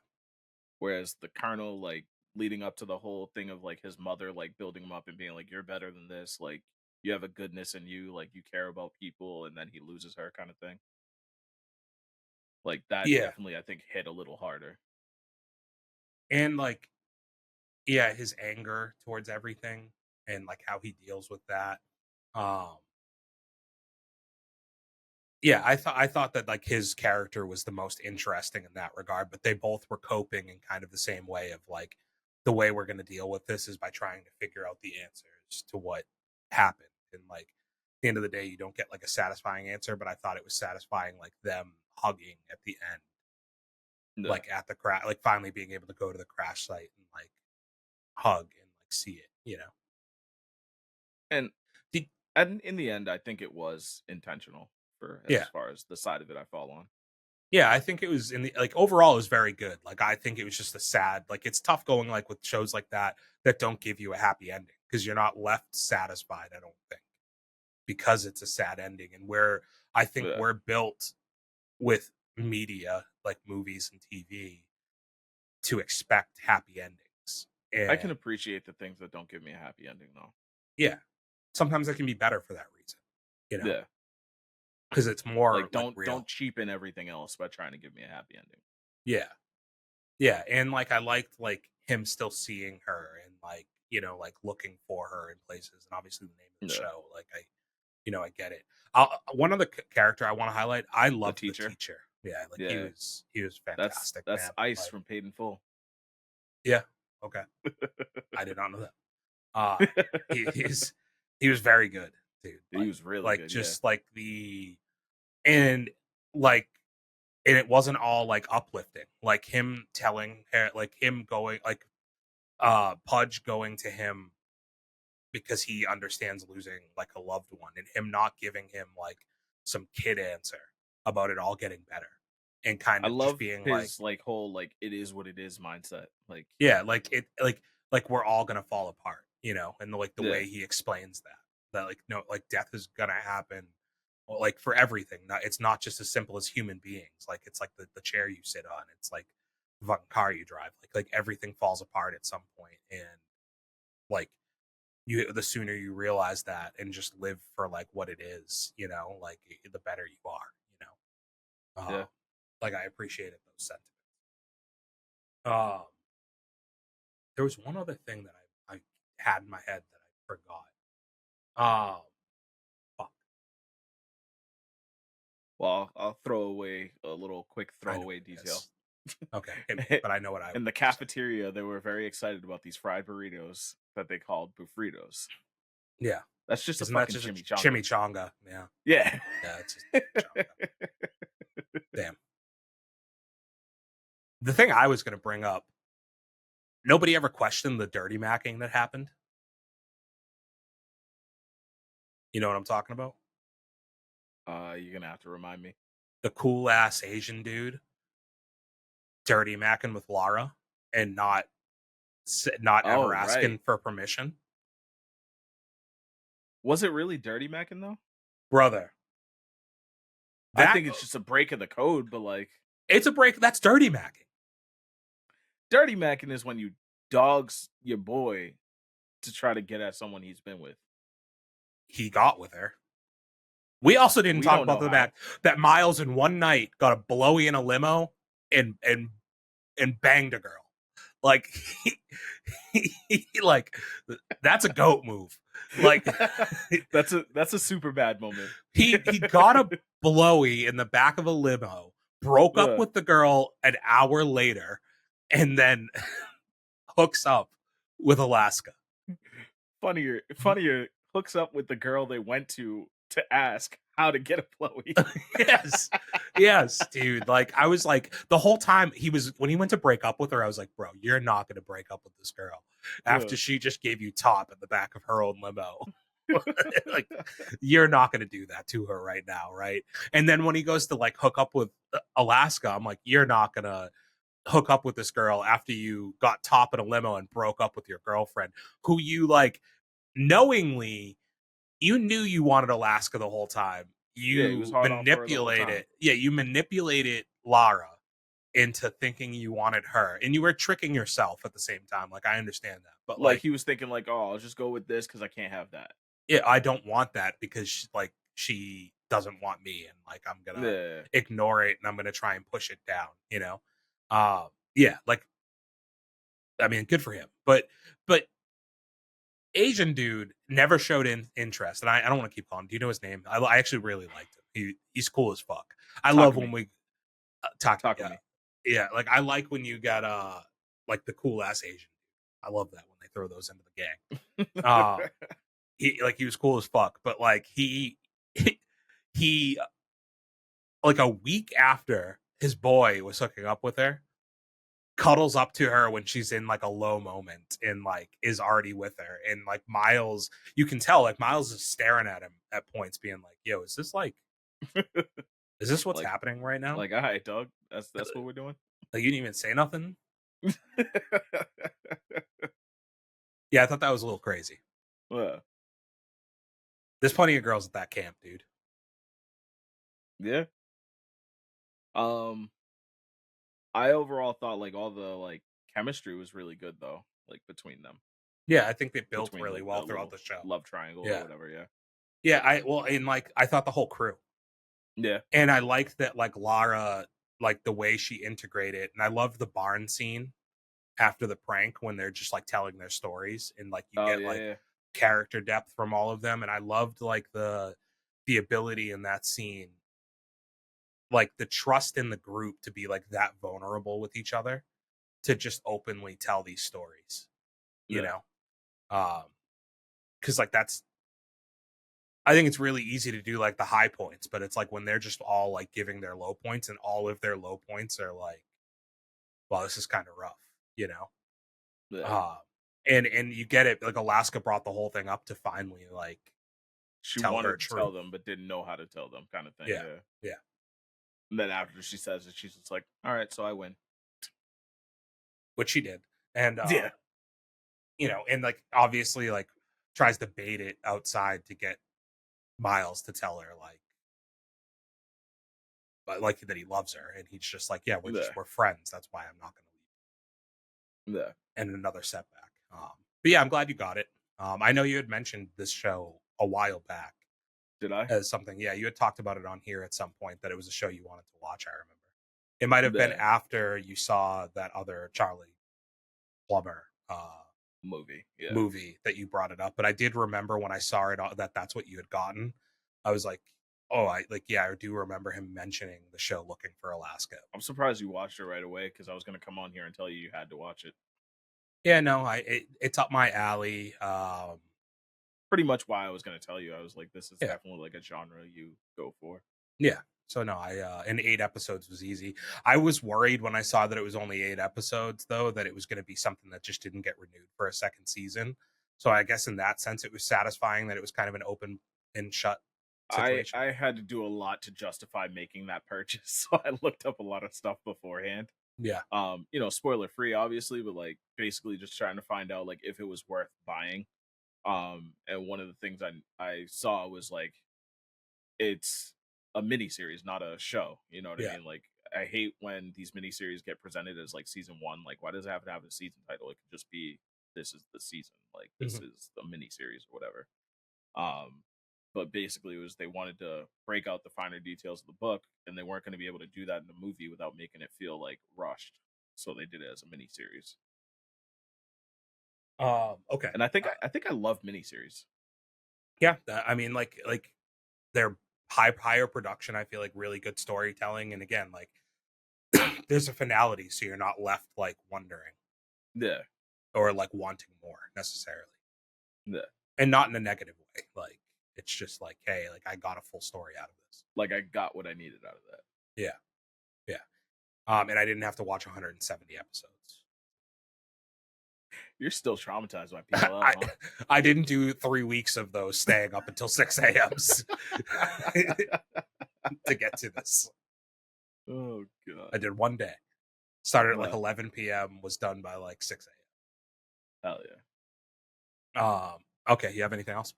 whereas the Colonel, like leading up to the whole thing of like his mother, like building him up and being like, "You're better than this. Like you have a goodness in you. Like you care about people," and then he loses her, kind of thing. Like that Yeah. definitely, I think, hit a little harder. And like yeah, his anger towards everything and like how he deals with that. Um yeah, I thought that like his character was the most interesting in that regard, but they both were coping in kind of the same way of like the way we're going to deal with this is by trying to figure out the answers to what happened. And like at the end of the day, you don't get like a satisfying answer, but I thought it was satisfying like them hugging at the end, Yeah, like at the crash, like finally being able to go to the crash site and like hug and like see it, you know. and Did, in the end, I think it was intentional for yeah. as far as the side of it I fall on. Yeah, I think it was in the like overall it was very good. Like I think it was just a sad, like it's tough going like with shows like that that don't give you a happy ending because you're not left satisfied, I don't think, because it's a sad ending. And I think Yeah, we're built with media like movies and TV to expect happy endings. I can And appreciate the things that don't give me a happy ending though. yeah, sometimes it can be better for that reason, you know, Yeah, because it's more like like don't real. cheapen everything else by trying to give me a happy ending. Yeah. Yeah, and like I liked like him still seeing her and like, like looking for her in places, and obviously the name of the Yeah, show, like I get it. One other character I want to highlight, I the loved the teacher. teacher. Yeah, like he Yeah, was he was that's fantastic, that's man. Ice Like from Paid in Full. yeah, okay. I did not know that. Uh he's he was very good, dude. He was really Like good. Yeah, just like and like and it wasn't all like uplifting. Like him telling her, like him going like Pudge going to him because he understands losing like a loved one, and him not giving him like some kid answer about it all getting better, and kind I of just love being like, his like whole like it is what it is mindset. Like yeah, like it like we're all gonna fall apart, and like the yeah, way he explains that like no, like death is gonna happen, well, like for everything. It's not just as simple as human beings. Like it's like the chair you sit on. It's like the fucking car you drive. Like everything falls apart at some point, and like the sooner you realize that and just live for like what it is, like the better you are, yeah. like I appreciated those sentiments. um there was one other thing that I had in my head that I forgot. um fuck. Well, I'll throw away a little quick I know throwaway what it detail. is. Okay, hit me, but I know what I In the would say. cafeteria, they were very excited about these fried burritos that they called Bufritos. Yeah, That's just a isn't that fucking just a chimichanga. chimichanga? Yeah, Yeah. yeah, it's just a chimichanga. Damn. The thing I was going to bring up, nobody ever questioned the dirty macking that happened. You know what I'm talking about? You're gonna have to remind me. The cool ass Asian dude dirty macking with Lara and not Oh, ever asking right. for permission. Was it really dirty macking though? Brother, I that think it's just a break of the code, but like it's a break. That's dirty macking. dirty macking is when you dogs your boy to try to get at someone he's been with. He got with her. We also didn't We talk don't about know the how. fact that Miles in one night got a blowy in a limo and banged a girl. Like like that's a goat move. Like that's a super bad moment. he got a blowy in the back of a limo, broke up Yeah. with the girl an hour later, and then hooks up with Alaska. Funnier hooks up with the girl they went to ask how to get a blowy. yes, dude. Like I was like the whole time when he went to break up with her, I was like, bro, you're not gonna break up with this girl after she just gave you top in the back of her own limo. Like you're not gonna do that to her right now, right? And then when he goes to like hook up with Alaska, I'm like, you're not gonna hook up with this girl after you got top in a limo and broke up with your girlfriend, who you like knowingly. You knew you wanted Alaska the whole time. He was hard on for her the whole time. manipulated. Yeah, you manipulated Lara into thinking you wanted her, and you were tricking yourself at the same time. Like I understand that, but Like he was thinking like, oh, I'll just go with this because I can't have that. yeah, I don't want that because she doesn't want me, and like I'm gonna ignore it, and I'm gonna try and push it down. You know, yeah, like I mean, good for him, but Asian dude never showed interest, and I don't want to keep calling him. Do you know his name? I actually really liked him. He's cool as fuck. I love when we talk to yeah. me. Yeah, like I like when you got like the cool ass Asian. I love that when they throw those into the gang. He was cool as fuck, but like he like a week after his boy was hooking up with her, cuddles up to her when she's in like a low moment and like is already with her, and like Miles, you can tell like Miles is staring at him at points being like, yo, is this what's like, happening right now? Like, all right, dog, that's what we're doing. Like you didn't even say nothing. Yeah, I thought that was a little crazy. There's plenty of girls at that camp, dude. Yeah. I overall thought like all the like chemistry was really good though, like between them. Yeah, I think they built Between, really like, well throughout the show. Love triangle or whatever, yeah. Yeah, and like I thought the whole crew. Yeah. And I liked that like Lara, like the way she integrated, and I loved the barn scene after the prank when they're just like telling their stories and like you get like character depth from all of them, and I loved like the ability in that scene, like the trust in the group to be like that vulnerable with each other, to just openly tell these stories, you know, because like that's, I think it's really easy to do like the high points, but it's like when they're just all like giving their low points, and all of their low points are like, well, this is kind of rough, you know. And you get it, like Alaska brought the whole thing up to finally like she wanted to tell them but didn't know how to tell them, kind of thing. Yeah. And then after she says it, she's just like, all right, so I win, which she did. And you know, and like obviously like tries to bait it outside to get Miles to tell her like that he loves her, and he's just like, yeah, we're friends, that's why I'm not gonna leave. And another setback. But yeah, I'm glad you got it. I know you had mentioned this show a while back. Did I? As something, yeah, you had talked about it on here at some point, that it was a show you wanted to watch. I remember it might have been after you saw that other Charlie Plummer movie that you brought it up, but I did remember when I saw it that that's what you had gotten. I was like, Oh, I do remember him mentioning the show Looking for Alaska. I'm surprised you watched it right away because I was going to come on here and tell you had to watch it. Yeah, no, it's up my alley. Pretty much why I was going to tell you. I was like, this is Yeah. definitely like a genre you go for. Yeah. So no, and 8 episodes was easy. I was worried when I saw that it was only 8 episodes, though, that it was going to be something that just didn't get renewed for a second season. So I guess in that sense, it was satisfying that it was kind of an open and shut situation. I had to do a lot to justify making that purchase, so I looked up a lot of stuff beforehand. Yeah. Spoiler free, obviously, but like basically just trying to find out like if it was worth buying. And one of the things I saw was like it's a mini series, not a show. You know what I mean? Like I hate when these miniseries get presented as like season one. Like, why does it have to have a season title? It could just be this is the season, like this is the mini series or whatever. But basically, it was they wanted to break out the finer details of the book, and they weren't going to be able to do that in the movie without making it feel like rushed. So they did it as a mini series. Okay. And I think I love miniseries. Yeah, I mean, like they're higher production. I feel like really good storytelling, and again, like there's a finality, so you're not left like wondering, Yeah, or like wanting more necessarily. Yeah, and not in a negative way. Like it's just like, hey, like I got a full story out of this. like I got what I needed out of that. Yeah. And I didn't have to watch 170 episodes. You're still traumatized by PLL, huh? I didn't do 3 weeks of those staying up until 6 a.m. to get to this. Oh god! I did one day. Started at like 11 p.m. Was done by like 6 a.m. Hell yeah. Okay, you have anything else?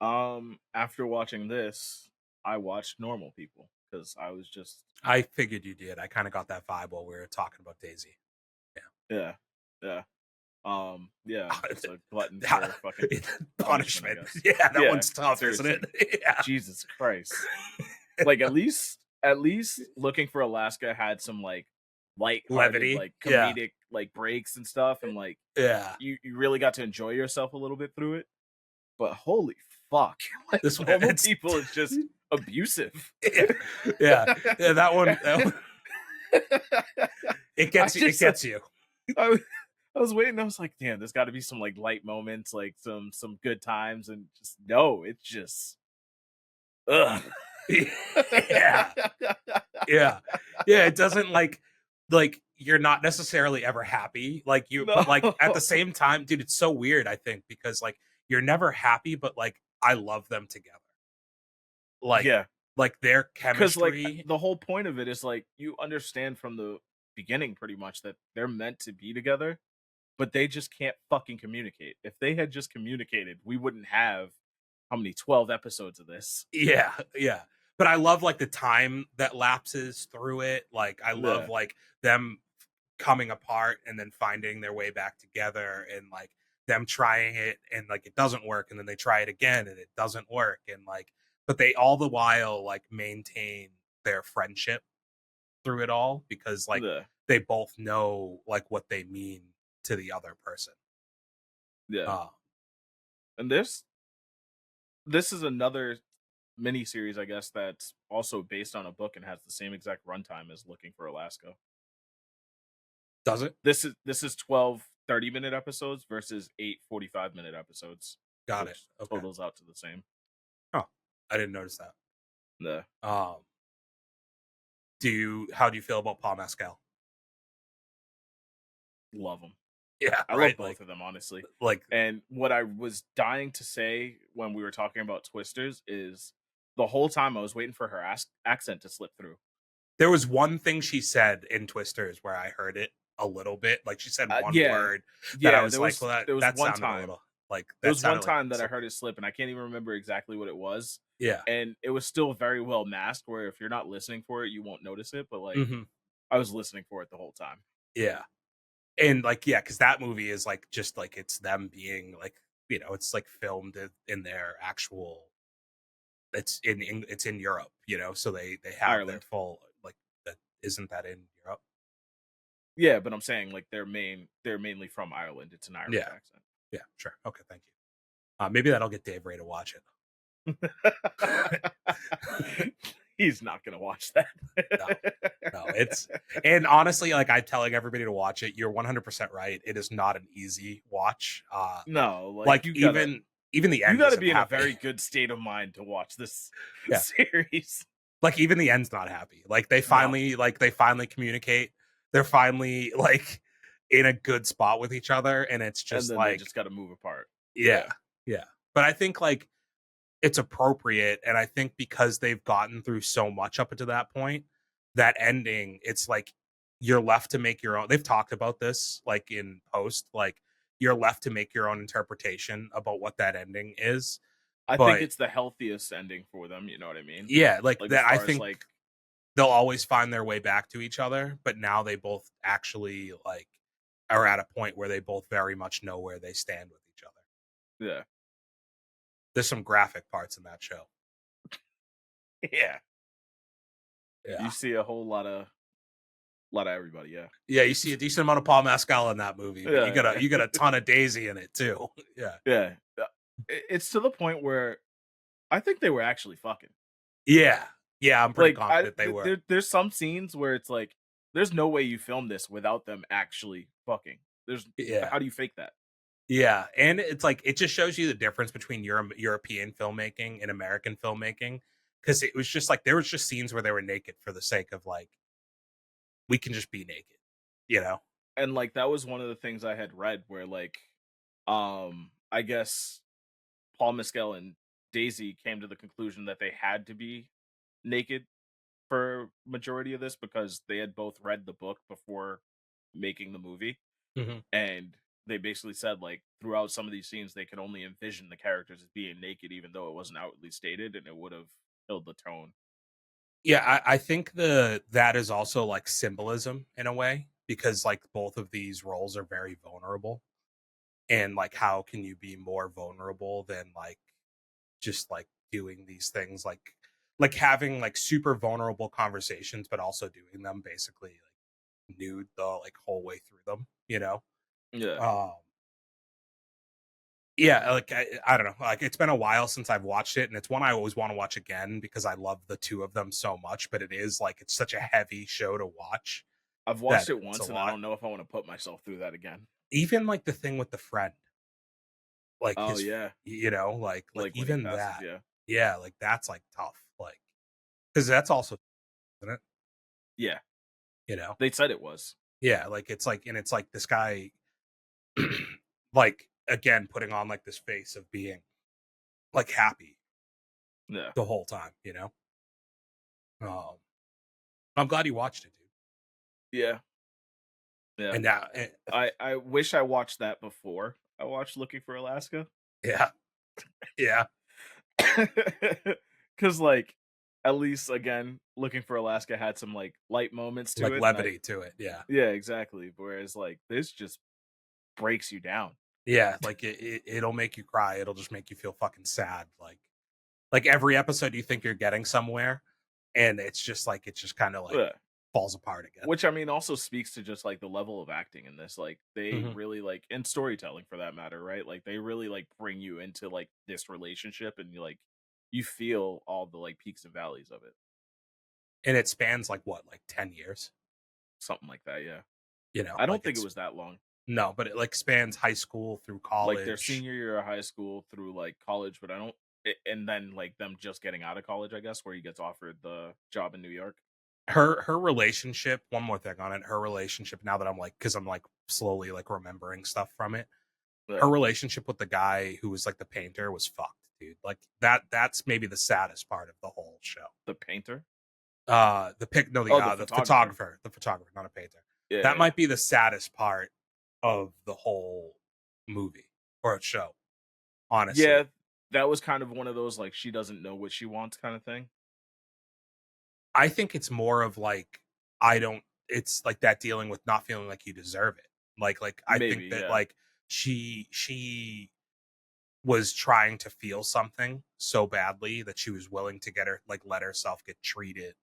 After watching this, I watched Normal People because I figured you did. I kind of got that vibe while we were talking about Daisy. Yeah. It's a glutton for fucking punishment. Yeah, that one's tough, seriously. Isn't it? Yeah. Jesus Christ. Like at least Looking for Alaska had some like light-hearted, like comedic like breaks and stuff, and like you really got to enjoy yourself a little bit through it. But holy fuck, like, this Normal People is just abusive. Yeah, that one it gets you. I was waiting. I was like, damn, there's got to be some like light moments, like some good times, and just no, it's just, ugh. Yeah. It doesn't like you're not necessarily ever happy, like you, but like at the same time, dude, it's so weird. I think because like you're never happy, but like I love them together. Like like their chemistry. Because like the whole point of it is like you understand from the beginning pretty much that they're meant to be together. But they just can't fucking communicate. If they had just communicated, we wouldn't have 12 episodes of this. Yeah. But I love like the time that lapses through it. Like I love like them coming apart and then finding their way back together, and like them trying it and like it doesn't work, and then they try it again and it doesn't work, and like but they all the while like maintain their friendship through it all because like they both know like what they mean to the other person. And this is another miniseries, I guess, that's also based on a book and has the same exact runtime as Looking for Alaska. Does it? This is 12 30-minute episodes versus 8 45-minute episodes. Got it. Okay. Totals out to the same. Oh, I didn't notice that. No. How do you feel about Paul Mescal? Love him. Yeah, I love both of them, honestly. Like, and what I was dying to say when we were talking about Twisters is the whole time I was waiting for her accent to slip through. There was one thing she said in Twisters where I heard it a little bit. Like she said one word that I was like, well, that sounded a little like there was one time that I heard it slip, and I can't even remember exactly what it was. Yeah, and it was still very well masked. Where if you're not listening for it, you won't notice it. But like, I was listening for it the whole time. Yeah. And like, because that movie is like just like it's them being like, it's like filmed in their actual. It's in Europe, so they have Ireland. Their full like that. Isn't that in Europe? Yeah, but I'm saying like they're mainly from Ireland. It's an Irish accent. Yeah, sure. Okay, thank you. Maybe that'll get Dave Ray to watch it. He's not gonna watch that. No, and honestly, like I'm telling everybody to watch it. You're 100% right. It is not an easy watch. No, like you even the end gotta isn't be in a happy. very good state of mind to watch this Yeah. series. Like even the end's not happy. Like they finally communicate. They're finally like in a good spot with each other, and it's just and then like they just got to move apart. yeah. But I think like it's appropriate, and I think because they've gotten through so much up until that point, that ending, it's like you're left to make your own. They've talked about this like in post, like you're left to make your own interpretation about what that ending is. I But think it's the healthiest ending for them. You know what I mean? yeah, like Like, that. as I far as, think like, they'll always find their way back to each other, but now they both actually like are at a point where they both very much know where they stand with each other. yeah, There's some graphic parts in that show. yeah. Yeah. You see a whole lot of everybody. Yeah, Yeah, you see a decent amount of Paul Mescal in that movie, but Yeah, you got a ton of Daisy in it too. Yeah. yeah. It's to the point where I think they were actually fucking. Yeah. Yeah, I'm pretty Like, confident they were. there's some scenes where it's like, there's no way you film this without them actually fucking. Yeah. How do you fake that? Yeah, and it's like it just shows you the difference between European filmmaking and American filmmaking, because it was just like there was just scenes where they were naked for the sake of like we can just be naked, you know? And like, that was one of the things I had read where, like, I guess Paul Mescal and Daisy came to the conclusion that they had to be naked for majority of this because they had both read the book before making the movie, Mm-hmm. and they basically said, like, throughout some of these scenes they could only envision the characters as being naked even though it wasn't outwardly stated, and it would have killed the tone. Yeah, I think that is also like symbolism in a way, because like both of these roles are very vulnerable, and like how can you be more vulnerable than like just like doing these things like having like super vulnerable conversations but also doing them basically like nude the like whole way through them, you know? Yeah. um yeah, like I don't know, like it's been a while since I've watched it, and it's one I always want to watch again because I love the two of them so much, but it is like it's such a heavy show to watch I've that watched it it's a once and I lot. don't know if I want to put myself through that again. Even like the thing with the friend, like Oh his, yeah. you know, like Like when he even passes, that, yeah. yeah, like that's like tough, like because that's also, isn't it, Yeah. you know? They said it was. Yeah, like it's like, and it's like this guy like again putting on like this face of being like happy Yeah. the whole time, you know? I'm glad you watched it, dude. Yeah. Yeah. And now I wish I watched that before I watched Looking for Alaska. yeah. Yeah. Cause like, at least again, Looking for Alaska had some like light moments to Like it. levity to it, yeah. Yeah, exactly. Whereas like this just breaks you down. Yeah, like it'll make you cry, it'll just make you feel fucking sad, like every episode you think you're getting somewhere, and it's just like it just kind of like Yeah. falls apart again. Which, I mean, also speaks to just like the level of acting in this. Like they Mhm. really like, and storytelling for that matter, right? Like they really like bring you into like this relationship, and you feel all the like peaks and valleys of it. And it spans like what, like 10 years, Something like that, yeah. you know? I don't Like think it it's was that long. no, but it like spans high school through Like their college. senior year of high school through like college, but I don't and then like them just getting out of college, I guess, where he gets offered the job in New York. Her relationship, one more thing on it, her relationship, now that I'm like, because I'm like slowly like remembering stuff from it, Yeah. her relationship with the guy who was like the painter was fucked, dude. Like that's maybe the saddest part of the whole show. The painter? The photographer, not a painter. Yeah. That yeah. might be the saddest part of the whole movie or show, honestly. Yeah, that was kind of one of those like she doesn't know what she wants kind of thing. I think it's more of like I don't. It's like that dealing with not feeling like you deserve it. Like I Maybe, think that yeah. like she was trying to feel something so badly that she was willing to get her like let herself get treated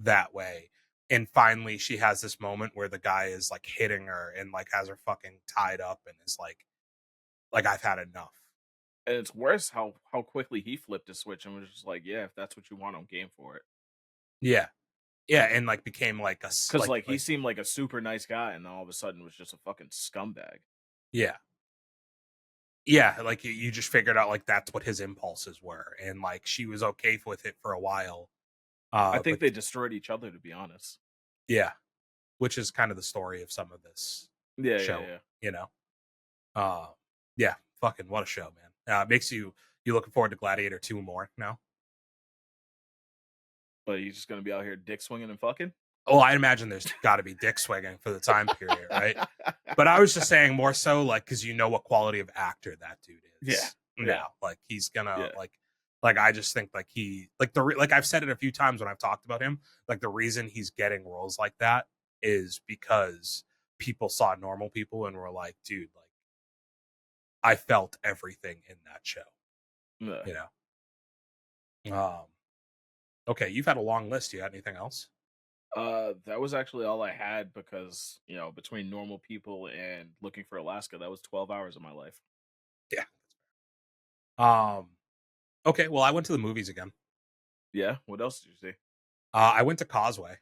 that way. And finally she has this moment where the guy is like hitting her and like has her fucking tied up and is like I've had enough. And it's worse how quickly he flipped a switch and was just like, yeah, if that's what you want, I'm game for it. Yeah, yeah, and like became like Because like he seemed like a super nice guy, and then all of a sudden was just a fucking scumbag. yeah. Yeah, like you just figured out like that's what his impulses were, and like she was okay with it for a while. I think But they destroyed each other, to be honest. yeah, which is kind of the story of some of this Yeah, yeah, show, yeah. you know. Uh, yeah, fucking what a show, man. Makes you looking forward to Gladiator 2 more now? But he's just gonna be out here dick swinging and fucking. Oh, I imagine there's got to be dick swinging for the time period, right? But I was just saying more so like because you know what quality of actor that dude Yeah, is yeah, now. Like he's gonna yeah. like I just think like he like like I've said it a few times when I've talked about him. Like the reason he's getting roles like that is because people saw normal people and were like, dude, like I felt everything in that show, Yeah. you know. Okay, you've had a long list. You got anything else? That was actually all I had because between normal people and looking for Alaska, that was 12 hours of my life. Yeah. Um. Okay. Well, I went to the movies again. Yeah. What else did you see? I went to Causeway.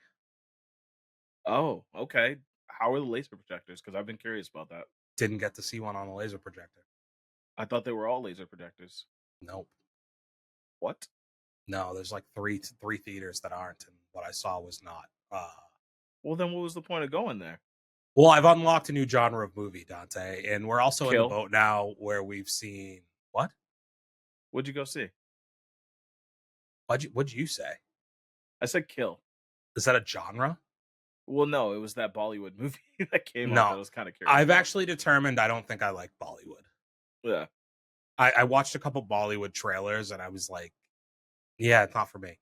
Oh, okay. How are the laser projectors? Because I've been curious about that. Didn't get to see one on a laser projector. I thought they were all laser projectors. Nope. What? No, there's like three theaters that aren't, and what I saw was not. Well, then what was the point of going there? Well, I've unlocked a new genre of movie, Dante, and we're also in the Kill. boat now where we've seen what? What'd you go see? What'd you say? I said Kill. Is that a genre? Well, no, it was that Bollywood movie that came out that No, I was kind of curious I've about. actually determined I don't think I like Bollywood. Yeah. I watched a couple Bollywood trailers and I was like, yeah, it's not for me.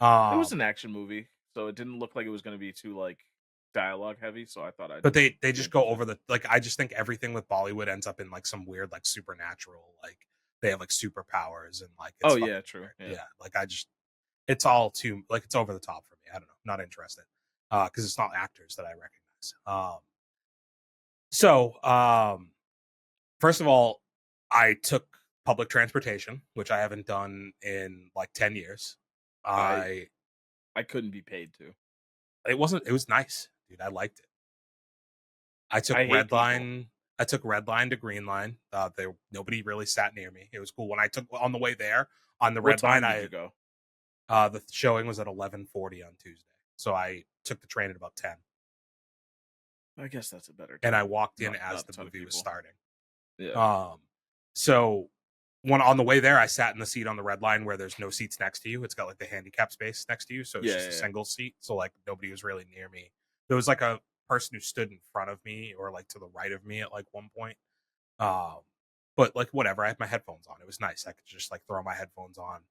It was an action movie, so it didn't look like it was going to be too like dialogue heavy. So I thought I'd But they be just go interested. over the like I just think everything with Bollywood ends up in like some weird like supernatural like they have like superpowers and like it's Oh fucking yeah, true. weird. Yeah. Yeah, like I just it's all too like it's over the top for me. I don't know, not interested. Because it's not actors that I recognize. So first of all, I took public transportation, which I haven't done in like 10 years. I I I couldn't be paid to. it was nice, dude. I liked it. I took I hate red people. line. I took red line to green line. There nobody really sat near me. It was cool. When I took on the way there on the What red line, time did you go? the showing was at 11:40 on Tuesday, so I took the train at about 10, I guess that's a better and I time. walked in Not as a the ton of movie was people. starting. Yeah. So when on the way there, I sat in the seat on the red line where there's no seats next to you. It's got like the handicap space next to you, so it's Yeah. just a Yeah. single seat. So like nobody was really near me. There was like a person who stood in front of me or like to the right of me at like one point. Um, but like whatever, I had my headphones on. It was nice. I could just like throw my headphones on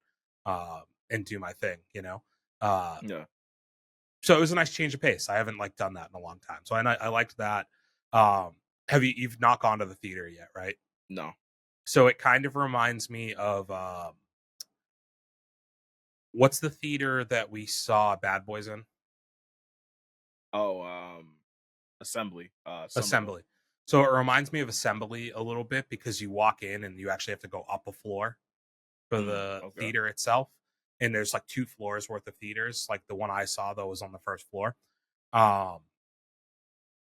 and do my thing, you know. Uh, Yeah. so it was a nice change of pace. I haven't like done that in a long time, so I liked that. Have you've not gone to the theater yet, right? No. So it kind of reminds me of what's the theater that we saw Bad Boys in? Oh, assembly. Somerville. Assembly. So it reminds me of Assembly a little bit because you walk in and you actually have to go up a floor for the Okay. theater itself. And there's like 2 floors worth of theaters. Like the one I saw though was on the first floor. Um,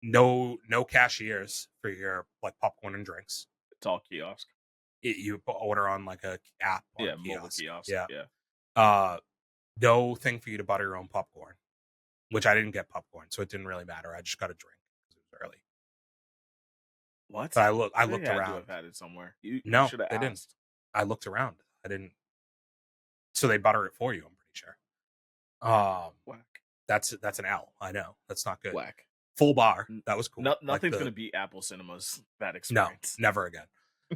no cashiers for your like popcorn and drinks. It's all kiosk. You order on like a app on Yeah, a mobile kiosk. kiosk. Yeah. Yeah. Uh, no thing for you to butter your own popcorn, which I didn't get popcorn, so it didn't really matter. I just got a drink because it was early. What? But I They looked had to have around. had it somewhere. You No, should have they didn't. asked. I looked around. I didn't. So they butter it for you. I'm pretty sure. Um, Whack. that's an L. I know that's not good. Whack. Full bar. That was cool. Like Nothing's gonna beat Apple Cinemas that no, experience. never again.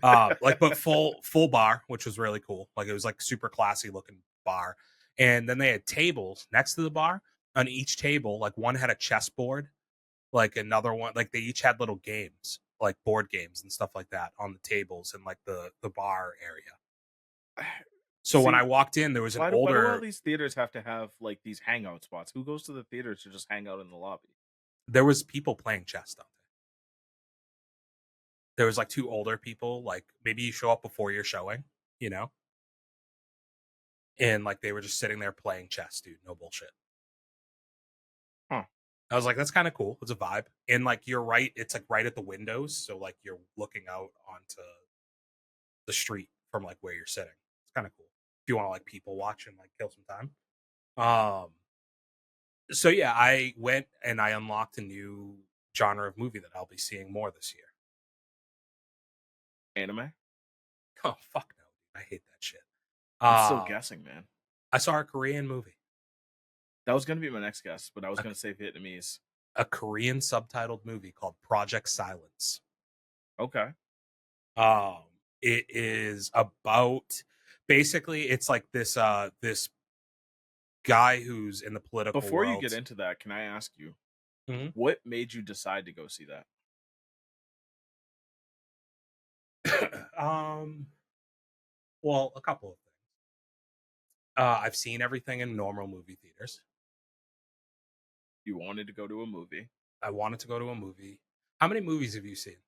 Like but full bar, which was really cool. Like it was like super classy looking bar. And then they had tables next to the bar. On each table, like one had a chessboard, like another one, like they each had little games, like board games and stuff like that on the tables and like the bar area. So when I See, walked in, there was an why do all older. these theaters have to have like these hangout spots? Who goes to the theater to just hang out in the lobby? There was people playing chess down there. There was like 2 older people, like maybe you show up before you're showing, you know? And like they were just sitting there playing chess, dude. No bullshit. Huh. I was like, that's kind of cool. It's a vibe. And like you're right, it's like right at the windows, so like you're looking out onto the street from like where you're sitting. It's kind of cool. If you want to like people watch and like kill some time. So yeah, I went and I unlocked a new genre of movie that I'll be seeing more this year. Anime? Oh fuck no. I hate that shit. I'm still guessing, man. I saw a Korean movie. That was gonna be my next guess, but I was gonna say Vietnamese. A Korean subtitled movie called Project Silence. Okay. It is about basically it's like this this guy who's in the political Before world. you get into that, can I ask you, Mhm. what made you decide to go see that? Well, a couple of things. I've seen everything in normal movie theaters. You wanted to go to a movie. I wanted to go to a movie. How many movies have you seen?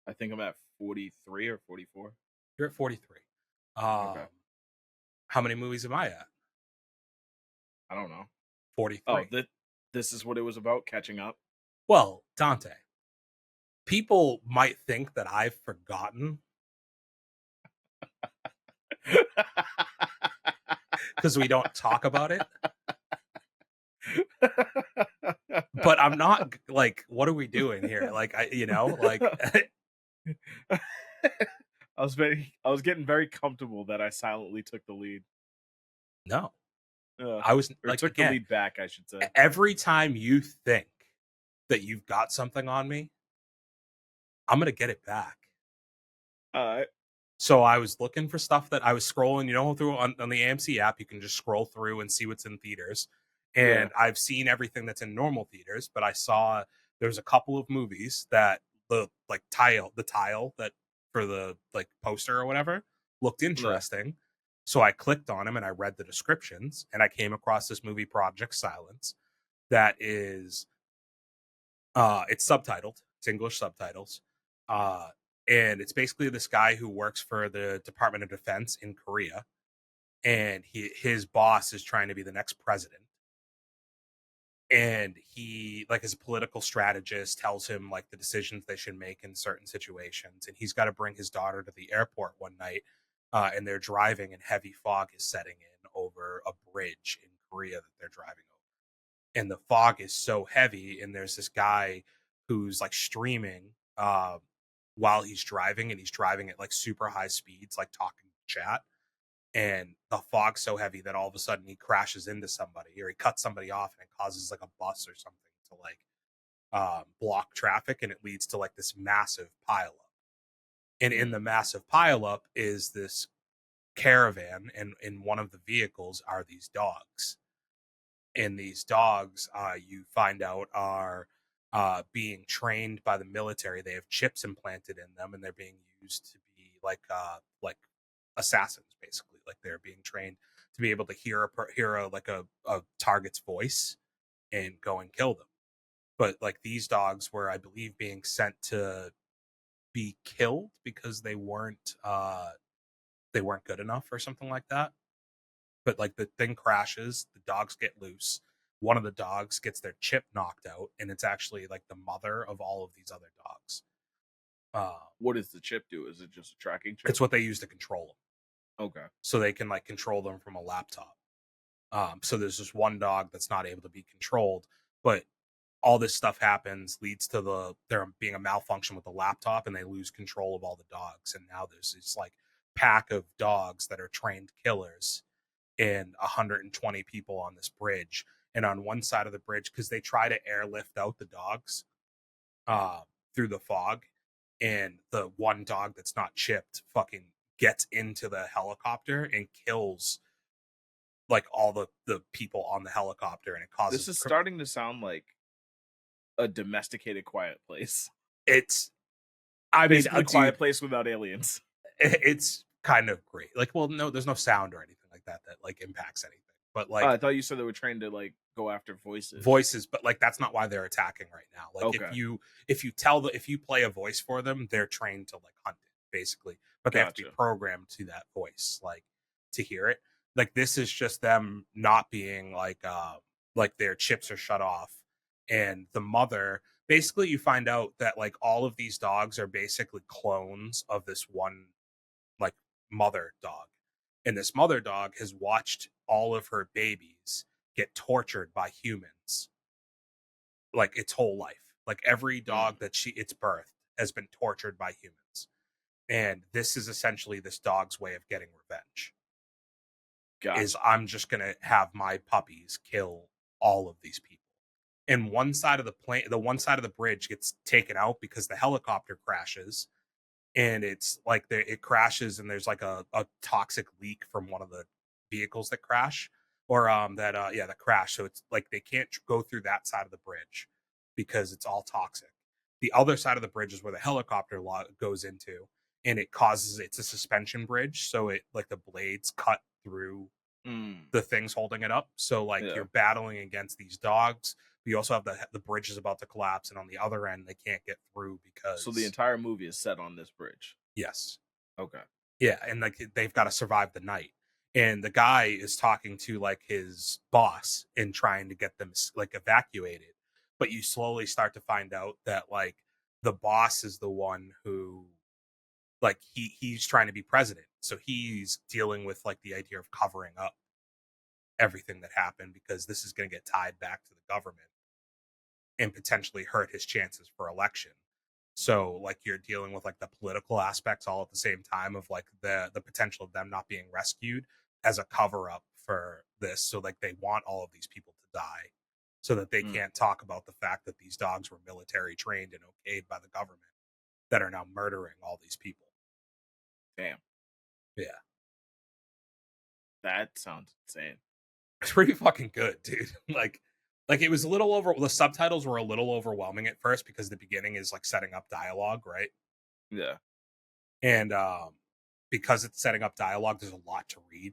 I think I'm at 43 or 44. You're at 43. Okay. How many movies am I at? I don't know. 43. Oh, this is what it was about, catching up. Well, Dante, people might think that I've forgotten because we don't talk about it. But I'm not like, what are we doing here? Like, I was getting very comfortable that I silently took the lead. No. I was or like, took the lead back, I should say. Every time you think that you've got something on me, I'm gonna get it back. All right. So I was looking for stuff that I was scrolling, through on the AMC app. You can just scroll through and see what's in theaters. And I've seen everything that's in normal theaters, but I saw there's a couple of movies that the tile that for the like poster or whatever looked interesting. So I clicked on them and I read the descriptions and I came across this movie Project Silence that is it's subtitled. It's English subtitles. And it's basically this guy who works for the Department of Defense in Korea, and his boss is trying to be the next president. And he, like, as a political strategist, tells him like the decisions they should make in certain situations. And he's got to bring his daughter to the airport one night, and they're driving, and heavy fog is setting in over a bridge in Korea that they're driving over. And the fog is so heavy, and there's this guy who's like streaming while he's driving, and he's driving at like super high speeds, like talking chat. And the fog's so heavy that all of a sudden he crashes into somebody, or he cuts somebody off, and it causes like a bus or something to like block traffic, and it leads to like this massive pileup. And in the massive pileup is this caravan, and in one of the vehicles are these dogs. And these dogs, you find out, are being trained by the military. They have chips implanted in them, and they're being used to be like assassins, basically. Like they're being trained to be able to hear a target's voice and go and kill them. But like these dogs were, I believe, being sent to be killed because they weren't good enough or something like that. But like the thing crashes, the dogs get loose. One of the dogs gets their chip knocked out, and it's actually like the mother of all of these other dogs. What does the chip do? Is it just a tracking chip? It's what they use to control them. Okay. So they can like control them from a laptop. So there's this one dog that's not able to be controlled, but all this stuff happens, leads to there being a malfunction with the laptop, and they lose control of all the dogs. And now there's this like pack of dogs that are trained killers, and 120 people on this bridge. And on one side of the bridge, because they try to airlift out the dogs through the fog, and the one dog that's not chipped fucking gets into the helicopter and kills like all the people on the helicopter, and it causes. This is starting to sound like a domesticated Quiet Place. It's, I mean, a Quiet Place without aliens. It's kind of great. Like, well, no, there's no sound or anything like that like impacts anything. But like, I thought you said they were trained to like go after voices. But like that's not why they're attacking right now. Like okay. if you play a voice for them, they're trained to like hunt it, basically, but they have to be Gotcha. programmed to that voice, like to hear it. Like this is just them not being like their chips are shut off, and the mother basically you find out that like all of these dogs are basically clones of this one like mother dog, and this mother dog has watched all of her babies get tortured by humans like its whole life. Like every dog that it's birthed has been tortured by humans, and this is essentially this dog's way of getting revenge. Gotcha. Is I'm just gonna have my puppies kill all of these people. And one side of the one side of the bridge gets taken out because the helicopter crashes, and it's like it crashes, and there's like a toxic leak from one of the vehicles that crash, or that crash. So it's like they can't go through that side of the bridge because it's all toxic. The other side of the bridge is where the helicopter goes into, and it's a suspension bridge, so it like the blades cut through the things holding it up. So like you're battling against these dogs. You also have the bridge is about to collapse, and on the other end they can't get through because. So the entire movie is set on this bridge. Yes. Okay. Yeah, and like they've got to survive the night. And the guy is talking to like his boss and trying to get them like evacuated. But you slowly start to find out that like the boss is the one who like he's trying to be president. So he's dealing with like the idea of covering up everything that happened because this is going to get tied back to the government and potentially hurt his chances for election. So like you're dealing with like the political aspects all at the same time of like the potential of them not being rescued as a cover up for this. So like they want all of these people to die so that they can't talk about the fact that these dogs were military trained and okayed by the government that are now murdering all these people. Damn. Yeah. That sounds insane. It's pretty fucking good, dude. Like it was a little the subtitles were a little overwhelming at first because the beginning is like setting up dialogue, right? Yeah. And because it's setting up dialogue, there's a lot to read.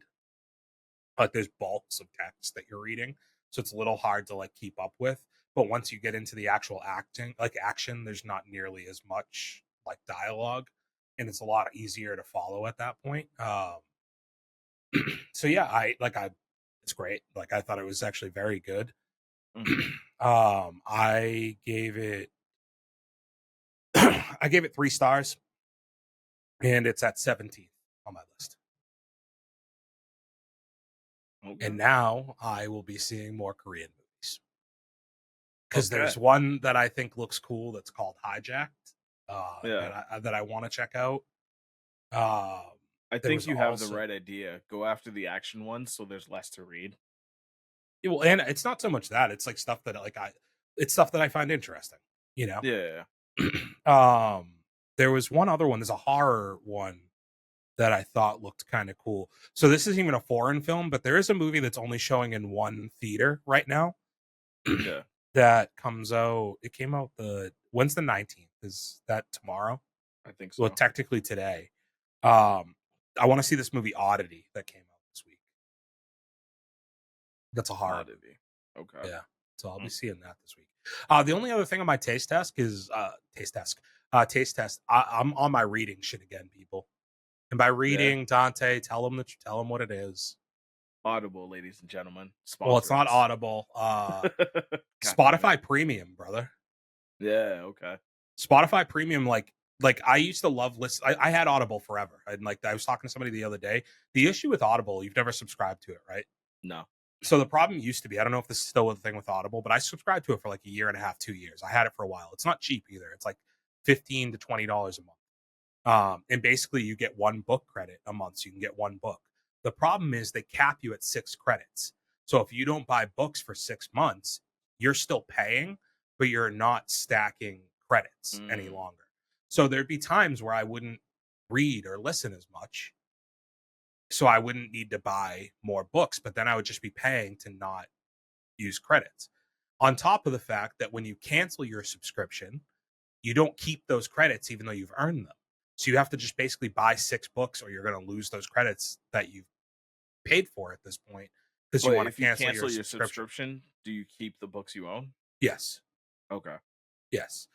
Like there's bulks of text that you're reading, so it's a little hard to like keep up with. But once you get into the actual action, there's not nearly as much like dialogue, and it's a lot easier to follow at that point. So yeah, it's great. Like I thought it was actually very good. I gave it I gave it 3 stars, and it's at 17th on my list. Okay. And now I will be seeing more Korean movies because there's one that I think looks cool that's called Hijacked. That I want to check out. I think you have the right idea. Go after the action ones, so there's less to read. Yeah, well, and it's not so much that it's like stuff that it's stuff that I find interesting. You know. Yeah. There was one other one. There's a horror one that I thought looked kind of cool. So this isn't even a foreign film, but there is a movie that's only showing in one theater right now. Yeah. That comes out. It came out when's the 19th? Is that tomorrow? I think so. Well, technically today. I want to see this movie Oddity that came out this week. That's a horror movie. Okay. Yeah. So I'll be seeing that this week. The only other thing on my taste test is taste test. I'm on my reading shit again, people. And by reading, Dante, tell them what it is. Audible, ladies and gentlemen. Well, it's not Audible. Spotify Premium, brother. Yeah, okay. Spotify Premium, like I used to love listen. I had Audible forever. And like I was talking to somebody the other day. The issue with Audible, you've never subscribed to it, right? No. So the problem used to be, I don't know if this is still a thing with Audible, but I subscribed to it for like a year and a half, 2 years. I had it for a while. It's not cheap either. It's like $15 to $20 a month. And basically you get 1 book credit a month. So you can get 1 book. The problem is they cap you at 6 credits. So if you don't buy books for 6 months, you're still paying, but you're not stacking credits any longer. So there'd be times where I wouldn't read or listen as much. So I wouldn't need to buy more books, but then I would just be paying to not use credits. On top of the fact that when you cancel your subscription, you don't keep those credits even though you've earned them. So you have to just basically buy 6 books or you're going to lose those credits that you've paid for at this point because you want to cancel your subscription. Do you keep the books you own? Yes. Okay. Yes.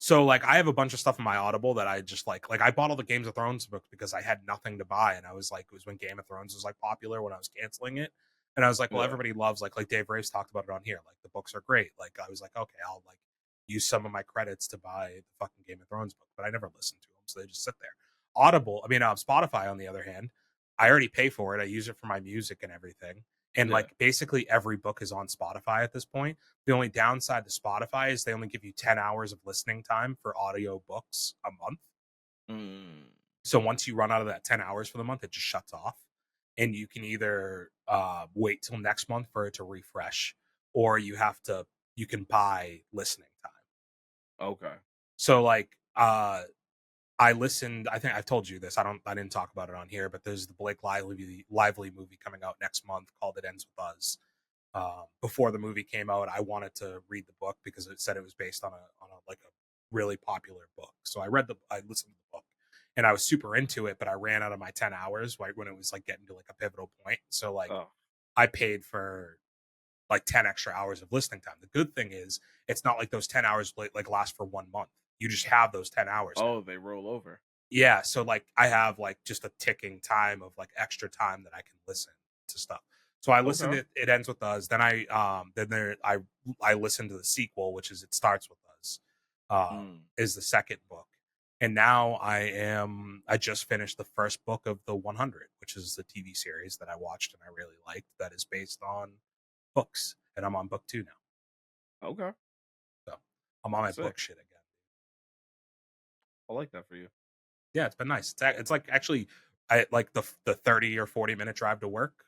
So like I have a bunch of stuff in my Audible that I just like I bought all the Games of Thrones books because I had nothing to buy, and I was like, it was when Game of Thrones was like popular when I was canceling it, and I was like, well, Yeah. everybody loves like Dave Raves talked about it on here, like the books are great. Like I was like, okay, I'll like use some of my credits to buy the fucking Game of Thrones book, but I never listened to them, so they just sit there. Spotify on the other hand, I already pay for it. I use it for my music and everything. And Yeah. like basically every book is on Spotify at this point. The only downside to Spotify is they only give you 10 hours of listening time for audio books a month. So once you run out of that 10 hours for the month, it just shuts off. And you can either wait till next month for it to refresh, or you can buy listening time. Okay. So like I listened. I think I've told you this. I didn't talk about it on here, but there's the Blake Lively movie coming out next month called "It Ends with Us." Before the movie came out, I wanted to read the book because it said it was based on a really popular book. So I listened to the book, and I was super into it. But I ran out of my 10 hours right when it was like getting to like a pivotal point. So like I paid for like 10 extra hours of listening time. The good thing is it's not like those 10 hours like last for 1 month. You just have those 10 hours. Oh, they roll over. Yeah. So like I have like just a ticking time of like extra time that I can listen to stuff. So I listened to It Ends With Us. Then I listened to the sequel, which is It Starts With Us, is the second book. And now I just finished the first book of The 100, which is the TV series that I watched and I really liked that is based on books. And I'm on book 2 now. Okay. So I'm on my book shit again. I like that for you. Yeah, it's been nice. It's like actually I like the 30 or 40 minute drive to work,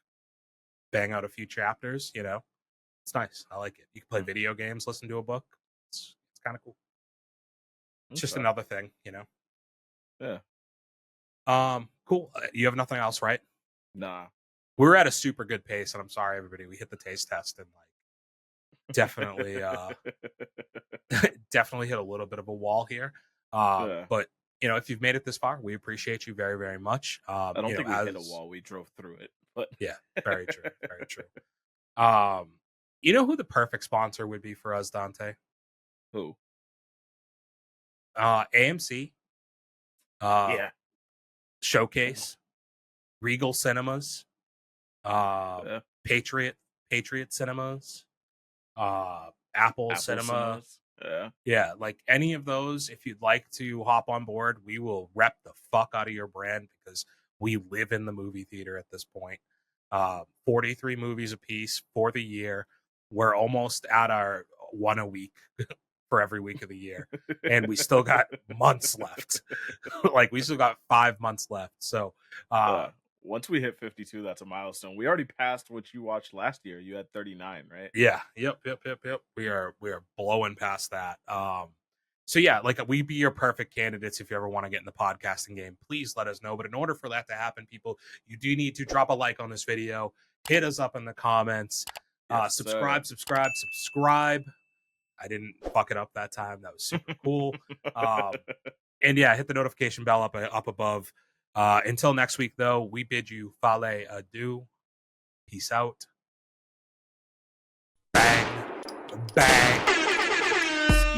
bang out a few chapters, It's nice. I like it. You can play video games, listen to a book. It's kind of cool. It's just another thing, Yeah. Cool. You have nothing else, right? Nah. We're at a super good pace, and I'm sorry, everybody. We hit the taste test and like definitely definitely hit a little bit of a wall here. But if you've made it this far, we appreciate you very, very much. I don't think we hit a wall. We drove through it. But yeah, very true. Very true. You know who the perfect sponsor would be for us, Dante? Who? AMC. Yeah. Showcase. Regal Cinemas. Patriot Cinemas. Apple Cinema. Cinemas. Yeah, like any of those, if you'd like to hop on board, we will rep the fuck out of your brand because we live in the movie theater at this point. 43 movies a piece for the year. We're almost at our one a week for every week of the year, and we still got months left. Like we still got 5 months left. So once we hit 52, that's a milestone. We already passed what you watched last year. You had 39, right? Yeah. Yep. We are blowing past that. So yeah, like we be your perfect candidates if you ever want to get in the podcasting game. Please let us know. But in order for that to happen, people, you do need to drop a like on this video, hit us up in the comments, subscribe. I didn't fuck it up that time. That was super cool. And yeah, hit the notification bell up above. Until next week, though, we bid you fale adieu. Peace out. Bang. Bang.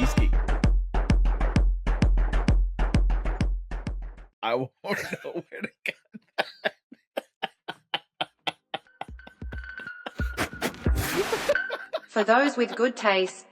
Ski. I won't know where to get that. For those with good taste.